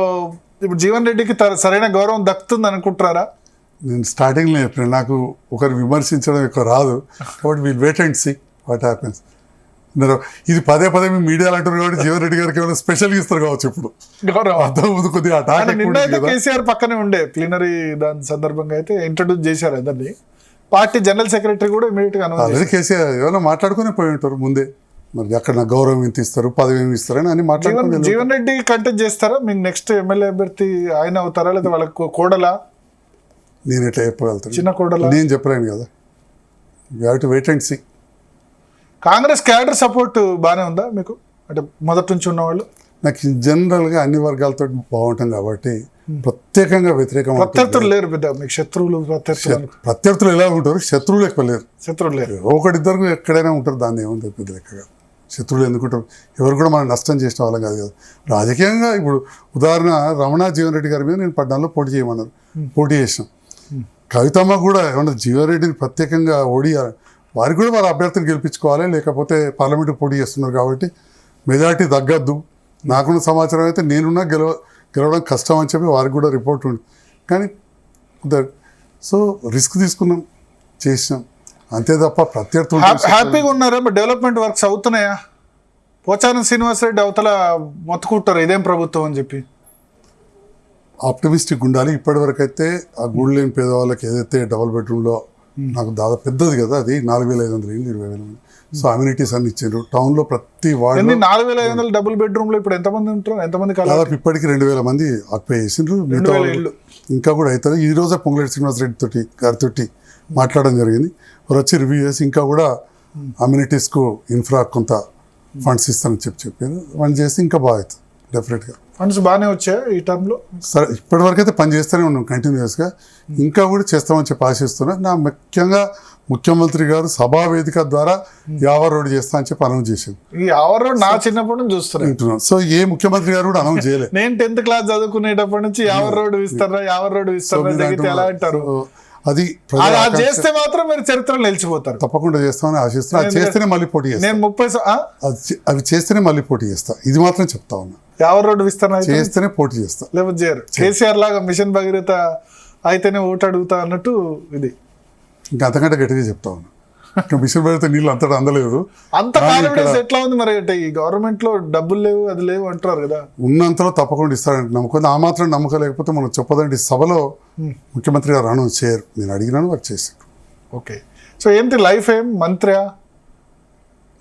ఇప్పుడు జీవన్ రెడ్డికి సరైన గౌరవం దక్కుతుంది అనుకుంటారా? నేను స్టార్టింగ్లో చెప్పిన నాకు ఒకరు విమర్శించడం ఎక్కువ రాదు, కాబట్టి we'll wait and see what happens. ఇది పదే పదే మీ మీడియాలో అంటారు కాబట్టి జీవన్ రెడ్డి గారికి ఏమైనా స్పెషల్గా ఇస్తారు కావచ్చు ఇప్పుడు గౌరవం అర్థం ఉంది కొద్దిగా ఆయన అటాక్ నిన్న అయితే కేసీఆర్ పక్కనే ఉండే ప్లీనరీ దాని సందర్భంగా అయితే ఇంట్రడ్యూస్ చేశారు అందరినీ. పార్టీ జనరల్ సెక్రటరీ కూడా ఇమీడియట్ గా అనౌన్స్ ఆల్రెడీ కేసీఆర్ ఏమైనా మాట్లాడుకునే పోయి ఉంటారు ముందే, మరి అక్కడ నాకు గౌరవం ఎంత ఇస్తారు, పదవి ఏమి ఇస్తారని అని మాట్లాడుకుని జీవన్ రెడ్డి కంటెస్ట్ చేస్తారా? మీకు నెక్స్ట్ ఎమ్మెల్యే అభ్యర్థి ఆయన అవుతారా లేదా వాళ్ళకి కోడలా? నేను ఎట్లా చెప్పగలుగుతాను, చిన్న కోడలా? నేను చెప్పలేను కదా, you have to wait and see. Congress cadre support బాగానే ఉందా మీకు, అంటే మొదటి నుంచి ఉన్నవాళ్ళు? నాకు జనరల్గా అన్ని వర్గాలతో బాగుంటాం కాబట్టి ప్రత్యేకంగా వ్యతిరేకం ప్రత్యర్థులు లేరు పెద్ద మీకు, శత్రువులు ప్రత్యర్థులు ఎలా ఉంటారు, శత్రువులు ఎక్కువ లేరు. శత్రువులు లేరు, ఒకటిద్దరు ఎక్కడైనా ఉంటారు, దాన్ని ఏముంది పెద్ద లెక్కగా. శత్రువులు ఎందుకుంటారు, ఎవరు కూడా మనం నష్టం చేసిన వాళ్ళం కాదు కదా. రాజకీయంగా ఇప్పుడు ఉదాహరణ రమణ జీవన్ రెడ్డి గారి మీద నేను పడ్డాలో పోటీ చేయమన్నారు, పోటీ చేసినాం. కవితమ్మ కూడా ఏమన్నా జీవన్ రెడ్డిని ప్రత్యేకంగా ఓడియాలి, వారికి కూడా వాళ్ళ అభ్యర్థిని గెలిపించుకోవాలి, లేకపోతే పార్లమెంటు పోటీ చేస్తున్నారు కాబట్టి మెజార్టీ తగ్గద్దు. నాకున్న సమాచారం అయితే నేనున్నా గెలవడం కష్టం అని చెప్పి వారికి కూడా రిపోర్ట్ ఉంది. కానీ సో రిస్క్ తీసుకున్నాం, చేసినాం అంతే తప్ప ప్రత్యర్థులు హ్యాపీగా ఉన్నారా? డెవలప్మెంట్ వర్క్స్ అవుతున్నాయా? పోచారం శ్రీనివాసరెడ్డి అవతల మొత్తుకుంటారు ఇదేం ప్రభుత్వం అని చెప్పి. ఆప్టమిస్టిక్ ఉండాలి. ఇప్పటివరకు అయితే ఆ గుడి లేని పేదవాళ్ళకి ఏదైతే డబుల్ బెడ్రూమ్లో నాకు దాదాపు పెద్దది కదా, అది 4,500 ఇల్లు, 20,000 మంది. సో అమ్యూనిటీస్ అన్ని ఇచ్చారు టౌన్లో ప్రతి వార్డు. 4,500 డబుల్ బెడ్రూమ్ లో ఇప్పుడు ఎంతమంది ఉంటారు, ఎంతమంది? దాదాపు ఇప్పటికి 2,000 మంది ఆక్యుపై చేసిండ్రు. ఇంకా కూడా అవుతారు. ఈ రోజే పొంగులేటి శ్రీనివాసరెడ్డి గారితో మాట్లాడడం జరిగింది. వారు వచ్చి రివ్యూ చేసి ఇంకా కూడా అమ్యూనిటీస్కు ఇన్ఫ్రా కొంత ఫండ్స్ ఇస్తానని చెప్పారు. వాళ్ళు చేస్తే ఇంకా బాగా అవుతుంది డెఫినెట్గా. ఫండ్స్ బాగానే వచ్చాయి ఈ టర్మ్లో. సరే ఇప్పటివరకు అయితే పని చేస్తూనే ఉన్నాం కంటిన్యూస్గా, ఇంకా కూడా చేస్తామని చెప్పి ఆశిస్తున్నా. నా ముఖ్యంగా ముఖ్యమంత్రి గారు సభా వేదిక ద్వారా యావర్ రోడ్ చేస్తా అని చెప్పి అనౌన్స్ చేసింది. ఈ యావర్ రోడ్ నా చిన్నప్పటి నుంచి చూస్తున్నాను. సో ఏ ముఖ్యమంత్రి గారు కూడా అనౌన్స్ చేయలేదు. నేను 10th క్లాస్ చదువుకునేటప్పటి నుంచి యావర్ రోడ్ ఇస్తారా, యావర్ రోడ్ ఇస్తారా జరిగితే ఎలా అంటారు. అది చేస్తే మాత్రం మీరు చరిత్రలో నిలిచిపోతారు. తప్పకుండా చేస్తామని ఆశిస్తున్నా. అది చేస్తేనే మళ్ళీ పోటీ చేస్తా. నేను 30 అవి చేస్తేనే మళ్ళీ పోటీ చేస్తా, ఇది మాత్రం చెప్తా ఉన్నా. యావర్ రోడ్డు విస్తరణ చేస్తేనే పోటీ చేస్తా, లేకపోతే చేయరు. కేసీఆర్ లాగా మిషన్ భగీరథ అయితేనే ఓటు అడుగుతా అన్నట్టు ఇది. ఇంకా అంతకంటే గట్టిగా చెప్తా ఉన్నా. ఇంకా మిషన్ భగీరథ నీళ్ళు అంతటా అందలేదు. అంత కాన్ఫిడెన్స్ ఎట్లా ఉంది మరి? అంటే ఈ గవర్నమెంట్ లో డబ్బులు లేవు, అది లేవు అంటారు కదా. ఉన్నంతలో తప్పకుండా ఇస్తారంటే నమ్మకం. ఆ మాత్రం నమ్మకం లేకపోతే మనం చెప్పదండి. సభలో ముఖ్యమంత్రి గారు అనౌన్స్ చేయరు. నేను అడిగినాను, వర్క్ చేశారు. ఓకే. సో ఏంటి లైఫ్ ఏం మంత్రియా?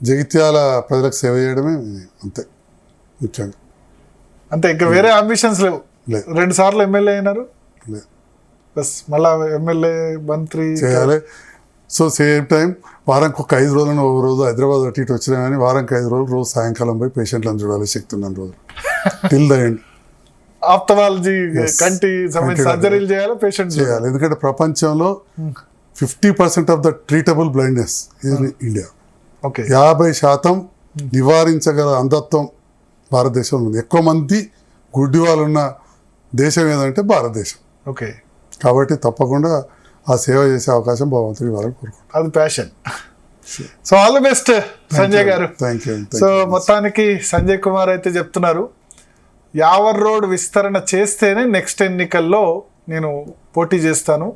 జగిత్యాల ప్రజలకు సేవ చేయడమే అంతే ముఖ్యంగా. అంతే, ఇంకా వేరే అంబిషన్స్ లేవు. 2 సార్లు ఎమ్మెల్యే అయినారు, బస్ మళ్ళా ఎమ్మెల్యే మంత్రి చేయాలి. సో సేమ్ టైం వారానికి ఒక 5 రోజులను ఒక రోజు హైదరాబాద్ అటు ఇటు వచ్చినా కానీ వారానికి 5 రోజులు రోజు సాయంకాలం పోయి పేషెంట్లను చూడాలి శక్తి ఉన్నాను రోజు టిల్ ద ఎండ్. ఆప్థమాలజీ కంటి సర్జరీలు చేయాలి, పేషెంట్ చేయాలి. ఎందుకంటే ప్రపంచంలో 50% of the treatable blindness in India. 50% నివారించగల అంధత్వం భారతదేశంలో ఉంది. ఎక్కువ మంది గుడ్డి వాళ్ళు ఉన్న దేశం ఏదంటే భారతదేశం. ఓకే. కాబట్టి తప్పకుండా ఆ సేవ చేసే అవకాశం భగవంతుడి వాళ్ళకి కోరుకుంటాం. అది passion. So all the best Sanjay గారు. Thank you. సో మొత్తానికి సంజయ్ కుమార్ అయితే చెప్తున్నారు, యావర్ రోడ్ విస్తరణ చేస్తేనే నెక్స్ట్ ఎన్నికల్లో నేను పోటీ చేస్తాను.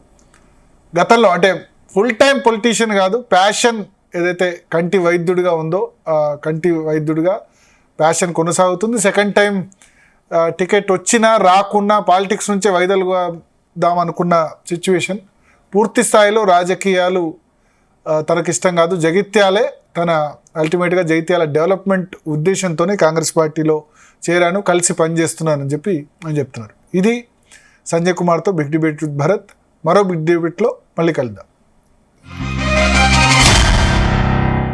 గతంలో అంటే ఫుల్ టైం పొలిటీషియన్ కాదు, ప్యాషన్ ఏదైతే కంటి వైద్యుడిగా ఉందో ఆ కంటి వైద్యుడిగా ప్యాషన్ కొనసాగుతుంది. సెకండ్ టైం టికెట్ వచ్చినా రాకున్నా పాలిటిక్స్ నుంచే వైదొలుగుదామనుకున్న సిచ్యువేషన్. పూర్తి స్థాయిలో రాజకీయాలు తనకిష్టం కాదు. జగిత్యాలే తన అల్టిమేట్గా జగిత్యాల డెవలప్మెంట్ ఉద్దేశంతోనే కాంగ్రెస్ పార్టీలో చేరాను, కలిసి పనిచేస్తున్నానని చెప్పి ఆయన చెప్తున్నారు. ఇది సంజయ్ కుమార్తో బిగ్ డిబేట్ విత్ భరత్. మరో బిగ్ డిబేట్లో మళ్ళీ కలుద్దాం.